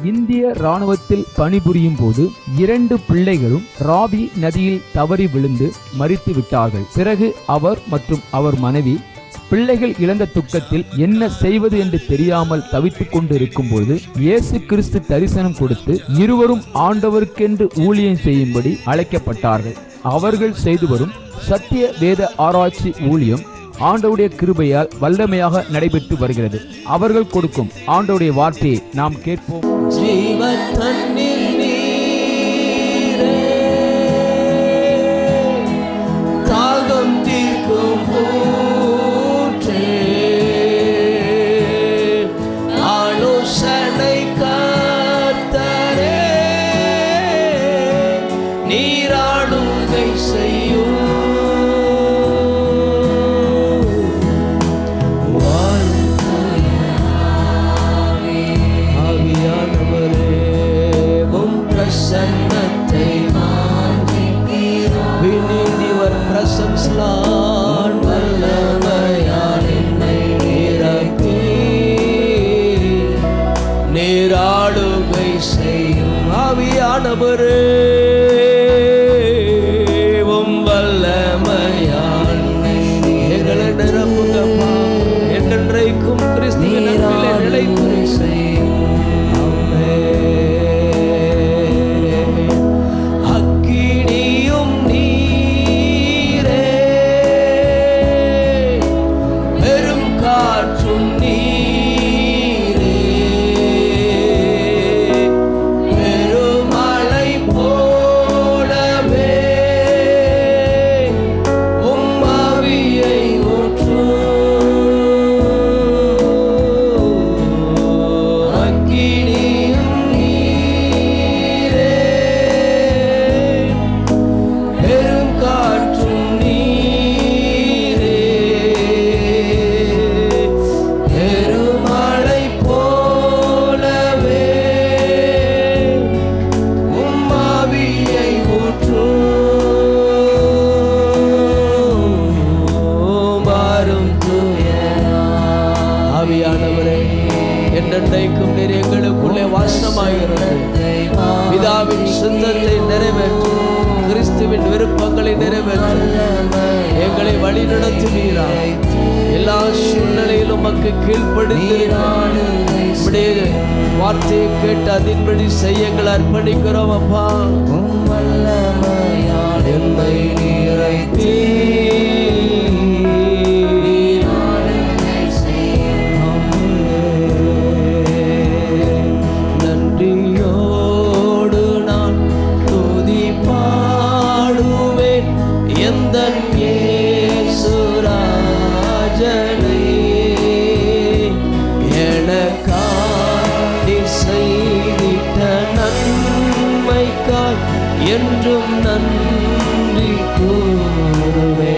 இந்திய ராணுவத்தில் பணிபுரியும் போது 2 பிள்ளைகளும் ராவி நதியில் தவறி விழுந்து மரித்து விட்டார்கள். பிறகு அவர் மற்றும் அவர் மனைவி பிள்ளைகள் இழந்த துக்கத்தில் என்ன செய்வது என்று தெரியாமல் தவித்துக் கொண்டு இருக்கும் போது இயேசு கிறிஸ்து தரிசனம் கொடுத்து இருவரும் ஆண்டவருக்கென்று ஊழியம் செய்யும்படி அழைக்கப்பட்டார்கள். அவர்கள் செய்து வரும் சத்திய வேத ஆராய்ச்சி ஊழியம் ஆண்டவருடைய கிருபையால் வல்லமையாக நடைபெற்று வருகிறது. அவர்கள் கொடுக்கும் ஆண்டவருடைய வார்த்தையை நாம் கேட்போம். ஆவியானவரே உம் வல்லமையால் எங்களை நிரப்புங்கப்பா. என்றென்றைக்கும் கிறிஸ்துவின் அன்பிலே நிலைத்து அக்கினியும் நீரே பெரும் காற்றும் என்றென்றைக்கும் நீர் எங்களுக்குள்ளே வாசமாயிருக்கிறது. பிதாவின் சித்தத்தை நிறைவேற்று, கிறிஸ்துவின் விருப்பங்களை நிறைவேற்று, எங்களை வழி நடத்துவீரா. எல்லா சூழ்நிலையிலும் உமக்கு கீழ்ப்படிந்திருக்கிறோம். வார்த்தையை கேட்டு அதின்படி செய்ய எங்களை அர்ப்பணிக்கிறோம் அப்பா. என்னை நிறைத்தீ என்றும் நன்றி கூறுவேன்.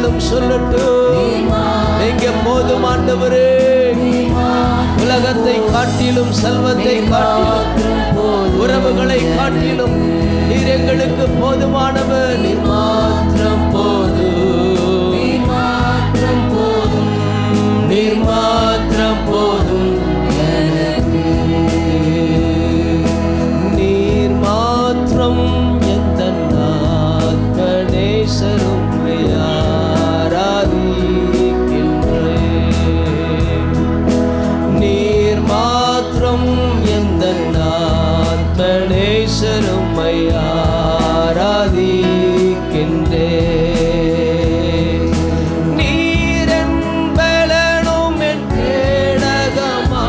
இதயங்களும் சொல்லட்டும், நீங்க போதும் ஆண்டவரே. உலகத்தை காட்டிலும், செல்வத்தை காட்டிலும், உறவுகளை காட்டிலும் நீர் எங்களுக்கு போதுமானவர். நீர் மாத்திரம் போதும், நீர் மாத்திரம் போதும், நீர் மாத்திரம் போதும் எனக்கு. நீர் மாத்திரம் எந்த நாத்மநேசரும் நீர் மாத்திரம் எந்த நாத்மநேசரும் ஆராதிக்கின்றே. நீரென் பலனும் என் கேடகமா,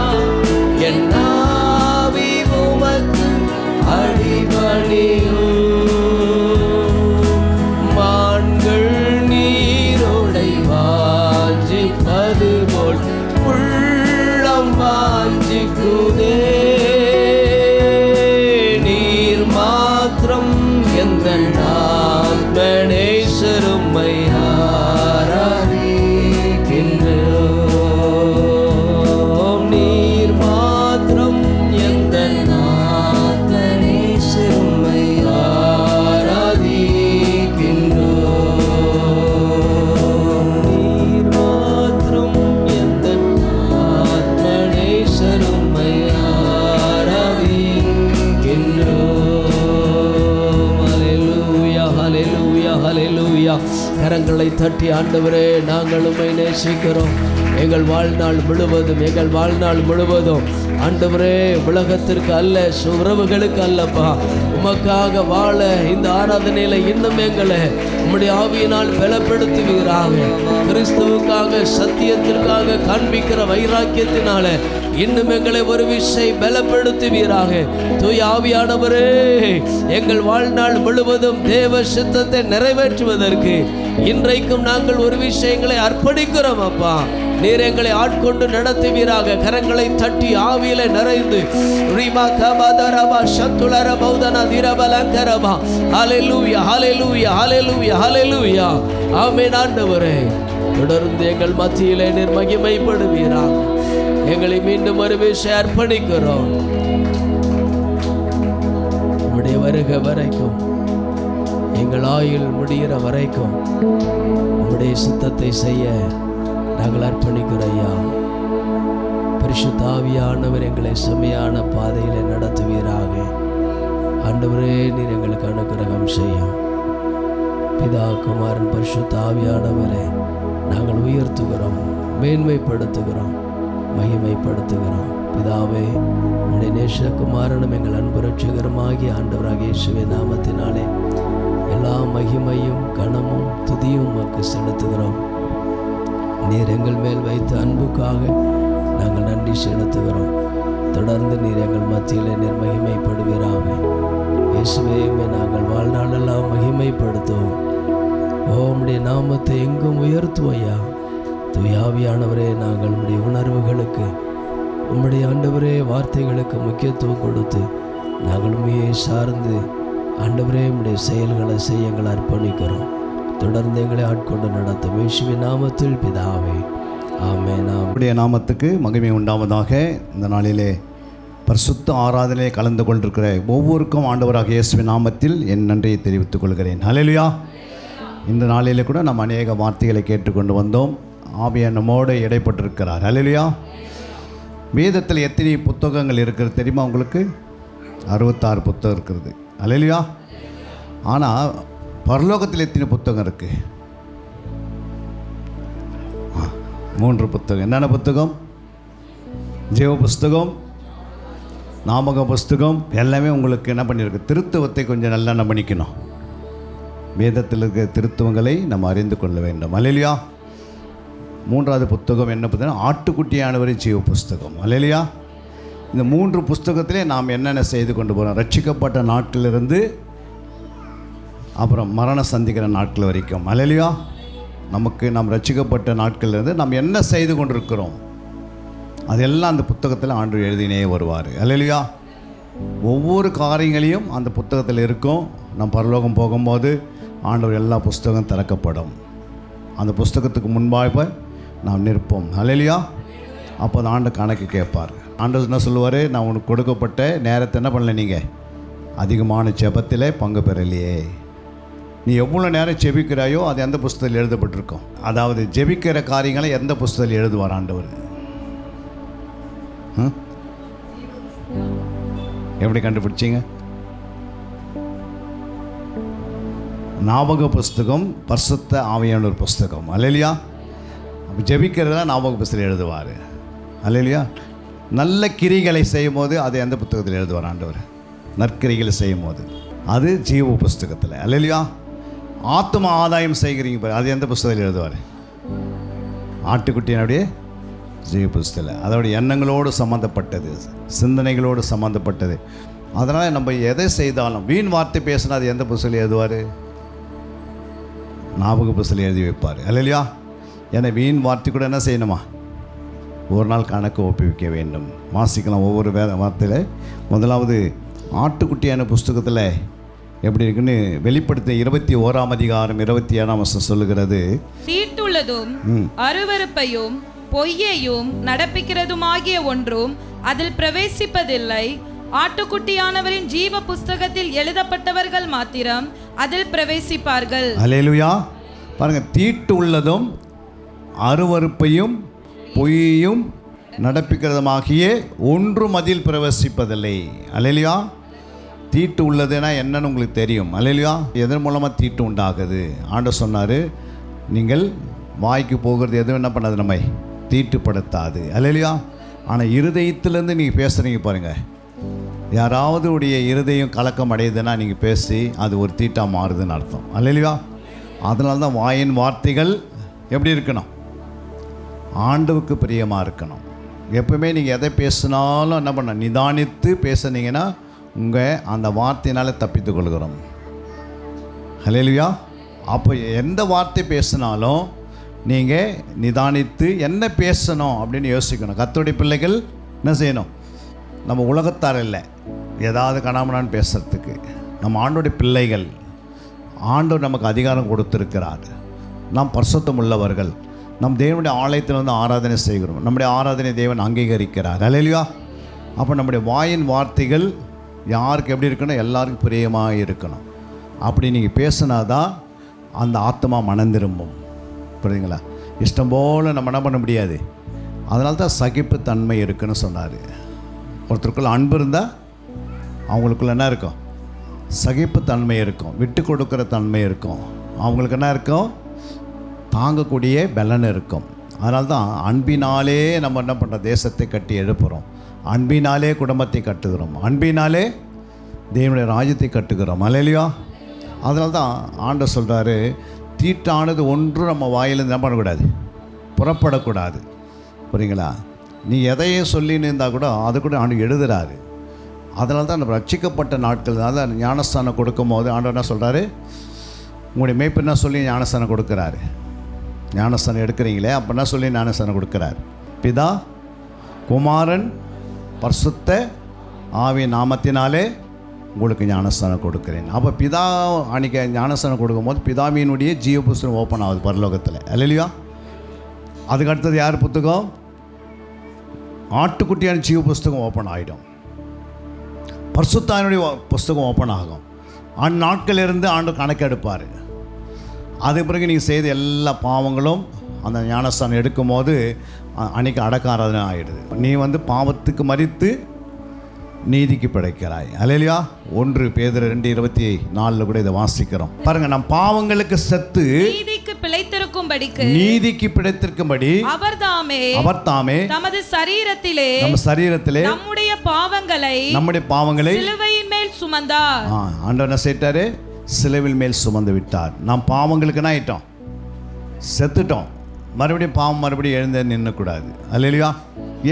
என் ஆவி உமக்கு அடிபணியும். மான்கள் நீரோடை வாஞ்சிப்பது போல் உள்ளம் வாஞ்சிக்குதே. நீர் மாத்திரம் எந்த நாத்மநேசரும் ஆராதிக்கின்றோம். நீர் மாத்திரம் எந்த நாத்மநேசரும் ஆராதிக்கின்றோம். நீர் மாத்திரம் எந்த ஆத்மநேசரும் ஆராதிக்கின்றோம். ஹல்லேலூயா, ஹல்லேலூயா, ஹல்லேலூயா. கரங்களை தட்டி ஆண்டவரே, நாங்கள் உம்மை நேசிக்கிறோம். எங்கள் வாழ்நாள் முழுவதும், எங்கள் வாழ்நாள் முழுவதும் ஆண்டவரே, உலகத்திற்கு அல்ல, உறவுகளுக்கு அல்லப்பா, உமக்காக வாழ இந்த ஆராதனையில இன்னும் எங்களை உம்முடைய ஆவியினால் பலப்படுத்துவீராக. கிறிஸ்துவுக்காக, சத்தியத்திற்காக காண்பிக்கிற வைராக்கியத்தினால இன்னும் எங்களை ஒரு விஷயம் பலப்படுத்துவீராக. தூய ஆவியானவரே, எங்கள் வாழ்நாள் முழுவதும் தேவ சித்தத்தை நிறைவேற்றுவதற்கு இன்றைக்கும் நாங்கள் ஒரு விஷயங்களை அர்ப்பணிக்கிறோம் அப்பா. நீர் எங்களை ஆட்கொண்டு நடத்துவீராக. கரங்களை தட்டி ஆவியில நிறைந்து ரீமா கபாதரபா சத்துலர பௌதனா திரபலங்கரபா. ஹல்லேலூயா, ஹல்லேலூயா, ஹல்லேலூயா, ஹல்லேலூயா. ஆமென். ஆண்டவரே, தொடர்ந்து எங்கள் மத்தியிலே நீர் மகிமைப்படுவீராக. எங்களை மீண்டும் ஒரு விஷயம் அர்ப்பணிக்கிறோம். உம்முடைய வருகை வரைக்கும், எங்கள் ஆயுள் முடிகிற வரைக்கும் உம்முடைய சித்தத்தை செய்ய நாங்கள் அர்ப்பணிக்கிறோம் ஐயா. பரிசுத்த ஆவியானவர் எங்களை செம்மையான பாதையிலே நடத்துவீராக. ஆண்டவரே, நீர் எங்களுக்கு அனுக்கிரகம் செய்யும். பிதா, குமாரன், பரிசுத்த ஆவியானவரை நாங்கள் உயர்த்துகிறோம், மேன்மைப்படுத்துகிறோம், மகிமைப்படுத்துகிறோம். பிதாவே, உடைய நேசகுமாரனும் எங்கள் அன்பு ரட்சகருமாகிய ஆண்டவராக இயேசுவே நாமத்தினாலே எல்லா மகிமையும் கனமும் துதியும் உமக்கு செலுத்துகிறோம். நீர் எங்கள் மேல் வைத்த அன்புக்காக நாங்கள் நன்றி செலுத்துகிறோம். தொடர்ந்து நீர் எங்கள் மத்தியிலே நீர் மகிமைப்படுவீராக. இயேசுவே, நாங்கள் வாழ்நாளெல்லாம் மகிமைப்படுத்துவோம். உம்முடைய நாமத்தை எங்கும் உயர்த்துவோய்யா. தூய ஆவியானவரே, நாங்கள் உம்முடைய உணர்வுகளுக்கு, உம்முடைய ஆண்டவரே வார்த்தைகளுக்கு முக்கியத்துவம் கொடுத்து நாங்கள் உண்மையை சார்ந்து ஆண்டவரே உம்முடைய செயல்களை செய்ய எங்களை அர்ப்பணிக்கிறோம். தொடர்ந்து எங்களை ஆட்கொண்டு நடத்தும் இயேசுவின் நாமத்தில் பிதாவே, ஆமென். நம்முடைய நாமத்துக்கு மகிமை உண்டாவதாக. இந்த நாளிலே பரிசுத்த ஆராதனையை கலந்து கொண்டிருக்கிற ஒவ்வொருக்கும் ஆண்டவராக இயேசுவின் நாமத்தில் என் நன்றியை தெரிவித்துக் கொள்கிறேன். ஹல்லேலூயா. இந்த நாளிலே கூட நாம் அநேக வார்த்தைகளை கேட்டுக்கொண்டு வந்தோம். ஆவியானவர் நம்மோடு இடைப்பட்டிருக்கிறார். ஹல்லேலூயா. வேதத்தில் எத்தனை புத்தகங்கள் இருக்கிறது தெரியுமா உங்களுக்கு? 66 புத்தகம் இருக்கிறது. ஹல்லேலூயா. ஆனால் பரலோகத்தில் எத்தனை புத்தகம் இருக்குது? 3 புத்தகம். என்னென்ன புத்தகம்? ஜீவ புஸ்தகம், நாமக புஸ்தகம், எல்லாமே உங்களுக்கு என்ன பண்ணியிருக்கு? திருத்துவத்தை கொஞ்சம் நல்லா நம்ம பண்ணிக்கணும். வேதத்தில் இருக்கிற திருத்துவங்களை நம்ம அறிந்து கொள்ள வேண்டும். ஹல்லேலூயா. 3வது புத்தகம் என்ன புத்தகம்? ஆட்டுக்குட்டியானவரின் ஜீவ புஸ்தகம். ஹல்லேலூயா. இந்த 3 புஸ்தகத்திலே நாம் என்னென்ன செய்து கொண்டு போகிறோம்? ரட்சிக்கப்பட்ட நாட்களிலிருந்து அப்புறம் மரணம் சந்திக்கிற நாட்கள் வரைக்கும். ஹல்லேலூயா. நமக்கு நாம் ரட்சிக்கப்பட்ட நாட்களிலிருந்து நாம் என்ன செய்து கொண்டிருக்கிறோம் அதெல்லாம் அந்த புத்தகத்தில் ஆண்டவர் எழுதினே வருவார். ஹல்லேலூயா. ஒவ்வொரு காரியங்களையும் அந்த புத்தகத்தில் இருக்கும். நம் பரலோகம் போகும்போது ஆண்டவர் எல்லா புஸ்தகம் திறக்கப்படும். அந்த புஸ்தகத்துக்கு முன்பாக நாம் நிற்போம். ஹல்லேலூயா. அப்போ அந்த ஆண்டு கணக்கு கேட்பார். ஆண்டவர் என்ன சொல்லுவார், நான் உனக்கு கொடுக்கப்பட்ட நேரத்தை என்ன பண்ணல, நீங்கள் அதிகமான ஜெபத்தில் பங்கு பெறலையே. நீ எவ்வளோ நேரம் ஜெபிக்கிறாயோ அது எந்த புஸ்தகத்தில் எழுதப்பட்டிருக்கும். அதாவது ஜெபிக்கிற காரியங்களை எந்த புஸ்தகத்தில் எழுதுவார் ஆண்டவர்? எப்படி கண்டுபிடிச்சிங்க? ஞாபக புஸ்தகம், பரிசுத்த ஆவியானவர் புஸ்தகம். அல்லேலூயா. அப்போ ஜெபிக்கிறதா ஞாபக புஸ்தகத்தில் எழுதுவார். அல்லேலூயா. நல்ல கிரிகளை செய்யும் போது அது எந்த புத்தகத்தில் எழுதுவார் ஆண்டவர்? நற்கிரிகளை செய்யும் போது அது ஜீவ புஸ்தகத்தில். அல்லேலூயா. ஆத்ம ஆதாயம் செய்கிறீங்க பாரு, அது எந்த புஸ்தகத்தில் எழுதுவார்? ஆட்டுக்குட்டியினுடைய ஜீவ புஸ்தகத்தில். அதோடைய எண்ணங்களோடு சம்மந்தப்பட்டது, சிந்தனைகளோடு சம்மந்தப்பட்டது. அதனால் நம்ம எதை செய்தாலும் வீண் வார்த்தை பேசினா அது எந்த புஸ்தகத்தில் எழுதுவார்? ஞாபக புஸ்தகத்தில் எழுதி வைப்பார். அல்லேலூயா. ஏன்னா வீண் வார்த்தை கூட என்ன செய்யணுமா, ஒரு நாள் கணக்கு ஒப்புவிக்க வேண்டும். வாசிக்கலாம் ஒவ்வொரு வார்த்தையில். முதலாவது ஆட்டுக்குட்டியான புஸ்தகத்தில் எப்படி இருக்குன்னு வெளிப்படுத்த 21ஆம் அதிகாரம் 27ஆம் வசனம் சொல்லுகிறது, தீட்டுள்ளதும் அருவருப்பையும் பொய்யையும் நடப்பிக்கிறதுமாகிய ஒன்றும் அதில் பிரவேசிப்பதில்லை. ஆட்டுக்குட்டியானவரின் ஜீவ புஸ்தகத்தில் எழுதப்பட்டவர்கள் மாத்திரம் அதில் பிரவேசிப்பார்கள். அல்லேலூயா. பாருங்க, தீட்டு உள்ளதும் அருவருப்பையும் பொய்யையும் நடப்பிக்கிறதுமாகிய ஒன்றும் அதில் பிரவேசிப்பதில்லை. அல்லேலூயா. தீட்டு உள்ளதுன்னா என்னன்னு உங்களுக்கு தெரியும். அல்லேலூயா. எதன் மூலமாக தீட்டு உண்டாகுது? ஆண்டவர் சொன்னார், நீங்கள் வாய்க்கு போகிறது எதுவும் என்ன பண்ணாது, நம்மை தீட்டுப்படுத்தாது. அல்லேலூயா. ஆனால் இருதயத்திலேருந்து நீங்கள் பேசுகிறீங்க பாருங்கள், யாராவது உடைய இருதயம் கலக்கம் அடையுதுன்னா நீங்கள் பேசி அது ஒரு தீட்டாக மாறுதுன்னு அர்த்தம். அல்லேலூயா. அதனால தான் வாயின் வார்த்தைகள் எப்படி இருக்கணும், ஆண்டவுக்கு பிரியமாக இருக்கணும். எப்பவுமே நீங்கள் எதை பேசினாலும் என்ன பண்ண, நிதானித்து பேசுனீங்கன்னா உங்கள் அந்த வார்த்தையினால் தப்பித்து கொள்கிறோம். ஹல்லேலூயா. அப்போ எந்த வார்த்தை பேசினாலும் நீங்கள் நிதானித்து என்ன பேசணும் அப்படின்னு யோசிக்கணும். கர்த்தருடைய பிள்ளைகள் என்ன செய்யணும், நம்ம உலகத்தார் இல்லை ஏதாவது கணாமனான்னு பேசுகிறதுக்கு. நம்ம ஆண்டோடைய பிள்ளைகள், ஆண்டவர் நமக்கு அதிகாரம் கொடுத்துருக்கிறார். நாம் பரிசுத்தம் உள்ளவர்கள். நம் தேவனுடைய ஆலயத்தில் வந்து ஆராதனை செய்கிறோம். நம்முடைய ஆராதனை தேவன் அங்கீகரிக்கிறார். அல்லேலூயா. அப்போ நம்முடைய வாயின் வார்த்தைகள் யாருக்கு எப்படி இருக்கணும், எல்லாருக்கும் பிரியமாக இருக்கணும். அப்படி நீங்கள் பேசினாதான் அந்த ஆத்மா மனம் திரும்பும். புரியுதுங்களா? இஷ்டம் போல் நம்ம என்ன பண்ண முடியாது. அதனால தான் சகிப்புத்தன்மை இருக்குன்னு சொன்னார். ஒருத்தருக்குள்ள அன்பு இருந்தால் அவங்களுக்குள்ள என்ன இருக்கும், சகிப்புத்தன்மை இருக்கும், விட்டு கொடுக்குற தன்மை இருக்கும், அவங்களுக்கு என்ன இருக்கும், தாங்கக்கூடிய பலன் இருக்கும். அதனால தான் அன்பினாலே நம்ம என்ன பண்ணுறோம், தேசத்தை கட்டி எழுப்புகிறோம். அன்பினாலே குடும்பத்தை கட்டுகிறோம். அன்பினாலே தேவனுடைய ராஜ்யத்தை கட்டுகிறோம். அல்லேலூயா. அதனால தான் ஆண்டவர் சொல்கிறாரு, தீட்டானது ஒன்றும் நம்ம வாயிலிருந்து என்ன பண்ணக்கூடாது, புறப்படக்கூடாது. புரியுங்களா? நீ எதையும் சொல்லின்னு இருந்தால் கூட அது கூட ஆண்டு எழுதுகிறாரு. அதனால தான் நம்ம ரட்சிக்கப்பட்ட நாட்கள், அதான் ஞானஸ்தானம் கொடுக்கும் போது ஆண்டவர் என்ன சொல்கிறாரு, உங்களுடைய மேய்ப்பு என்ன சொல்லி ஞானஸ்தானம் கொடுக்குறாரு. ஞானஸ்தானம் எடுக்கிறீங்களே, அப்போ என்ன சொல்லி ஞானஸ்தானம் கொடுக்குறார், பிதா குமாரன் பரிசுத்த ஆவியின் நாமத்தினாலே உங்களுக்கு ஞானஸ்தானம் கொடுக்குறேன். அப்போ பிதா அன்றைக்கி ஞானஸ்தானம் கொடுக்கும்போது பிதாவினுடைய ஜீவ புஸ்தகம் ஓப்பன் ஆகுது பரலோகத்தில். அல்லேலூயா. அதுக்கு அடுத்தது யார் புத்தகம், ஆட்டுக்குட்டியான ஜீவ புஸ்தகம் ஓப்பன் ஆகிடும். பரிசுத்தாவினுடைய புஸ்தகம் ஓப்பன் ஆகும். அந்நாட்களிலிருந்து ஆண்டு கணக்கெடுப்பார். அதுக்கு பிறகு நீங்கள் செய்த எல்லா பாவங்களும் அந்த ஞானஸ்தானம் எடுக்கும் போது அன்றைக்கி அடக்க ஆராதனை ஆகிடுது. நீ வந்து பாவத்துக்கு மரித்து நீதிக்கு பிழைக்கிறாய். அல்லேலூயா. 1 பேதுரு 2:24 கூட இதை வாசிக்கிறோம். பாருங்கள், நம் பாவங்களுக்கு செத்து நீதிக்கு பிழைத்திருக்கும்படி அவர் தாமே நமது சரீரத்திலே நம்முடைய பாவங்களை சிலுவையின் மேல் சுமந்தார். ஆண்டவர் என்ன செய்தாரு, சிலுவையின் மேல் சுமந்து விட்டார். நாம் பாவங்களுக்கு என்ன ஆயிட்டோம், செத்துட்டோம். மறுபடியும் பாவம் மறுபடியும் எழுந்து நிற்கக்கூடாது. அல்லேலூயா.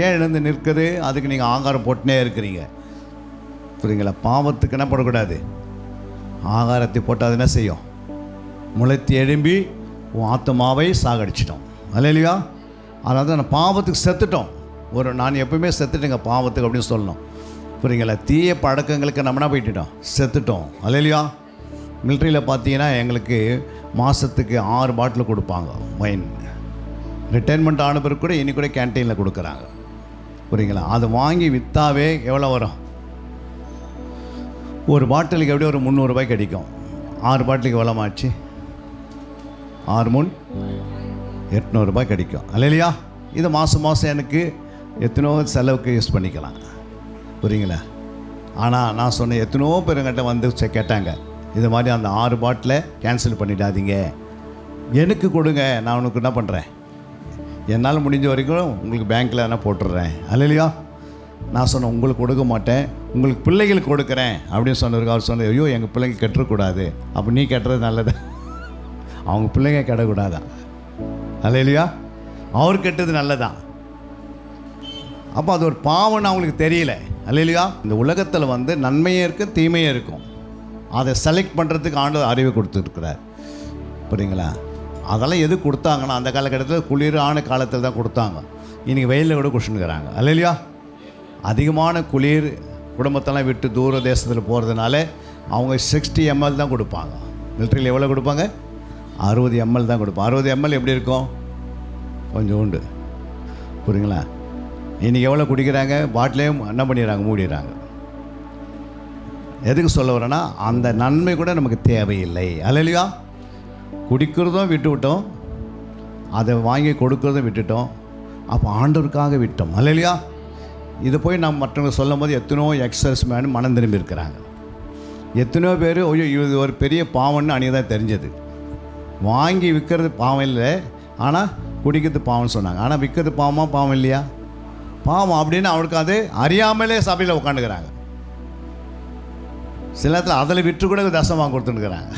ஏன் எழுந்து நிற்குது, அதுக்கு நீங்கள் ஆகாரம் போட்டுனே இருக்கிறீங்க. புரியுங்களா? பாவத்துக்கு என்ன போடக்கூடாது, ஆகாரத்தை போட்டால் அது என்ன செய்யும், முளைத்தி எழும்பி உன் ஆத்மாவை சாகடிச்சிட்டோம். அல்லேலூயா. அதனால தான் நான் பாவத்துக்கு செத்துட்டோம். நான் எப்பவுமே செத்துட்டேங்க பாவத்துக்கு அப்படின்னு சொல்லணும். புரியுங்களா? தீய பழக்கங்களுக்கு நம்ம என்ன போயிட்டோம், செத்துட்டோம். அல்லேலூயா. மிலிட்ரியில் பார்த்தீங்கன்னா எங்களுக்கு மாதத்துக்கு 6 பாட்டில் கொடுப்பாங்க வைன். ரிட்டைர்மெண்ட் ஆன பிறகு கூட இனி கூட கேன்டீனில் கொடுக்குறாங்க. புரியுங்களா? அதை வாங்கி விற்றாவே எவ்வளோ வரும்? ஒரு பாட்டிலுக்கு எப்படி ஒரு 300 ரூபாய்க்கு கிடைக்கும். 6 பாட்டிலுக்கு எவ்வளோ ஆச்சு? 6 3 800 ரூபாய் கிடைக்கும். இல்லையா? இது மாதம் எனக்கு எத்தனோ செலவுக்கு யூஸ் பண்ணிக்கலாம். புரியுங்களா? ஆனால் நான் சொன்னேன், எத்தனோ பேருங்கிட்ட வந்து கேட்டாங்க, இது மாதிரி அந்த 6 பாட்டிலை கேன்சல் பண்ணிடாதீங்க, எனக்கு கொடுங்க, நான் உனக்கு என்ன பண்ணுறேன், என்னால் முடிஞ்ச வரைக்கும் உங்களுக்கு பேங்க்கில் என்ன போட்டுடுறேன். இல்லையா? நான் சொன்னேன், உங்களுக்கு கொடுக்க மாட்டேன், உங்களுக்கு பிள்ளைகளுக்கு கொடுக்குறேன் அப்படின்னு சொன்னதுக்கு அவர் சொன்னது, ஐயோ எங்கள் பிள்ளைங்க கெட்டுறக்கூடாது. அப்போ நீ கெட்டுறது நல்லது, அவங்க பிள்ளைங்க கெடக்கூடாதான். இல்லையா? அவர் கெட்டது நல்லதான். அப்போ அது ஒரு பாவம்னு அவங்களுக்கு தெரியல. இல்லையா? இந்த உலகத்தில் வந்து நன்மையும் இருக்கும் தீமையும் இருக்கும். அதை செலக்ட் பண்ணுறதுக்கு ஆண்டவர் அறிவை கொடுத்துருக்குறார். புரியுங்களா? அதெல்லாம் எது கொடுத்தாங்கன்னா அந்த காலகட்டத்தில் குளிரான காலத்தில் தான் கொடுத்தாங்க. இன்றைக்கி வெயிலில் கூட குடிச்சுன்னுக்கிறாங்க. இல்லையா? அதிகமான குளிர் குடும்பத்தெல்லாம் விட்டு தூர தேசத்தில் போகிறதுனால அவங்க 60 ml தான் கொடுப்பாங்க. மிலிட்ரியில் எவ்வளோ கொடுப்பாங்க? 60 ml தான் கொடுப்பாங்க. 60 ml எப்படி இருக்கும்? கொஞ்சம் உண்டு. புரியுங்களா? இன்றைக்கி எவ்வளோ குடிக்கிறாங்க? பாட்டிலையும் என்ன பண்ணிடுறாங்க? மூடிடுறாங்க. எதுக்கு சொல்ல வரேன்னா, அந்த நன்மை கூட நமக்கு தேவையில்லை. இல்லையா? குடிக்கிறதும் விட்டு விட்டோம், அதை வாங்கி கொடுக்கறதும் விட்டுட்டோம். அப்போ ஆண்டவருக்காக விட்டோம். இல்லையா? இது போய் நம்ம மற்றவங்க சொல்லும் போது எத்தனையோ எக்ஸர்ஸ் மேன் மனம் திரும்பி இருக்கிறாங்க. எத்தனையோ பேர் ஐயோ இது ஒரு பெரிய பாவம்னு அன்றைக்கி தான் தெரிஞ்சது. வாங்கி விற்கிறது பாவம் இல்லை, ஆனால் குடிக்கிறது பாவம்னு சொன்னாங்க. ஆனால் விற்கிறது பாவமா பாவம் இல்லையா? பாவம் அப்படின்னு அவனுக்கு அது அறியாமலே சபையில் உட்காந்துக்கிறாங்க. சில நேரத்தில் அதில் விற்று கூட தசமாக கொடுத்துருக்குறாங்க.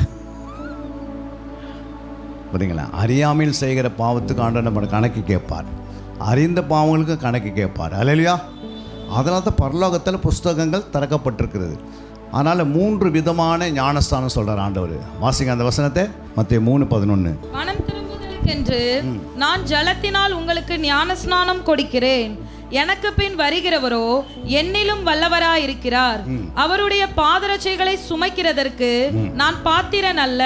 புரியுங்களா? அறியாமையில் செய்கிற பாவத்துக்கு ஆண்டவர் நம்ம கணக்கு கேட்பார், அறிந்த பாவங்களுக்கு கணக்கு கேட்பார். இல்லையா? அதனால தான் பரலோகத்தில் புஸ்தகங்கள் திறக்கப்பட்டிருக்கிறது. அதனால் 3 விதமான ஞானஸ்தானம் சொல்கிறார் ஆண்டவர். வாசிங்க அந்த வசனத்தை, மத்தேயு 3:11. மனம் திரும்புதலுக்கென்று நான் ஜலத்தினால் உங்களுக்கு ஞானஸ்நானம் கொடுக்கிறேன், எனக்கு பின் வருகிறவரோ என்னிலும் வல்லவராயிருக்கிறார், அவருடைய பாதரட்சைகளை சுமைக்கிறதற்கு நான் பாத்திரன் அல்ல,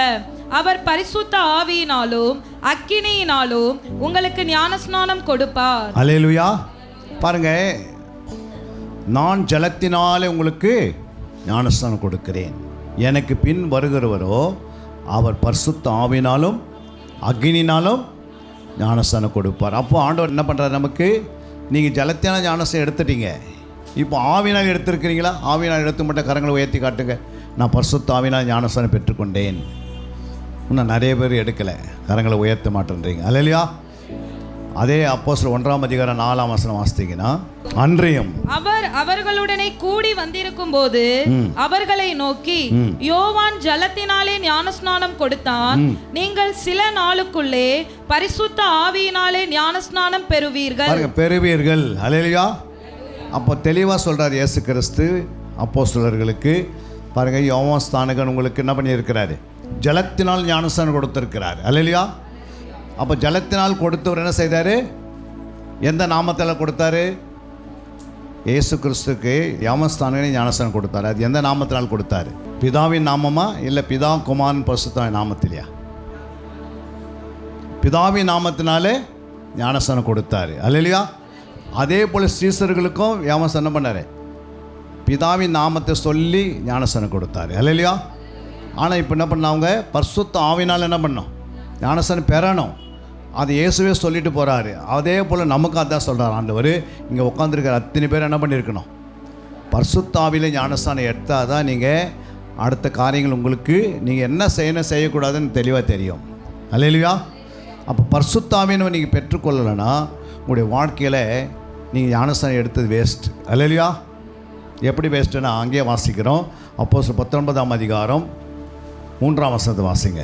அவர் பரிசுத்த ஆவியினாலும் அக்கினியினாலும் உங்களுக்கு ஞானஸ்நானம் கொடுப்பார். அல்லேலூயா. பாருங்க, நான் ஜலத்தினாலே உங்களுக்கு ஞானஸ்நானம் கொடுக்கிறேன், எனக்கு பின் வருகிறவரோ அவர் பரிசுத்த ஆவியினாலும் அக்கினியினாலும் ஞானஸ்நானம் கொடுப்பார். அப்போ ஆண்டவர் என்ன பண்ணுறாரு நமக்கு? நீங்கள் ஜலத்தினால ஞானஸ்நானம் எடுத்துட்டீங்க, இப்போ ஆவினால் எடுத்துருக்கிறீங்களா? ஆவினால் எடுத்து மட்டும் கரங்களை உயர்த்தி காட்டுங்க, நான் பரிசுத்த ஆவினால் ஞானஸ்நானம் பெற்றுக்கொண்டேன். இன்னும் நிறைய பேர் எடுக்கலை, கரங்களை உயர்த்த மாட்டேன்றீங்க. அல்லையா? அதே அப்போஸ்தலர் 1ஆம் அதிகாரம் 4ஆம் வசனம் வாசித்தீங்கன்னா, அன்றியும் அவர் அவர்களுடனே கூடி வந்திருக்கும் போது அவர்களை நோக்கி, யோவான் ஜலத்தினாலே ஞானஸ்நானம் கொடுத்தான், நீங்கள் சில நாளுக்குள்ளே பரிசுத்த ஆவியினாலே ஞானஸ்நானம் பெறுவீர்கள். அல்லேலூயா. அப்போ தெளிவாக சொல்றார் இயேசு கிறிஸ்து அப்போஸ்தலர்களுக்கு. பாருங்க, யோவான் ஸ்நானகன் உங்களுக்கு என்ன பண்ணியிருக்கிறாரு? ஜலத்தினால் ஞானஸ்நானம் கொடுத்திருக்கிறார். அல்லேலூயா. அப்போ ஜலத்தினால் கொடுத்தவர் என்ன செய்தார்? எந்த நாமத்தில் கொடுத்தாரு? இயேசு கிறிஸ்துக்கு யோவான் ஞானஸ்நானம் கொடுத்தாரு. அது எந்த நாமத்தினால் கொடுத்தாரு? பிதாவின் நாமமா இல்லை பிதா குமாரன் பரிசுத்த நாமத்திலையா? பிதாவின் நாமத்தினாலே ஞானஸ்நானம் கொடுத்தாரு. அல்லேலூயா. அதே போல் ஸ்ரீசர்களுக்கும் யோவான் என்ன பண்ணார்? பிதாவின் நாமத்தை சொல்லி ஞானஸ்நானம் கொடுத்தாரு. அல்லேலூயா. ஆனால் இப்போ என்ன பண்ணாங்க? பரிசுத்த ஆவினால் என்ன பண்ணோம்? ஞானஸ்நானம் பெறணும். அது இயேசுவே சொல்லிட்டு போகிறாரு. அதே போல் நமக்கு அதான் சொல்கிறார் ஆண்டவர். இங்கே உட்காந்துருக்கிற அத்தனை பேர் என்ன பண்ணியிருக்கணும்? பரிசுத்த ஆவியிலே ஞானஸ்நானம் எடுத்தால் தான் நீங்கள் அடுத்த காரியங்கள் உங்களுக்கு நீங்கள் என்ன செய்யணும் செய்யக்கூடாதுன்னு தெளிவாக தெரியும். அல்லேலூயா. அப்போ பரிசுத்த ஆவியை நீங்கள் பெற்றுக்கொள்ளலைன்னா உங்களுடைய வாழ்க்கையில் நீங்கள் ஞானஸ்நானம் எடுத்தது வேஸ்ட். அல்லேலூயா. எப்படி வேஸ்ட்டுன்னா அங்கேயே வாசிக்கிறோம். அப்போஸ்தலர் 19ஆம் அதிகாரம் 3ஆம் வசனத்தை வாசிங்க.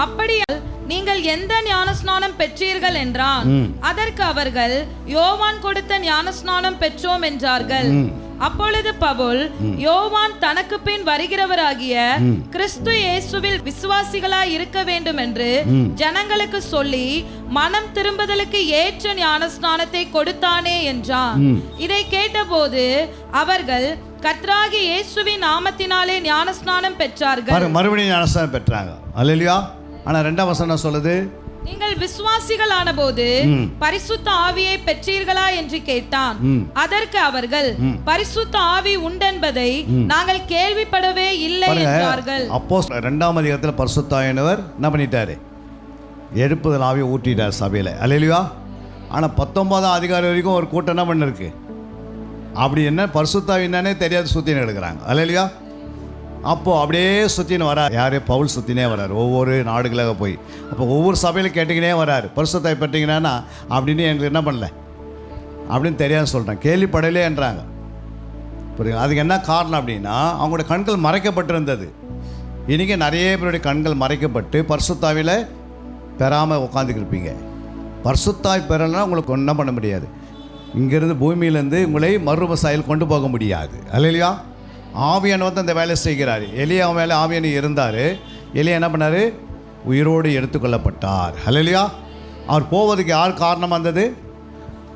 அப்படியால் நீங்கள் எந்த ஞானஸ்நானம் பெற்றீர்கள் என்றான். அதற்கு அவர்கள் யோவான் கொடுத்த ஞானஸ்நானம் பெற்றோம் என்றார்கள். அப்பொழுது பவுல், யோவான் தனக்கு பின் வருகிறவராகிய கிறிஸ்து இயேசுவில் விசுவாசிகளாய் இருக்க வேண்டும் என்று ஜனங்களுக்கு சொல்லி மனம் திரும்புதலுக்கு ஏற்ற ஞானஸ்நானத்தை கொடுத்தானே என்றான். இதை கேட்டபோது அவர்கள் கர்த்தராகிய இயேசுவின் நாமத்தினாலே ஞானஸ்நானம் பெற்றார்கள். மறுபடியும் ஞானஸ்நானம் பெற்றாங்க. அல்லேலூயா. ஆனால் 2ஆம் வசனம் சொல்லுது, நீங்கள் விசுவாசிகளான போது பரிசுத்த ஆவியை பெற்றீர்களா என்று கேட்டான். அதற்கு அவர்கள் பரிசுத்த ஆவி உண்டென்பதை நாங்கள் கேள்விப்படவே இல்லை என்றார்கள். அப்போஸ்தலர் 2ஆம் அதிகாரத்தில் பரிசுத்த ஆவியானவர் என்ன பண்ணிட்டாரு? எழுப்புதல் ஆவியை ஊற்றிட்டார் சபையில். அல்லேலூயா. ஆனால் 19ஆம் அதிகாரம் வரைக்கும் ஒரு கூட்டம் என்ன பண்ணிருக்கு? அப்படி என்ன பரிசுத்த ஆவி என்னன்னே தெரியாது, சுற்றின்னு எடுக்கிறாங்க. அல்லேலூயா. அப்போது அப்படியே சுற்றின்னு வரார். யாரே பவுல் சுற்றினே வரார் ஒவ்வொரு நாடுகளாக போய். அப்போ ஒவ்வொரு சபையில் கேட்டிங்கனே வரார், பரிசுத்த ஆவி பெற்றீங்கன்னா அப்படின்னு எங்களுக்கு என்ன பண்ணல அப்படின்னு தெரியாது சொல்கிறேன், கேள்விப்படலேன்றாங்க. புரியுங்க? அதுக்கு என்ன காரணம் அப்படின்னா அவங்களுடைய கண்கள் மறைக்கப்பட்டிருந்தது. இன்றைக்கி நிறைய பேருடைய கண்கள் மறைக்கப்பட்டு பரிசுத்த ஆவியில் பெறாமல் உட்காந்துக்கிருப்பீங்க. பரிசுத்த ஆவி பெறலைன்னா உங்களுக்கு ஒன்றும் பண்ண முடியாது. இங்கேருந்து பூமியிலேருந்து உங்களை மறுபசாயில் கொண்டு போக முடியாது. அல்லேலூயா. ஆவியானவர் வந்து அந்த வேலை செய்கிறார். எலியா மேலே ஆவியான இருந்தார். எலியா என்ன பண்ணார்? உயிரோடு எடுத்துக்கொள்ளப்பட்டார். அல்லேலூயா. அவர் போவதுக்கு யார் காரணமாக இருந்தது?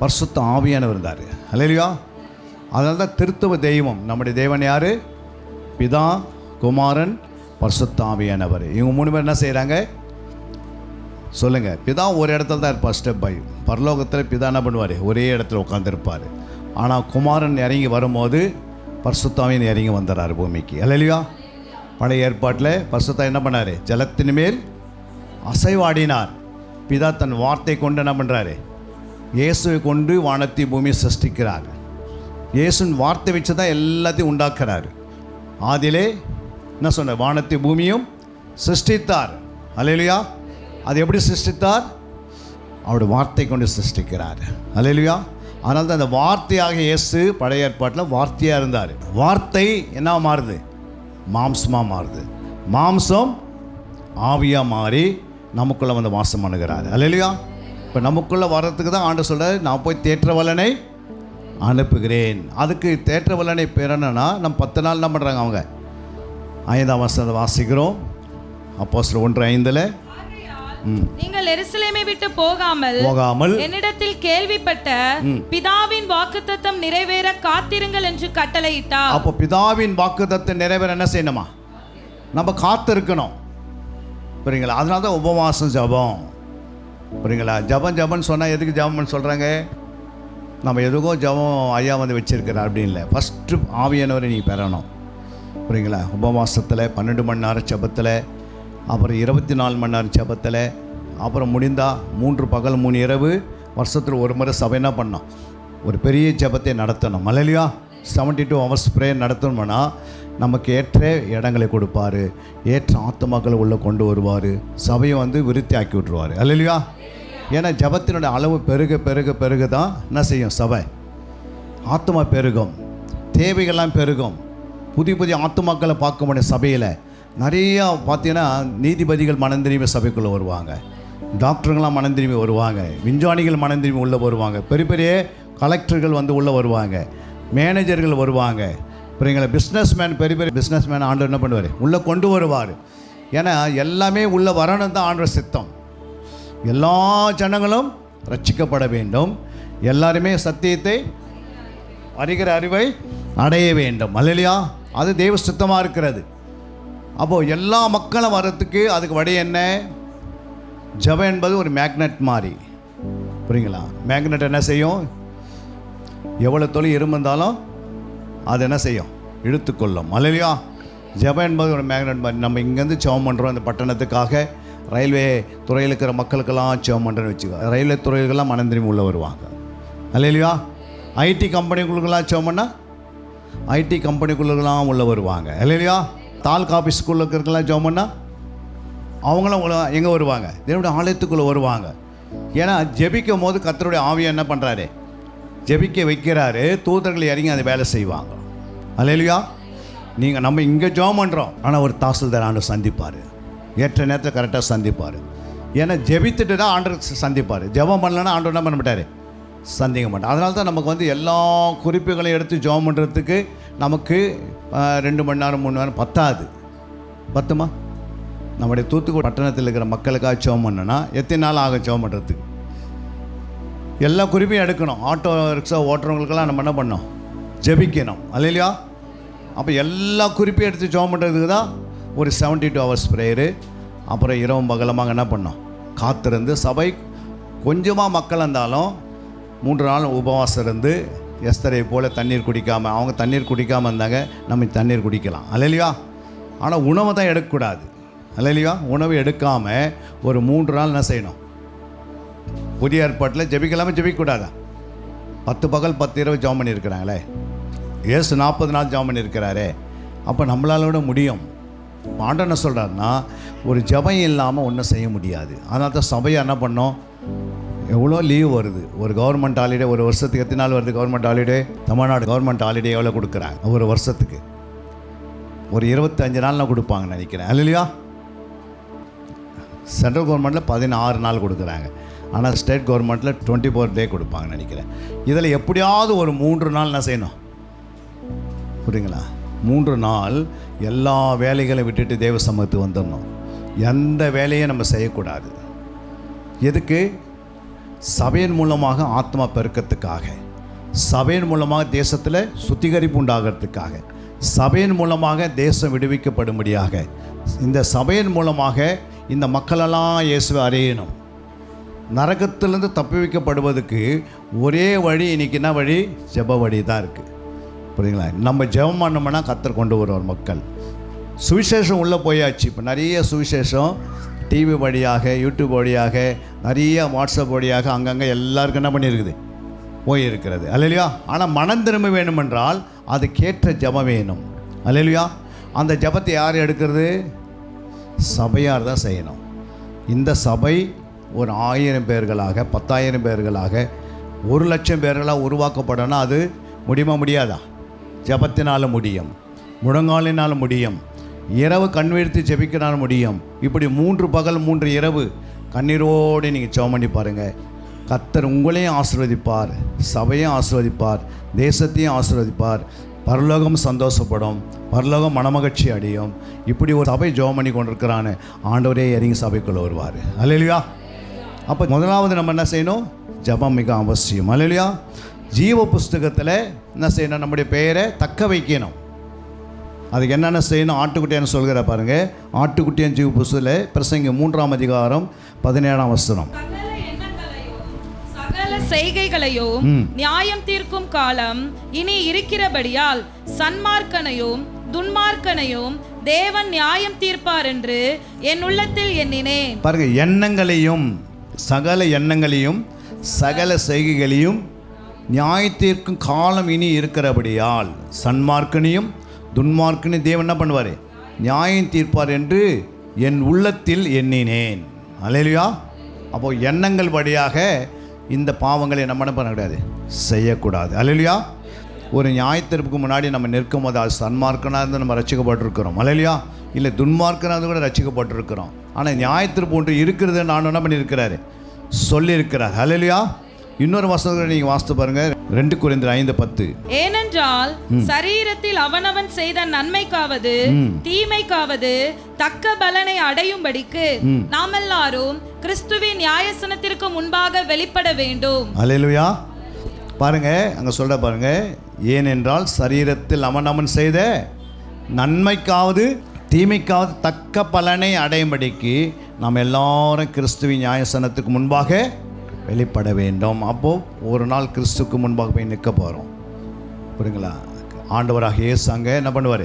பரிசுத்த ஆவியானவர் இருந்தார். அல்லேலூயா. அதனால தான் திருத்துவ தெய்வம். நம்முடைய தெய்வன் யார்? பிதா, குமாரன், பரிசுத்த ஆவியானவர். இவங்க 3 பேர் என்ன செய்கிறாங்க சொல்லுங்கள்? பிதா ஒரு இடத்துல தான் இருப்பார், ஸ்டெப் பை. பரலோகத்தில் பிதா என்ன பண்ணுவார்? ஒரே இடத்துல உட்காந்துருப்பார். ஆனால் குமாரன் இறங்கி வரும்போது பரிசுத்த ஆவியானவர் இறங்கி வந்துடுறார் பூமிக்கு. அல்லேலூயா. பழைய ஏற்பாட்டில் பரிசுத்த என்ன பண்ணார்? ஜலத்தின் மேல் அசைவாடினார். பிதா தன் வார்த்தை கொண்டு என்ன பண்ணுறாரு? இயேசுவை கொண்டு வானத்தை பூமியை சிருஷ்டிக்கிறார். இயேசுவின் வார்த்தை வச்சு தான் எல்லாத்தையும் உண்டாக்குறார். ஆதியிலே என்ன சொன்னார்? வானத்தை பூமியும் சிருஷ்டித்தார். அல்லேலூயா. அது எப்படி சிருஷ்டித்தார்? அவருடைய வார்த்தை கொண்டு சிருஷ்டிக்கிறார். அல்லேலூயா. அதனால தான் அந்த வார்த்தையாக இயேசு பழைய ஏற்பாட்டில் வார்த்தையாக இருந்தார். வார்த்தை என்ன மாறுது? மாம்சமாக மாறுது. மாம்சம் ஆவியாக மாறி நமக்குள்ளே வந்து வாசம் பண்ணுகிறார். அல்லேலூயா. இப்போ நமக்குள்ளே வர்றதுக்கு தான் ஆண்டவர் சொல்கிறார், நான் போய் தேற்றவல்லனை அனுப்புகிறேன். அதுக்கு தேற்றவல்லனை பெறணும்னா நம்ம 10 நாள் என்ன பண்ணுறாங்க? அவங்க 5ஆம் வசனத்தை வாசிக்கிறோம். அப்போஸ்தலர் 1:5 நீங்கள் எருசலேமை விட்டு போகாமல் என்னிடத்தில் கேள்விப்பட்ட பிதாவின் வாக்குத்தத்தம் நிறைவேற காத்திருங்கள் என்று கட்டளையிட்டார். அப்போ பிதாவின் வாக்குத்தத்தம் நிறைவேற என்ன செய்யணுமா? நம்ம காத்திருக்கணும். புரியுங்களா? அதனால தான் உபவாசம், ஜபம். புரியுங்களா? ஜபம் சொன்னால் எதுக்கு ஜபம்னு சொல்கிறாங்க? நம்ம எதுக்கும் ஜபம் ஐயா வந்து வச்சிருக்கிறார் அப்படின்னு இல்லை. ஃபஸ்ட்டு ஆவியானவரை நீ பெறணும். புரியுங்களா? உபவாசத்தில் 12 மணி நேரம் ஜபத்தில், அப்புறம் 24 மணி நேரம் ஜபத்தில், அப்புறம் முடிந்தால் 3 பகல் 3 இரவு, வருஷத்தில் ஒரு முறை சபை என்ன பண்ணோம்? ஒரு பெரிய ஜபத்தை நடத்தணும். அல்லேலூயா. 72 hours ப்ரேயர் நடத்தணும்னா நமக்கு ஏற்ற இடங்களை கொடுப்பார், ஏற்ற ஆத்துமாக்களை உள்ளே கொண்டு வருவார், சபையை வந்து விருத்தி ஆக்கி விட்ருவார். அல்லேலூயா. ஏன்னா ஜபத்தினுடைய அளவு பெருக பெருக பெருக தான் என்ன செய்யும்? சபை ஆத்துமா பெருகும், தேவைகள்லாம் பெருகும். புதிய புதிய ஆத்துமாக்களை பார்க்க முடியும். சபையில் நிறையா பார்த்தீங்கன்னா நீதிபதிகள் மனந்திரிமை சபைக்குள்ளே வருவாங்க, டாக்டருங்களாம் மனந்திரிமை வருவாங்க, விஞ்ஞானிகள் மனந்திரிமை உள்ளே வருவாங்க, பெரிய பெரிய கலெக்டர்கள் வந்து உள்ளே வருவாங்க, மேனேஜர்கள் வருவாங்க. புரியுங்களா? பிஸ்னஸ்மேன், பெரிய பெரிய பிஸ்னஸ்மேன் ஆண்டவர் என்ன பண்ணுவார்? உள்ளே கொண்டு வருவார். ஏன்னா எல்லாமே உள்ளே வரணும் தான் ஆண்டவர் சித்தம். எல்லா ஜனங்களும் ரட்சிக்கப்பட வேண்டும், எல்லாருமே சத்தியத்தை அறிகிற அறிவை அடைய வேண்டும். அல்லேலூயா. அது தெய்வ சித்தமாக இருக்கிறது. அப்போது எல்லா மக்களும் வர்றதுக்கு அதுக்கு வழி என்ன? ஜபம் என்பது ஒரு மேக்னெட் மாதிரி. புரியுங்களா? மேக்னெட் என்ன செய்யும்? எவ்வளோ தொழில் இருந்தாலும் அது என்ன செய்யும்? இழுத்துக்கொள்ளும். அல்லேலூயா. ஜபம் என்பது ஒரு மேக்னெட் மாதிரி. நம்ம இங்கேருந்து ஜெபம் பண்ணுறோம் இந்த பட்டணத்துக்காக, ரயில்வே துறையில் இருக்கிற மக்களுக்கெல்லாம் ஜெபம் பண்ணுறேன்னு வச்சுக்கோ, ரயில்வே துறைகளுக்கெல்லாம் மனந்திரிமை உள்ளே வருவாங்க. அல்லேலூயா. ஐடி கம்பெனிகளுக்கெல்லாம் ஜெபம் பண்ணால் ஐடி கம்பெனிக்குள்ளெல்லாம் உள்ளே வருவாங்க. அல்லேலூயா. தாலுகா ஆஃபீஸ்க்குள்ளே இருக்கிறலாம் ஜெபம் பண்ணால் அவங்களும் எங்கே வருவாங்க? தேவனுடைய ஆலயத்துக்குள்ளே வருவாங்க. ஏன்னா ஜெபிக்கும் போது கர்த்தருடைய ஆவியை என்ன பண்ணுறாரு? ஜெபிக்க வைக்கிறாரு. தூதர்கள் இறங்கி அந்த வேலை செய்வாங்க. அல்லேலூயா. நீங்கள் நம்ம இங்கே ஜெபம் பண்ணுறோம், ஆனால் ஒரு தாசில்தார் ஆண்டவர் சந்திப்பார். ஏற்ற நேரத்தில் கரெக்டாக சந்திப்பார். ஏன்னா ஜெபித்துட்டு தான் ஆண்டவர் சந்திப்பார். ஜெபம் பண்ணலன்னா ஆண்டவர் என்ன பண்ண மாட்டார்? சந்திக்க மாட்டார். அதனால தான் நமக்கு வந்து எல்லா குறிப்புகளையும் எடுத்து ஜெபம் பண்ணுறதுக்கு நமக்கு 2 மணி நேரம் 3 மணி நேரம் பத்தாது. பத்துமா? நம்முடைய தூத்துக்குடி பட்டணத்தில் இருக்கிற மக்களுக்காக ஜெபம் பண்ணனா எத்தனை நாள் ஆகும் ஜெபம் பண்ணுறதுக்கு? எல்லா குறிப்பையும் எடுக்கணும். ஆட்டோ ரிக்ஷா ஓட்டுறவங்களுக்கெல்லாம் நம்ம என்ன பண்ணோம்? ஜெபிக்கணும். அல்லேலூயா. அப்போ எல்லா குறிப்பையும் எடுத்து ஜெபம் பண்ணுறதுக்கு தான் ஒரு 72 hours ப்ரேயரு. அப்புறம் இரவும் பகலமாக என்ன பண்ணோம், காத்திருந்து சபை கொஞ்சமாக மக்கள் இருந்தாலும் 3 நாள் உபவாசம் இருந்து எஸ்தரை போல் தண்ணீர் குடிக்காமல், அவங்க தண்ணீர் குடிக்காமல் இருந்தாங்க, நம்ம தண்ணீர் குடிக்கலாம். அல்லையா? ஆனால் உணவை தான் எடுக்கக்கூடாது. அல்லையா? உணவு எடுக்காமல் ஒரு 3 நாள் என்ன செய்யணும், புதிய ஏற்பாட்டில் ஜெபிக்கலாமல் ஜெபிக்கக்கூடாதா? 10 பகல் 10 இரவு ஜெபம் பண்ணியிருக்கிறாங்களே. ஏசு 40 நாள் ஜெபம் பண்ணியிருக்கிறாரே. அப்போ நம்மளால விட முடியும். ஆண்டவர் என்ன சொல்கிறாருன்னா, ஒரு ஜெபம் இல்லாமல் ஒன்றும் செய்ய முடியாது. அதனால தான் சபையை என்ன பண்ணோம், எவ்வளோ லீவ் வருது. ஒரு கவர்மெண்ட் ஹாலிடே ஒரு வருஷத்துக்கு எத்தனை நாள் வருது? Government holiday, Tamil Nadu government holiday எவ்வளோ கொடுக்குறாங்க ஒரு வருஷத்துக்கு? ஒரு 25 நாள்லாம் கொடுப்பாங்கன்னு நினைக்கிறேன். இல்லையா? சென்ட்ரல் கவர்மெண்ட்டில் 16 நாள் கொடுக்குறாங்க. ஆனால் ஸ்டேட் கவர்மெண்ட்டில் 24 டே கொடுப்பாங்கன்னு நினைக்கிறேன். இதில் எப்படியாவது ஒரு 3 நாள் என்ன செய்யணும், புரியுங்களா? 3 நாள் எல்லா வேலைகளை விட்டுட்டு தேவ சமூகத்துக்கு வந்துடணும். எந்த வேலையும் நம்ம செய்யக்கூடாது. எதுக்கு? சபையின் மூலமாக ஆத்மா பெருக்கத்துக்காக, சபையின் மூலமாக தேசத்தில் சுத்திகரிப்பு உண்டாகிறதுக்காக, சபையின் மூலமாக தேசம் விடுவிக்கப்படும்படியாக, இந்த சபையின் மூலமாக இந்த மக்களெல்லாம் இயேசுவை அறியணும். நரகத்திலிருந்து தப்பி வைக்கப்படுவதற்கு ஒரே வழி இன்றைக்கி என்ன வழி? ஜெப வழி தான் இருக்குது. புரியுங்களா? நம்ம ஜெபம் பண்ணோம்னா கர்த்தர் கொண்டு வருவார் மக்கள். சுவிசேஷம் உள்ளே போயாச்சு. இப்போ நிறைய சுவிசேஷம் டிவி வழியாக, யூடியூப் வழியாக, நிறைய வாட்ஸ்அப் வழியாக அங்கங்கே எல்லாருக்கும் என்ன பண்ணியிருக்குது, போயிருக்கிறது. அல்லையா? ஆனால் மனம் திரும்ப வேணுமென்றால் அதுக்கேற்ற ஜெபம் வேணும். அல்லையா? அந்த ஜெபத்தை யார் எடுக்கிறது? சபையார் தான் செய்யணும். இந்த சபை ஒரு 1000 பேர்களாக, 10,000 பேர்களாக, 1,00,000 பேர்களாக உருவாக்கப்படணும். அது முடியுமா? முடியாதா? ஜெபத்தினால் முடியும், முழங்காலினால் முடியும், இரவு கண்விழித்து ஜெபிக்கினால் முடியும். இப்படி 3 பகல் 3 இரவு கண்ணீரோடு நீங்கள் ஜெபம் பண்ணி பாருங்கள். கர்த்தர் உங்களையும் ஆசீர்வதிப்பார், சபையும் ஆசீர்வதிப்பார், தேசத்தையும் ஆசீர்வதிப்பார். பரலோகம் சந்தோஷப்படும், பரலோகம் மனமகிழ்ச்சி அடையும். இப்படி ஒரு சபை ஜெபம் பண்ணி கொண்டிருக்கிறான்னு ஆண்டவரே இறங்கி சபைக்குள்ளே வருவார். அல்லேலூயா? அப்போ முதலாவது நம்ம என்ன செய்யணும்? ஜெபம் மிக அவசியம். அல்லேலூயா? ஜீவ புஸ்தகத்தில் என்ன செய்யணும்? நம்முடைய பெயரை தக்க வைக்கணும். அதுக்கு என்னென்ன செய்யணும்? ஆட்டுக்குட்டியான்னு சொல்கிற பாருங்கள். ஆட்டுக்குட்டியான் ஜீவ புஸ்தகத்தில் பிரசங்கி 3ஆம் அதிகாரம் 17ஆம் வசனம். சகல செய்கைகளையும் நியாயம் தீர்க்கும் காலம் இனி இருக்கிறபடியால் சன்மார்க்கனையும் துன்மார்க்கனையும் தேவன் நியாயம் தீர்ப்பார் என்று என் உள்ளத்தில் எண்ணினேன். பாருங்க, எண்ணங்களையும் சகல எண்ணங்களையும் சகல செய்கைகளையும் நியாயத்தீர்க்கும் காலம் இனி இருக்கிறபடியால் சன்மார்க்கனையும் துன்மார்க்கனையும் தேவன் என்ன பண்ணுவார்? நியாயம் தீர்ப்பார் என்று என் உள்ளத்தில் எண்ணினேன். அல்லேலூயா? அப்போது எண்ணங்கள் வழியாக இந்த பாவங்களை நம்ம என்ன பண்ணக்கூடாது, செய்யக்கூடாது. அல்லேலூயா? ஒரு நியாயத்தீர்ப்புக்கு முன்னாடி நம்ம நிற்கும் போது அது சன்மார்க்கனாக இருந்து நம்ம ரசிக்கப்பட்டிருக்கிறோம். அல்லேலூயா? இல்லை துன்மார்க்கனாக கூட ரசிக்கப்பட்டிருக்கிறோம். ஆனால் நியாயத்தீர்ப்பு ஒன்று இருக்கிறது நான் என்ன பண்ணியிருக்கிறாரு, சொல்லியிருக்கிறார். அல்லேலூயா? இன்னொரு வசனத்தை நீங்கள் வாசித்து பாருங்கள். 2 கொரிந்தியர் 5:10. ஏனென்றால் சரீரத்தில் அவனவன் செய்த நன்மைக்காவது தீமைக்காவது தக்க பலனை அடையும்படிக்கு நாம் எல்லாரும் கிறிஸ்துவின் நியாயசனத்திற்கு முன்பாக வெளிப்பட வேண்டும். அல்லேலூயா? பாருங்க, அங்கே சொல்ற பாருங்க. ஏனென்றால் சரீரத்தில் அவனவன் செய்த நன்மைக்காவது தீமைக்காவது தக்க பலனை அடையும்படிக்கு நாம் எல்லாரும் கிறிஸ்துவின் நியாயசனத்துக்கு முன்பாக வெளிப்பட வேண்டும். அப்போது ஒரு நாள் கிறிஸ்துக்கு முன்பாக போய் நிற்க போகிறோம். புரியுங்களா? ஆண்டவராக இயேசு அங்கே என்ன பண்ணுவார்?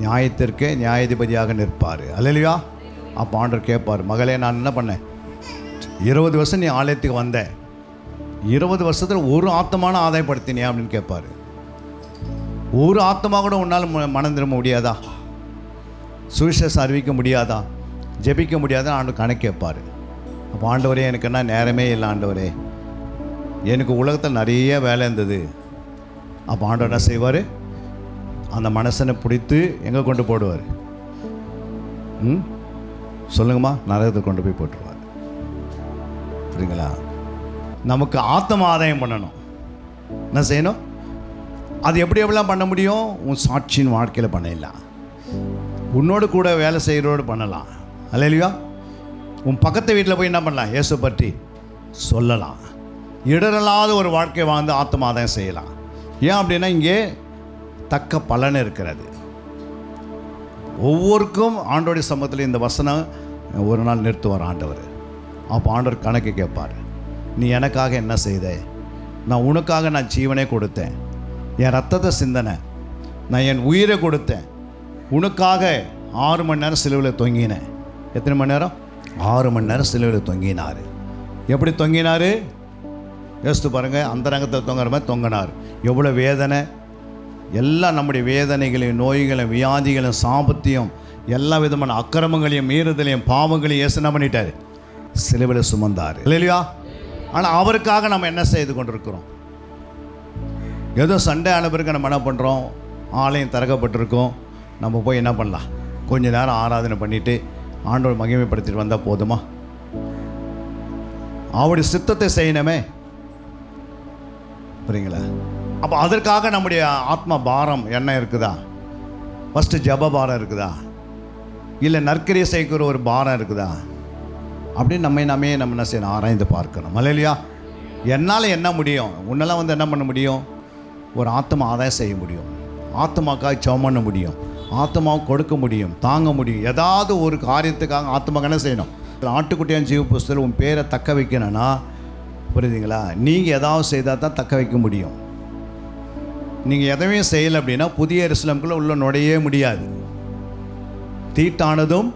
நியாயத்திற்கு நியாயாதிபதியாக நிற்பார். அல்லேலூயா? அப்போ ஆண்டவர் கேட்பார், மகளே நான் என்ன பண்ணேன், 20 வருஷம் நீ ஆலயத்துக்கு வந்த, 20 வருஷத்தில் ஒரு ஆத்மான ஆதாயப்படுத்தினியா அப்படின்னு கேட்பார். ஒரு ஆத்மா கூட உன்னால் மனம் திரும்ப முடியாதா? சுவிசேஷம் அறிவிக்க முடியாதா? ஜெபிக்க முடியாதா? ஆண்டு கணக்கு கேட்பார். அப்போ ஆண்டவரே எனக்கு என்ன நேரமே இல்லை ஆண்டவரே, எனக்கு உலகத்தில் நிறைய வேலை இருந்தது. அப்போ ஆண்டவர் என்ன செய்வார்? அந்த மனசனை பிடித்து எங்கே கொண்டு போடுவார்? சொல்லுங்கம்மா, நரகத்தை கொண்டு போய் போட்டுருவார். புரியுங்களா? நமக்கு ஆத்ம ஆதாயம் பண்ணணும். என்ன செய்யணும்? அது எப்படியெல்லாம் பண்ண முடியும்? உன் சாட்சியின் வாழ்க்கையில் பண்ணிடலாம். உன்னோடு கூட வேலை செய்கிறோடு பண்ணலாம். அல்லேலூயா? உன் பக்கத்து வீட்டில் போய் என்ன பண்ணலாம்? இயேசு பற்றி சொல்லலாம். இடரலாத ஒரு வாழ்க்கை வாழ்ந்து ஆத்ம ஆதாயம் செய்யலாம். ஏன் அப்படின்னா இங்கே தக்க பலன் இருக்கிறது. ஒவ்வொருக்கும் ஆண்டோடைய சமூகத்தில் இந்த வசனம் ஒரு நாள் நிறுத்துவார் ஆண்டவர். அப்போ ஆண்டவர் கணக்கு கேட்பார், நீ எனக்காக என்ன செய்த? நான் உனக்காக நான் ஜீவனே கொடுத்தேன், என் ரத்தத்தை சிந்தனை, நான் என் உயிரை கொடுத்தேன், உனக்காக 6 மணி நேரம் சிலுவையில் தொங்கினேன். எத்தனை மணி நேரம்? 6 மணி நேரம் சிலுவையில் தொங்கினார். எப்படி தொங்கினார்? யோசித்து பாருங்கள். அந்தரங்கத்தில் தொங்குற மாதிரி தொங்கினார். எவ்வளோ வேதனை! எல்லாம் நம்முடைய வேதனைகளையும் நோய்களையும் வியாதிகளையும் சாபத்தையும் எல்லா விதமான அக்கிரமங்களையும் மீறுதலையும் பாவங்களையும் இயேசு என்ன பண்ணிட்டார்? சிலுவையில் சுமந்தார். இல்லையா? ஆனால் அவருக்காக நம்ம என்ன செய்து கொண்டிருக்கிறோம்? ஏதோ சண்டே ஆன பிறகு நம்ம என்ன பண்ணுறோம்? ஆலயம் திறக்கப்பட்டிருக்கோம், நம்ம போய் என்ன பண்ணலாம்? கொஞ்ச நேரம் ஆராதனை பண்ணிவிட்டு ஆண்டவர் மகிமைப்படுத்திட்டு வந்தால் போதுமா? அவருடைய சித்தத்தை செய்யணுமே, புரியுங்களா? அப்போ அதற்காக நம்முடைய ஆத்மா பாரம் என்ன இருக்குதா? ஃபஸ்ட்டு ஜப பாரம் இருக்குதா? இல்லை நற்கிரியை செய்கிற ஒரு பாரம் இருக்குதா? அப்படின்னு நம்ம என்ன செய்யணும்? ஆராய்ந்து பார்க்கணும். இல்லையா? என்னால் என்ன முடியும்? உன்னெல்லாம் வந்து என்ன பண்ண முடியும்? ஒரு ஆத்மா ஆதாயம் செய்ய முடியும், ஆத்மாக்காக ஜெபம் பண்ண முடியும், ஆத்மாவுக்கு கொடுக்க முடியும், தாங்க முடியும். ஏதாவது ஒரு காரியத்துக்காக ஆத்மாக்கு என்ன செய்யணும்? ஆட்டுக்குட்டியான் ஜீவ புஸ்தகத்தில் உன் பேரை தக்க வைக்கணும்னா, புரியுதுங்களா, நீங்கள் ஏதாவது செய்தால் தான் தக்க வைக்க முடியும். நீங்கள் எதுவுமே செய்யலை அப்படின்னா புதிய எருசலேமுக்குள்ளே உள்ள நுழையே முடியாது. தீட்டானதும்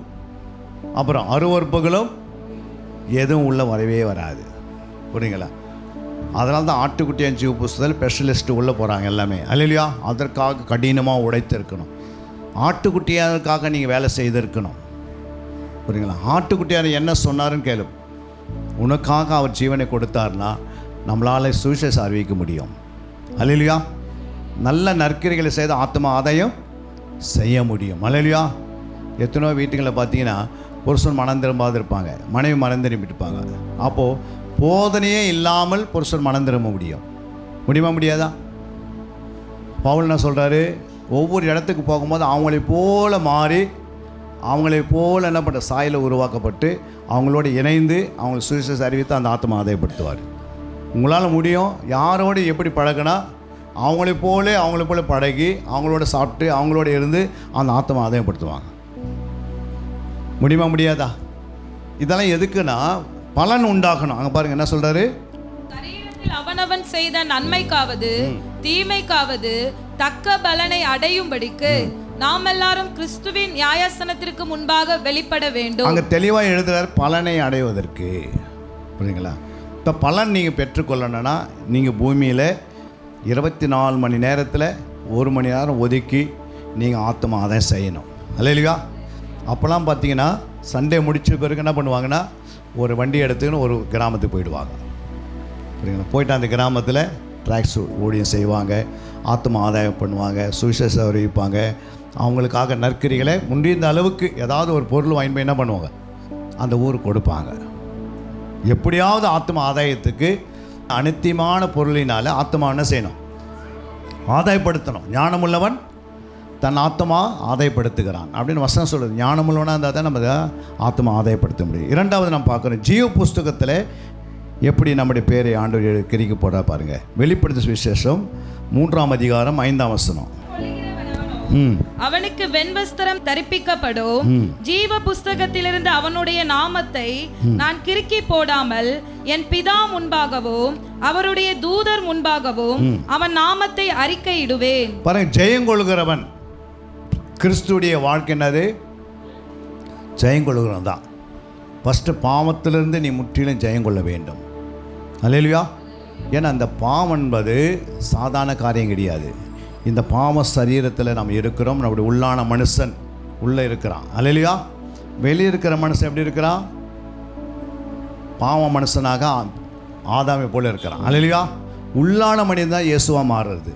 அப்புறம் அருவறுப்புகளும் எதுவும் உள்ளே வரவே வராது. புரியுங்களா? அதனால தான் ஆட்டுக்குட்டியான் ஜீவ புஸ்தகத்தில் ஸ்பெஷலிஸ்ட்டு உள்ளே போகிறாங்க எல்லாமே. இல்லையா? அதற்காக கடினமாக உழைத்து இருக்கணும். ஆட்டுக்குட்டியானுக்காக நீங்கள் வேலை செய்திருக்கணும். புரியுங்களா? ஆட்டுக்குட்டியார் என்ன சொன்னாருன்னு கேளு. உனக்காக அவர் ஜீவனை கொடுத்தார்னா நம்மளால் சுவிசேஷம் அறிவிக்க முடியும். அல்லேலூயா. நல்ல நற்கிரிகளை செய்து ஆத்மா ஆதாயம் செய்ய முடியும். அல்லேலூயா. எத்தனையோ வீட்டுகளில் பார்த்தீங்கன்னா புருஷன் மனம் திரும்பாது இருப்பாங்க, மனைவி மனம் திரும்பி இருப்பாங்க. அப்போது போதனையே இல்லாமல் புருஷன் மனம் திரும்ப முடியுமா? முடியாதா? பவுல் என்ன சொல்கிறாரு? ஒவ்வொரு இடத்துக்கு போகும்போது அவங்களை போல மாறி, அவங்களை போல் என்ன பண்ணுற சாயலை உருவாக்கப்பட்டு அவங்களோட இணைந்து அவங்களுக்கு சுவிசேஷம் அறிவித்து அந்த ஆத்மா ஆதாயப்படுத்துவார். உங்களால் முடியும். யாரோடு எப்படி பழகினா அவங்கள போல பழகி அவங்களோட சாப்பிட்டு அவங்களோட இருந்து அந்த ஆத்மா ஆதாயப்படுத்துவாங்க. முடியாதா? இதெல்லாம் எதுக்குன்னா பலன் உண்டாக்கணும். அங்கே பாருங்கள் என்ன சொல்கிறாரு? சரீரத்தில் அவனவன் செய்த நன்மைக்காவது தீமைக்காவது தக்க பலனை அடையும்படிக்கு நாம் எல்லாரும் கிறிஸ்துவின் நியாயாசனத்திற்கு முன்பாக வெளிப்பட வேண்டும். அங்கே தெளிவாக எழுதுகிறார், பலனை அடைவதற்கு. புரியுங்களா? இப்போ பலன் நீங்கள் பெற்றுக்கொள்ளணும்னா நீங்கள் பூமியில் 24 மணி நேரத்தில் 1 மணி நேரம் ஒதுக்கி நீங்கள் ஆத்மா ஆதாயம் செய்யணும். அல்லேலூயா. அப்போல்லாம் பார்த்தீங்கன்னா சண்டே முடிச்ச பிறகு என்ன பண்ணுவாங்கன்னா ஒரு வண்டி எடுத்துக்கின்னு ஒரு கிராமத்துக்கு போயிடுவாங்க. புரியுங்களா? போயிட்டு அந்த கிராமத்தில் ட்ராக்ஸ் ஊழியம் செய்வாங்க, ஆத்மா ஆதாயம் பண்ணுவாங்க, சுவிசேஷம் அறிவிப்பாங்க. அவங்களுக்காக நற்கிரிகளை முடிந்த அளவுக்கு ஏதாவது ஒரு பொருள் வாங்கி போய் என்ன பண்ணுவாங்க? அந்த ஊருக்கு கொடுப்பாங்க. எப்படியாவது ஆத்மா ஆதாயத்துக்கு அனித்தியமான பொருளினால் ஆத்மா என்ன செய்யணும்? ஆதாயப்படுத்தணும். ஞானமுள்ளவன் தன் ஆத்மா ஆதாயப்படுத்துகிறான் அப்படின்னு வசனம் சொல்லுது. ஞானமுள்ளவனாக இருந்தால் தான் நம்ம ஆத்மா ஆதாயப்படுத்த முடியும். இரண்டாவது நம்ம பார்க்குறோம், ஜீவ புஸ்தகத்தில் எப்படி நம்முடைய பேரை ஆண்டவர் கிரிக்க போடுறா பாருங்கள். வெளிப்படுத்தும் விசேஷம் 3ஆம் அதிகாரம் 5ஆம் வசனம். அவனுக்கு வெண்வஸ்திரம் தரிப்பிக்கப்படும், ஜீவ புஸ்தகத்திலிருந்து அவனுடைய நாமத்தை நான் கிறுக்கி போடாமல் என் பிதா முன்பாகவும் அவருடைய தூதர் முன்பாகவும் அவன் நாமத்தை அறிக்கையிடுவேன். பாருங்க, ஜெயங்கொள்கிறவன் கிறிஸ்துடைய வாழ்க்கை என்னது? ஜெயங்கொள்கிறவன் தான். ஃபஸ்ட்டு பாவத்திலிருந்து நீ முற்றிலும் ஜெயங்கொள்ள வேண்டும். அல்லேலூயா. ஏன்னா அந்த பாவம் என்பது சாதாரண காரியம் கிடையாது. இந்த பாவ சரீரத்தில் நம்ம இருக்கிறோம். நம்முடைய உள்ளான மனுஷன் உள்ளே இருக்கிறான். அல்லேலூயா. வெளியே இருக்கிற மனுஷன் எப்படி இருக்கிறான்? பாவ மனுஷனாக ஆதாமை போல இருக்கிறான். அல்லேலூயா. உள்ளான மனிதன் தான் இயேசுவாக மாறுறது.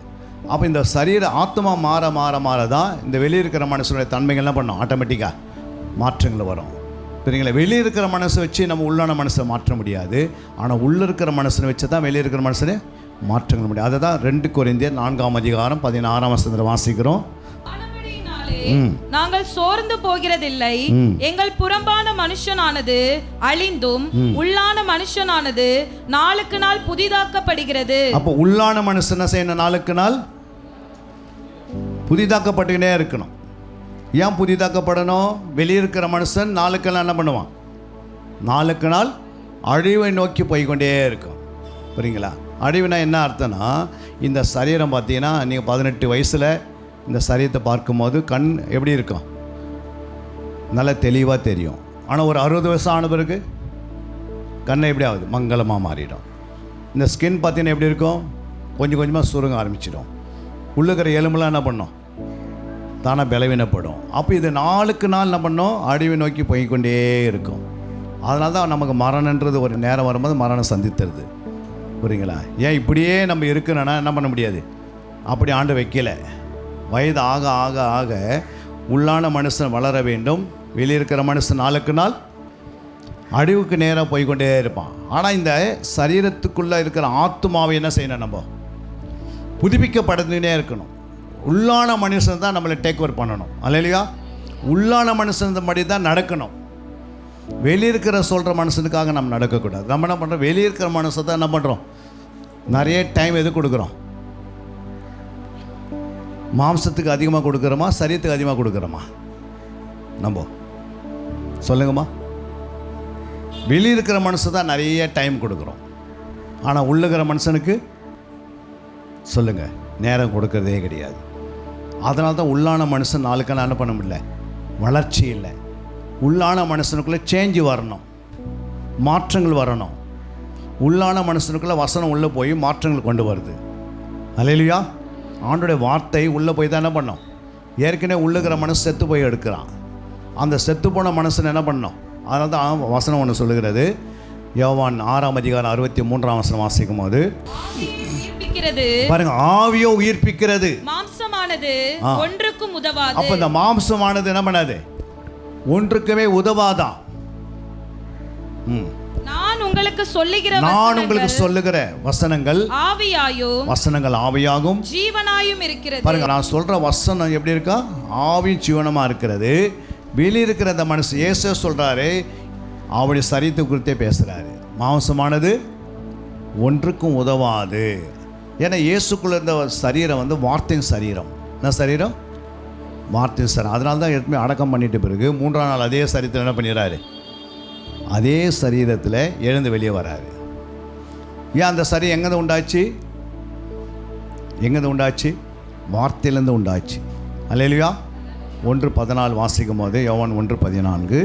அப்போ இந்த சரீர ஆத்மா மாற தான் இந்த வெளியே இருக்கிற மனுஷனுடைய தன்மைகள்லாம் பண்ணும், ஆட்டோமேட்டிக்காக மாற்றங்கள் வரும். சரிங்களா? வெளியே இருக்கிற மனசை வச்சு நம்ம உள்ளான மனசை மாற்ற முடியாது. ஆனால் உள்ளே இருக்கிற மனசனை வச்சு தான் வெளியே இருக்கிற மனசனை மாற்றங்கள் முடியும். அதை தான் 2 கொரிந்தியர் 4ஆம் அதிகாரம் 16ஆம் வசனத்தில் வாசிக்கிறோம். நாங்கள் சோர்ந்து போகிறதில்லை. எங்கள் புறம்பான மனுஷனானது அழிந்தும் உள்ளான மனுஷனானது நாளுக்கு நாள் புதிதாக்கப்படுகிறது. அப்போ உள்ளான மனுஷன் செய்யணும், நாளுக்கு நாள் புதிதாக்கப்பட்டுக்கிட்டே இருக்கணும். ஏன் புதிதாக்கப்படணும்? வெளியே இருக்கிற மனுஷன் நாளுக்கு நாள் என்ன பண்ணுவான்? நாளுக்கு நாள் அழிவை நோக்கி போய்கொண்டே இருக்கும். புரியுங்களா? அழிவுனா என்ன அர்த்தம்னா, இந்த சரீரம் பார்த்தீங்கன்னா நீங்கள் 18 வயசில் இந்த சரீரத்தை பார்க்கும்போது கண் எப்படி இருக்கும்? நல்லா தெளிவாக தெரியும். ஆனால் ஒரு 60 வருஷம் ஆன பிறகு கண்ணை எப்படி ஆகுது? மங்கலமாக மாறிடும். இந்த ஸ்கின் பார்த்தீங்கன்னா எப்படி இருக்கும்? கொஞ்சம் கொஞ்சமாக சுருங்க ஆரம்பிச்சிடும். உள்ளுக்கிற எலும்புலாம் என்ன பண்ணோம்? தானே பலவீனப்படும். அப்போ இது நாளுக்கு நாள் என்ன பண்ணோம்? அழிவை நோக்கி போய்கொண்டே இருக்கும். அதனால தான் நமக்கு மரணன்றது ஒரு நேரம் வரும்போது மரணம் சந்தித்துறது. புரியுங்களா? ஏன் இப்படியே நம்ம இருக்கணும்னா என்ன பண்ண முடியாது? அப்படி ஆண்டு வைக்கல. வயது ஆக ஆக ஆக உள்ளான மனுஷன் வளர வேண்டும். வெளியே இருக்கிற மனுஷன் நாளுக்கு நாள் அழிவுக்கு நேராக போய்கொண்டே இருப்பான். ஆனால் இந்த சரீரத்துக்குள்ளே இருக்கிற ஆத்மாவை என்ன செய்யணும்? நம்ம புதுப்பிக்கப்படுதுன்னே இருக்கணும். உள்ளான மனுஷன் தான் நம்மளை டேக் ஓவர் பண்ணணும். அல்லையா? உள்ளான மனுஷன் படி தான் நடக்கணும். வெளியிருக்கிற சொல்கிற மனுஷனுக்காக நம்ம நடக்கக்கூடாது. நம்ம என்ன பண்ணுறோம்? வெளியிருக்கிற மனுஷன் தான் என்ன பண்ணுறோம்? நிறைய டைம் எது கொடுக்குறோம்? மாம்சத்துக்கு அதிகமாக கொடுக்குறோமா, சரீரத்துக்கு அதிகமாக கொடுக்குறோமா? நம்ம சொல்லுங்கம்மா. வெளியிருக்கிற மனுஷன் தான் நிறைய டைம் கொடுக்குறோம். ஆனால் உள்ளுக்கிற மனுஷனுக்கு சொல்லுங்கள், நேரம் கொடுக்கறதே கிடையாது. அதனால தான் உள்ளான மனுஷன் நாளுக்கு நாள் என்ன பண்ண முடியல? வளர்ச்சி இல்லை. உள்ளான மனுஷனுக்குள்ளே சேஞ்சு வரணும், மாற்றங்கள் வரணும். உள்ளான மனுஷனுக்குள்ளே வசனம் உள்ளே போய் மாற்றங்கள் கொண்டு வருது. அல்லேலூயா. ஆண்டோடைய வார்த்தை உள்ளே போய் தான் என்ன பண்ணோம்? ஏற்கனவே உள்ளுக்கிற மனசு செத்து போய் எடுக்கிறான். அந்த செத்து போன மனுஷன் என்ன பண்ணோம்? அதனால தான் வசனம் ஒன்று சொல்லுகிறது. யோவான் 6ஆம் அதிகாரம் 63ஆம் வசனம் வாசிக்கும் போது பாருங்க, ஆவியோ உயிர்ப்பிக்கிறது, மாம்சமானது ஒன்றுக்கும் உதவாது. அப்ப இந்த மாம்சமானது என்ன பண்ணாது? ஒன்றுக்குமே உதவாதான். நான் உங்களுக்கு சொல்லுகிற வசனங்கள் ஆவியாகும் ஜீவனாயும் இருக்கிறது. பாருங்க, நான் சொல்ற வசனம் எப்படி இருக்கா? ஆவியும் ஜீவனமா இருக்கிறது. வெளியே இருக்கிற அந்த மனுஷன் இயேசு சொல்றாரு, அவருடைய சரீரத்தை குறித்தே பேசுறாரு. மாம்சமானது ஒன்றுக்கும் உதவாது. ஏன்னா இயேசுக்குள்ள இருந்த சரீரம் வந்து வார்த்தையின் சரீரம். என்ன சரீரம்? வார்த்தையின் சரீரம். அதனால தான் எப்பவுமே அடக்கம் பண்ணிட்டு பிறகு 3ஆம் நாள் அதே சரீரத்தில் என்ன பண்ணிடுறாரு? அதே சரீரத்தில் எழுந்து வெளியே வராரு. ஏன் அந்த சரீரம் எங்கேருந்து உண்டாச்சு? எங்கேருந்து உண்டாச்சு? வார்த்தையிலேருந்து உண்டாச்சு. அல்லேலூயா. 1:14 வாசிக்கும் போது, யோவான் 1:14,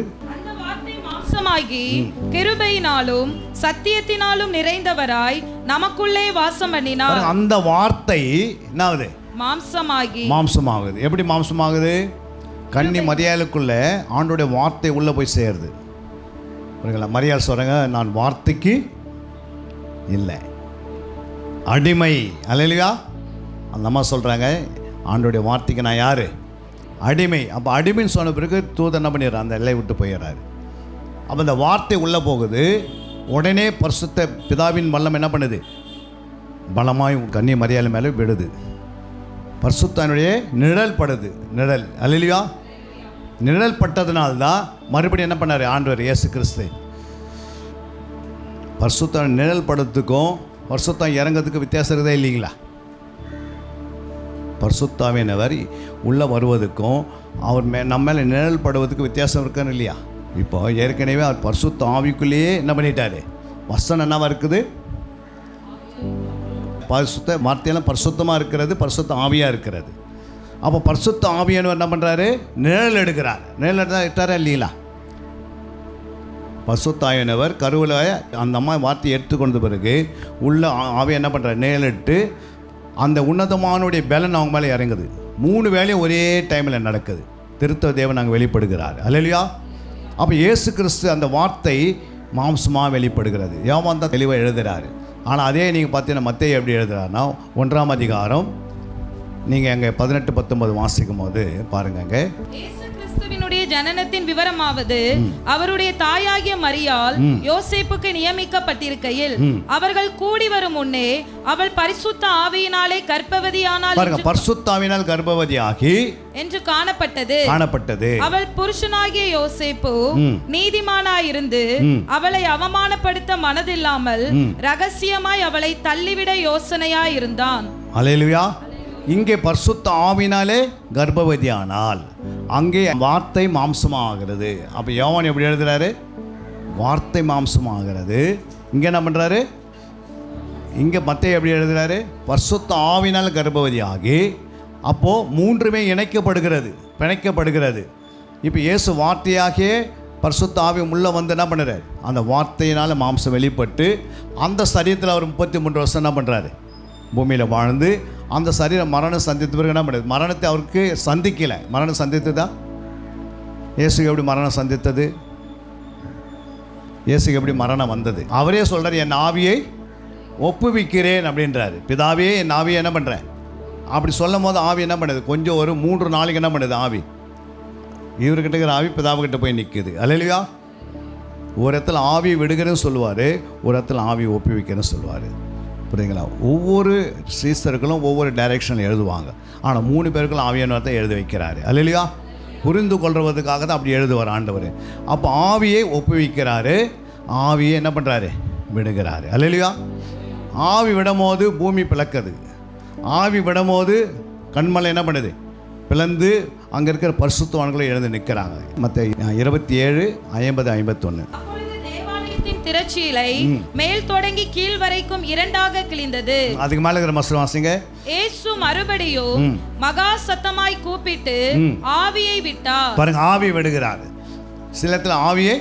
கிருபையினாலும் சத்தியத்தினாலும் நிறைந்தவராய் நமக்குள்ளே வாசம் பண்ணினார். அந்த வார்த்தை என்னாவது? மாம்சமாகுது. எப்படி மாம்சமாகுது? கன்னி மரியாளுக்குள்ள ஆண்டோடைய வார்த்தை உள்ள போய் சேருது. புரியுங்களா? மரியாள் சொல்றாங்க, நான் வார்த்தைக்கு இல்லை, அடிமை. அல்லேலூயா. அந்த அம்மா சொல்றாங்க, ஆண்டோடைய வார்த்தைக்கு நான் யாரு? அடிமை. அப்போ அடிமைன்னு சொன்ன பிறகு தூதன் என்ன பண்ணிடுறாரு? அந்த எல்லை விட்டு போயிடுறாரு. அப்போ இந்த வார்த்தை உள்ளே போகுது. உடனே பரிசுத்த பிதாவின் வல்லம் என்ன பண்ணுது? பலமாய் கன்னி மரியாதை மேலே விடுது. பரிசுத்தனுடைய நிழல் படுது. நிழல். அல்லேலூயா. நிழல் பட்டதுனால்தான் மறுபடியும் என்ன பண்ணார் ஆண்டவர் இயேசு கிறிஸ்து? பரிசுத்தன் நிழல் படுறதுக்கும் பரிசுத்தம் இறங்கிறதுக்கு வித்தியாசம் இருக்குதா இல்லைங்களா? பரிசுத்தாவினவர் உள்ளே வருவதுக்கும் அவர் நம்ம மேலே நிழல் படுவதுக்கு வித்தியாசம் இருக்கான்னு இல்லையா? இப்போ ஏற்கனவே அவர் பரிசுத்த ஆவிக்குள்ளேயே என்ன பண்ணிட்டாரு? வசனம் என்னவா இருக்குது? பரிசுத்த வார்த்தையெல்லாம் பரிசுத்தமாக இருக்கிறது, பரிசுத்த ஆவியாக இருக்கிறது. அப்போ பரிசுத்த ஆவியானவர் என்ன பண்ணுறாரு? நிழல் எடுக்கிறார். நிழல் எடுத்தால் இட்டாரா இல்லைங்களா? பரிசுத்த ஆவியானவர் கருவில் அந்த அம்மா வார்த்தையை எடுத்துக்கொண்ட பிறகு உள்ள ஆவியை என்ன பண்ணுறாரு? நிழல் எடுத்து அந்த உன்னதமானுடைய பலன் அவங்க மேலே இறங்குது. 3 வேலையும் ஒரே டைமில் நடக்குது. திருத்த தேவன் அங்கே வெளிப்படுகிறார். அல்லேலூயா. அப்போ இயேசு கிறிஸ்து அந்த வார்த்தை மாம்சமாக வெளிப்படுகிறது. யோவான் தான் தெளிவாக எழுதுகிறாரு. ஆனால் அதே நீங்கள் பார்த்தீங்கன்னா மத்தேயு எப்படி எழுதுறாருன்னா 1ஆம் அதிகாரம் நீங்கள் அங்கே 18-19 வாசிக்கும் போது பாருங்க, ஜனனத்தின் விவரமாவது, அவருடைய தாயாகிய மரியாள் யோசேப்புக்கு நியமிக்கப்பட்டிருக்கையில் அவர்கள் கூடி வரும் முன்னே அவள் பரிசுத்த ஆவியினாலே கர்ப்பவதியானாள். பரிசுத்த ஆவியினால் கர்ப்பவதியாகி என்று காணப்பட்டது. அவள் புருஷனாகிய யோசேப்பு நீதிமானாயிருந்து அவளை அவமானப்படுத்த மனதில்லாமல் ரகசியமாய் அவளை தள்ளிவிட யோசனையாயிருந்தான். அல்லேலூயா. இங்கே பரிசுத்த ஆவினாலே கர்ப்பவதியானால் அங்கே வார்த்தை மாம்சமாகிறது. அப்போ யோவான் எப்படி எழுதுறாரு? வார்த்தை மாம்சமாகிறது. இங்கே என்ன பண்ணுறாரு? இங்கே மத்தேயு எப்படி எழுதுறாரு? பரிசுத்த ஆவினால் கர்ப்பவதி ஆகி, அப்போது மூன்றுமே இணைக்கப்படுகிறது, பிணைக்கப்படுகிறது. இப்போ இயேசு வார்த்தையாகிய பரிசுத்த ஆவி உள்ள வந்து என்ன பண்ணுறாரு? அந்த வார்த்தையினால் மாம்சம் வெளிப்பட்டு அந்த சரீரத்தில் அவர் 33 வருஷம் என்ன பண்ணுறாரு? பூமியில் வாழ்ந்து அந்த சரீரம் மரணம் சந்தித்த பிறகு என்ன பண்ணுறது? மரணத்தை அவருக்கு சந்திக்கலை. மரணம் சந்தித்ததா? இயேசுக்கு எப்படி மரணம் சந்தித்தது? இயேசுக்கு எப்படி மரணம் வந்தது? அவரே சொல்கிறார், என் ஆவியை ஒப்புவிக்கிறேன் அப்படின்றாரு. பிதாவே என் ஆவியை என்ன பண்ணுறேன் அப்படி சொல்லும் போது ஆவி என்ன பண்ணுது? கொஞ்சம் ஒரு 3 நாளைக்கு என்ன பண்ணுது? ஆவி இவர்கிட்ட இருக்கிற ஆவி பிதாவுக்கிட்ட போய் நிற்குது. அல்லேலூயா. ஒரு இடத்துல ஆவி விடுகிறேன்னு சொல்லுவார், ஒரு இடத்துல ஆவி ஒப்புவிக்கிறேன்னு சொல்லுவார். புரியுங்களா? ஒவ்வொரு சீசர்களும் ஒவ்வொரு டைரெக்ஷனில் எழுதுவாங்க. ஆனால் 3 பேருக்கும் ஆவியானவர் தான் எழுதி வைக்கிறாரு. அல்லேலூயா. புரிந்து கொள்வதற்காக தான் அப்படி எழுதுவார் ஆண்டவர். அப்போ ஆவியை ஒப்புவிக்கிறாரு, ஆவியை என்ன பண்ணுறாரு? விடுகிறாரு. அல்லேலூயா. ஆவி விடும்போது பூமி பிளக்குது. ஆவி விடும்போது கண்மலை என்ன பண்ணுது? பிளந்து அங்கே இருக்கிற பரிசுத்தவான்களை எழுந்து நிற்கிறாங்க. மத்தேயு 27:50-51. அப்பொழுது தேவாலயத்தின் திரைச்சீலை மேல் தொடங்கி கீழ் வரைக்கும் 2ஆக கிழிந்தது. அதுக்கு மேலே இருக்கிற மசல் வாசிங்க. இயேசு மறுபடியும் மகா சத்தமாய் கூப்பிட்டு ஆவியை விட்டார். பாருங்க, ஆவி விடுகிறார். சிலத்தில் ஆவியை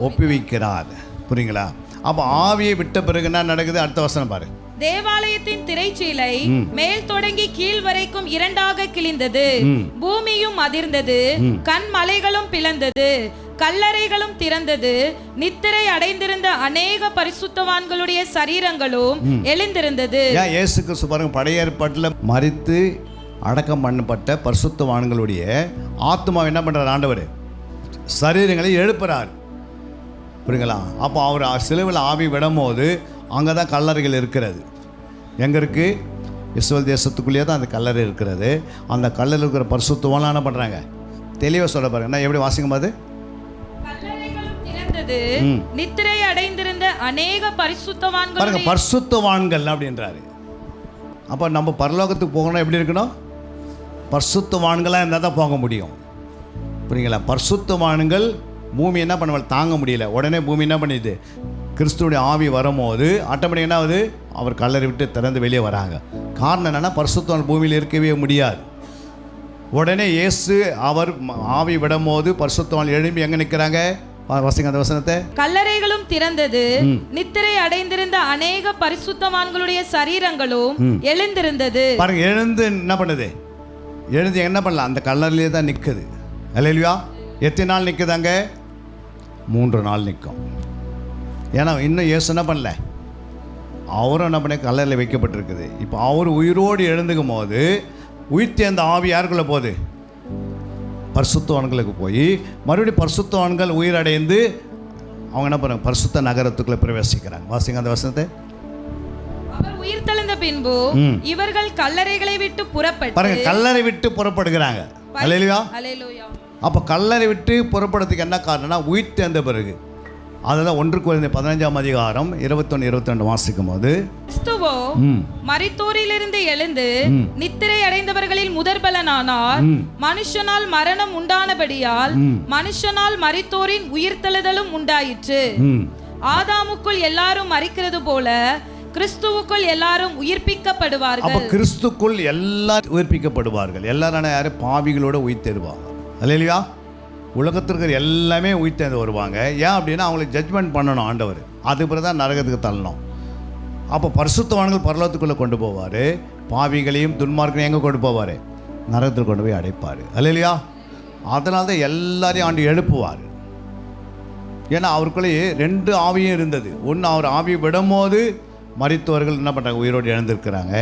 ஒப்புவிக்கிறார். புரியுங்களா? அப்போ ஆவியை விட்ட பிறகு என்ன நடக்குது? அடுத்த வசனம் பாரு. தேவாலயத்தின் திரைச்சீலை மேல் தொடங்கி கீழ் வரைக்கும் 2ஆக கிழிந்தது. பூமியும் அதிர்ந்தது, கண்மலைகளும் பிளந்தது, கல்லறைகளும் திறந்தது. நித்திரை அடைந்திருந்த அநேக பரிசுத்தவான்களுடைய சரீரங்களும் எழுந்திருந்தது. ஏன் இயேசு கிறிஸ்து பாருங்க, பழைய ஏற்பாட்டில் மரித்து அடக்கம் பண்ணப்பட்ட பரிசுத்தவான்களுடைய ஆத்மா என்ன பண்ணுறார்? ஆண்டவர் சரீரங்களை எழுப்புறார். புரியுங்களா? அப்போ அவர் சிலுவையில் ஆவி விடும்போது அங்கே தான் கல்லறைகள் இருக்கிறது. எங்கே இருக்குது? இஸ்ரவேல் தேசத்துக்குள்ளேயே தான் அந்த கல்லறை இருக்கிறது. அந்த கல்லறையில் இருக்கிற பரிசுத்தவான்கள் என்ன பண்ணுறாங்க? தெளிவாக சொல்ல பாருங்க. நான் எப்படி வாசிக்கும் போது கல்லறைகளும் திறந்தது, நித்திரை அடைந்திருந்த அநேக பரிசுத்தவான்கள். பாருங்க, பரிசுத்தவான்கள் அப்படின்றாரு. அப்போ நம்ம பரலோகத்துக்கு போகணும் எப்படி இருக்கணும்? பரிசுத்தவான்களாக இருந்தால் தான் போக முடியும். புரியுங்களா? பரிசுத்தவான்கள் பூமி என்ன பண்ணுவாங்க? தாங்க முடியல. உடனே பூமி என்ன பண்ணிடுது? கிறிஸ்துவுடைய ஆவி வரும்போது ஆட்டோமேட்டிக் என்ன ஆகுது? அவர் கல்லறை விட்டு திறந்து வெளியே வராங்க. காரணம் என்னென்னா, பரிசுத்தவான் பூமியில் இருக்கவே முடியாது. உடனே இயேசு அவர் ஆவி விடும்போது பரிசுத்தவான் எழும்பி எங்கே நிற்கிறாங்க? வாசிங்க அந்த வசனத்தை. கல்லறைகளும் திறந்தது, நித்திரை அடைந்திருந்த அநேக பரிசுத்தவான்களுடைய சரீரங்களும் எழுந்திருந்தது. பாருங்க, எழுந்து என்ன பண்ணுது? எழுந்து என்ன பண்ணலாம்? அந்த கல்லறையிலே தான் நிற்குது. அல்லேலூயா. எத்தனை நாள் நிற்குதாங்க? 3 நாள் நிற்கும். ஏன்னா இன்னும் இயேசு என்ன பண்ணல? அவரும் என்ன பண்ண கல்லறையில் வைக்கப்பட்டிருக்குது. இப்போ அவர் உயிரோடு எழுந்துக்கும் போது உயிர்த்தி அந்த ஆவி யாருக்குள்ளே போகுது? பரிசுத்தவான்களுக்கு போய் மறுபடியும் பரிசுத்தவான்கள் உயிரடைந்து அவங்க என்ன பண்ணுறாங்க? பரிசுத்த நகரத்துக்குள்ளே பிரவேசிக்கிறாங்க. வாசிங்க அந்த வசனத்தை. அவர் உயிர்த்தெழுந்த பின்பு இவர்கள் கல்லறைகளை விட்டு புறப்பட்டு பாருங்க, கல்லறை விட்டு புறப்படுகிறாங்க. அல்லேலூயா. அல்லேலூயா. அப்போ கல்லறை விட்டு புறப்படுறதுக்கு என்ன காரணம்னா, உயிர் தேர்ந்த பிறகு. அதுதான் 1 கொரிந்தியர் 15:21-22 வாசிக்கும் போது, கிறிஸ்துவோ மரித்தோரிலிருந்து எழுந்து நித்திரை அடைந்தவர்களில் முதற்பலனானார். மனுஷனால் மரணம் உண்டானபடியால் மனுஷனால் மரித்தோரின் உயிர்த்தெழுதலும் உண்டாயிற்று. ஆதாமுக்குள் எல்லாரும் மரிக்கிறது போல கிறிஸ்துவுக்குள் எல்லாரும் உயிர்ப்பிக்கப்படுவார்கள். அப்போ கிறிஸ்துக்குள் எல்லாரும் உயிர்ப்பிக்கப்படுவார்கள். எல்லாரும் யாரு? பாவிகளோட உயிர் தேடுவாங்க. அல்லேலூயா. உலகத்திற்கு எல்லாமே உயிர்த்தேர்ந்து வருவாங்க. ஏன் அப்படின்னா, அவங்களுக்கு ஜட்ஜ்மெண்ட் பண்ணணும் ஆண்டவர். அது பிறகு தான் நரகத்துக்கு தள்ளணும். அப்போ பரிசுத்தவான்கள் பரலோகத்துக்குள்ளே கொண்டு போவார், பாவிகளையும் துன்மார்க்களையும் எங்கே கொண்டு போவார்? நரகத்துக்கு கொண்டு போய் அடைப்பார். அல்லேலூயா. அதனால தான் எல்லாரையும் ஆண்டு எழுப்புவார். ஏன்னா அவருக்குள்ளேயே 2 ஆவியும் இருந்தது. ஒன்று, அவர் ஆவி விடும்போது மரித்தவர்கள் என்ன பண்ணுறாங்க? உயிரோடு எழுந்திருக்கிறாங்க.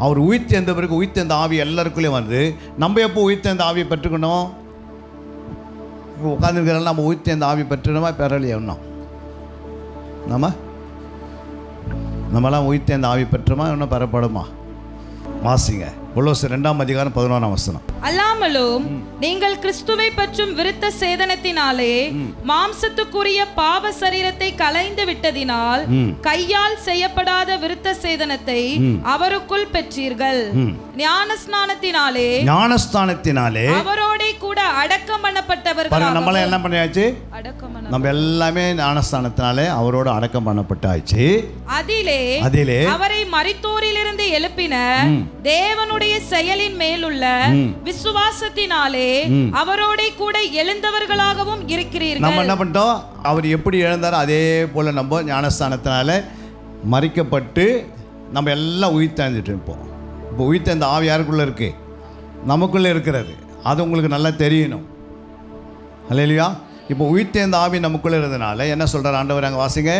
அவர் உயிர்த்தேர்ந்த பிறகு உயிர்த்தேர்ந்த ஆவி எல்லாருக்குள்ளேயும் வந்து நம்ம எப்போ உயிர்த்தேர்ந்த ஆவியை பெற்றுக்கணும்? இப்போ உட்காந்துருக்கிறனால நம்ம உயிர்த்தேர்ந்த ஆவி பெற்றுணுமா பெறலையே? இன்னும் நம்மளாம் உயிர்த்தேர்ந்த ஆவி பெற்றுமா? இன்னும் பெறப்படுமா? வாசிங்க கொலோசியர் 2:11 வசனம். அல்லாமல் அல்லாமலும் நீங்கள் கிறிஸ்துவை பற்றும் விருத்த சேதனத்தினாலே மாம்சத்துக்குரிய பாவ சரீரத்தை களைந்து விட்டதினால் கையால் செய்யப்படாத விருத்த சேதனத்தை அவருக்குள் பெற்றீர்கள். ஞானஸ்நானத்தினாலே அவரோட கூட அடக்கம் பண்ணப்பட்டவர்கள். நம்மள என்ன பண்ணியாச்சு? நம்ம எல்லாமே ஞானஸ்தானத்தினாலே அவரோடு அடக்கம் பண்ணப்பட்டாச்சு. அதிலே அவரை மரித்தோரிலிருந்து எழுப்பின தேவனுடைய செயலின் மேலுள்ள விசுவாசத்தினாலே அவரோட கூட எழுந்தவர்களாகவும் இருக்கிறீர்கள். நம்ம என்ன பண்ணிட்டோம்? அவர் எப்படி எழுந்தாரோ அதே போல நம்ம ஞானஸ்தானத்தினால மரிக்கப்பட்டு நம்ம எல்லாம் உயிர்த்தெழுந்துட்டு இருப்போம். இப்போ உயிர்த்தெழுந்த ஆவி யாருக்குள்ள இருக்கு? நமக்குள்ளே இருக்கிறது. அது உங்களுக்கு நல்லா தெரியணும். அல்லேலூயா. இப்போ உயிர்த்தெழுந்த ஆவி நமக்குள்ளே இருந்தனால என்ன சொல்றார் ஆண்டவர்? அங்கே வாசிங்க.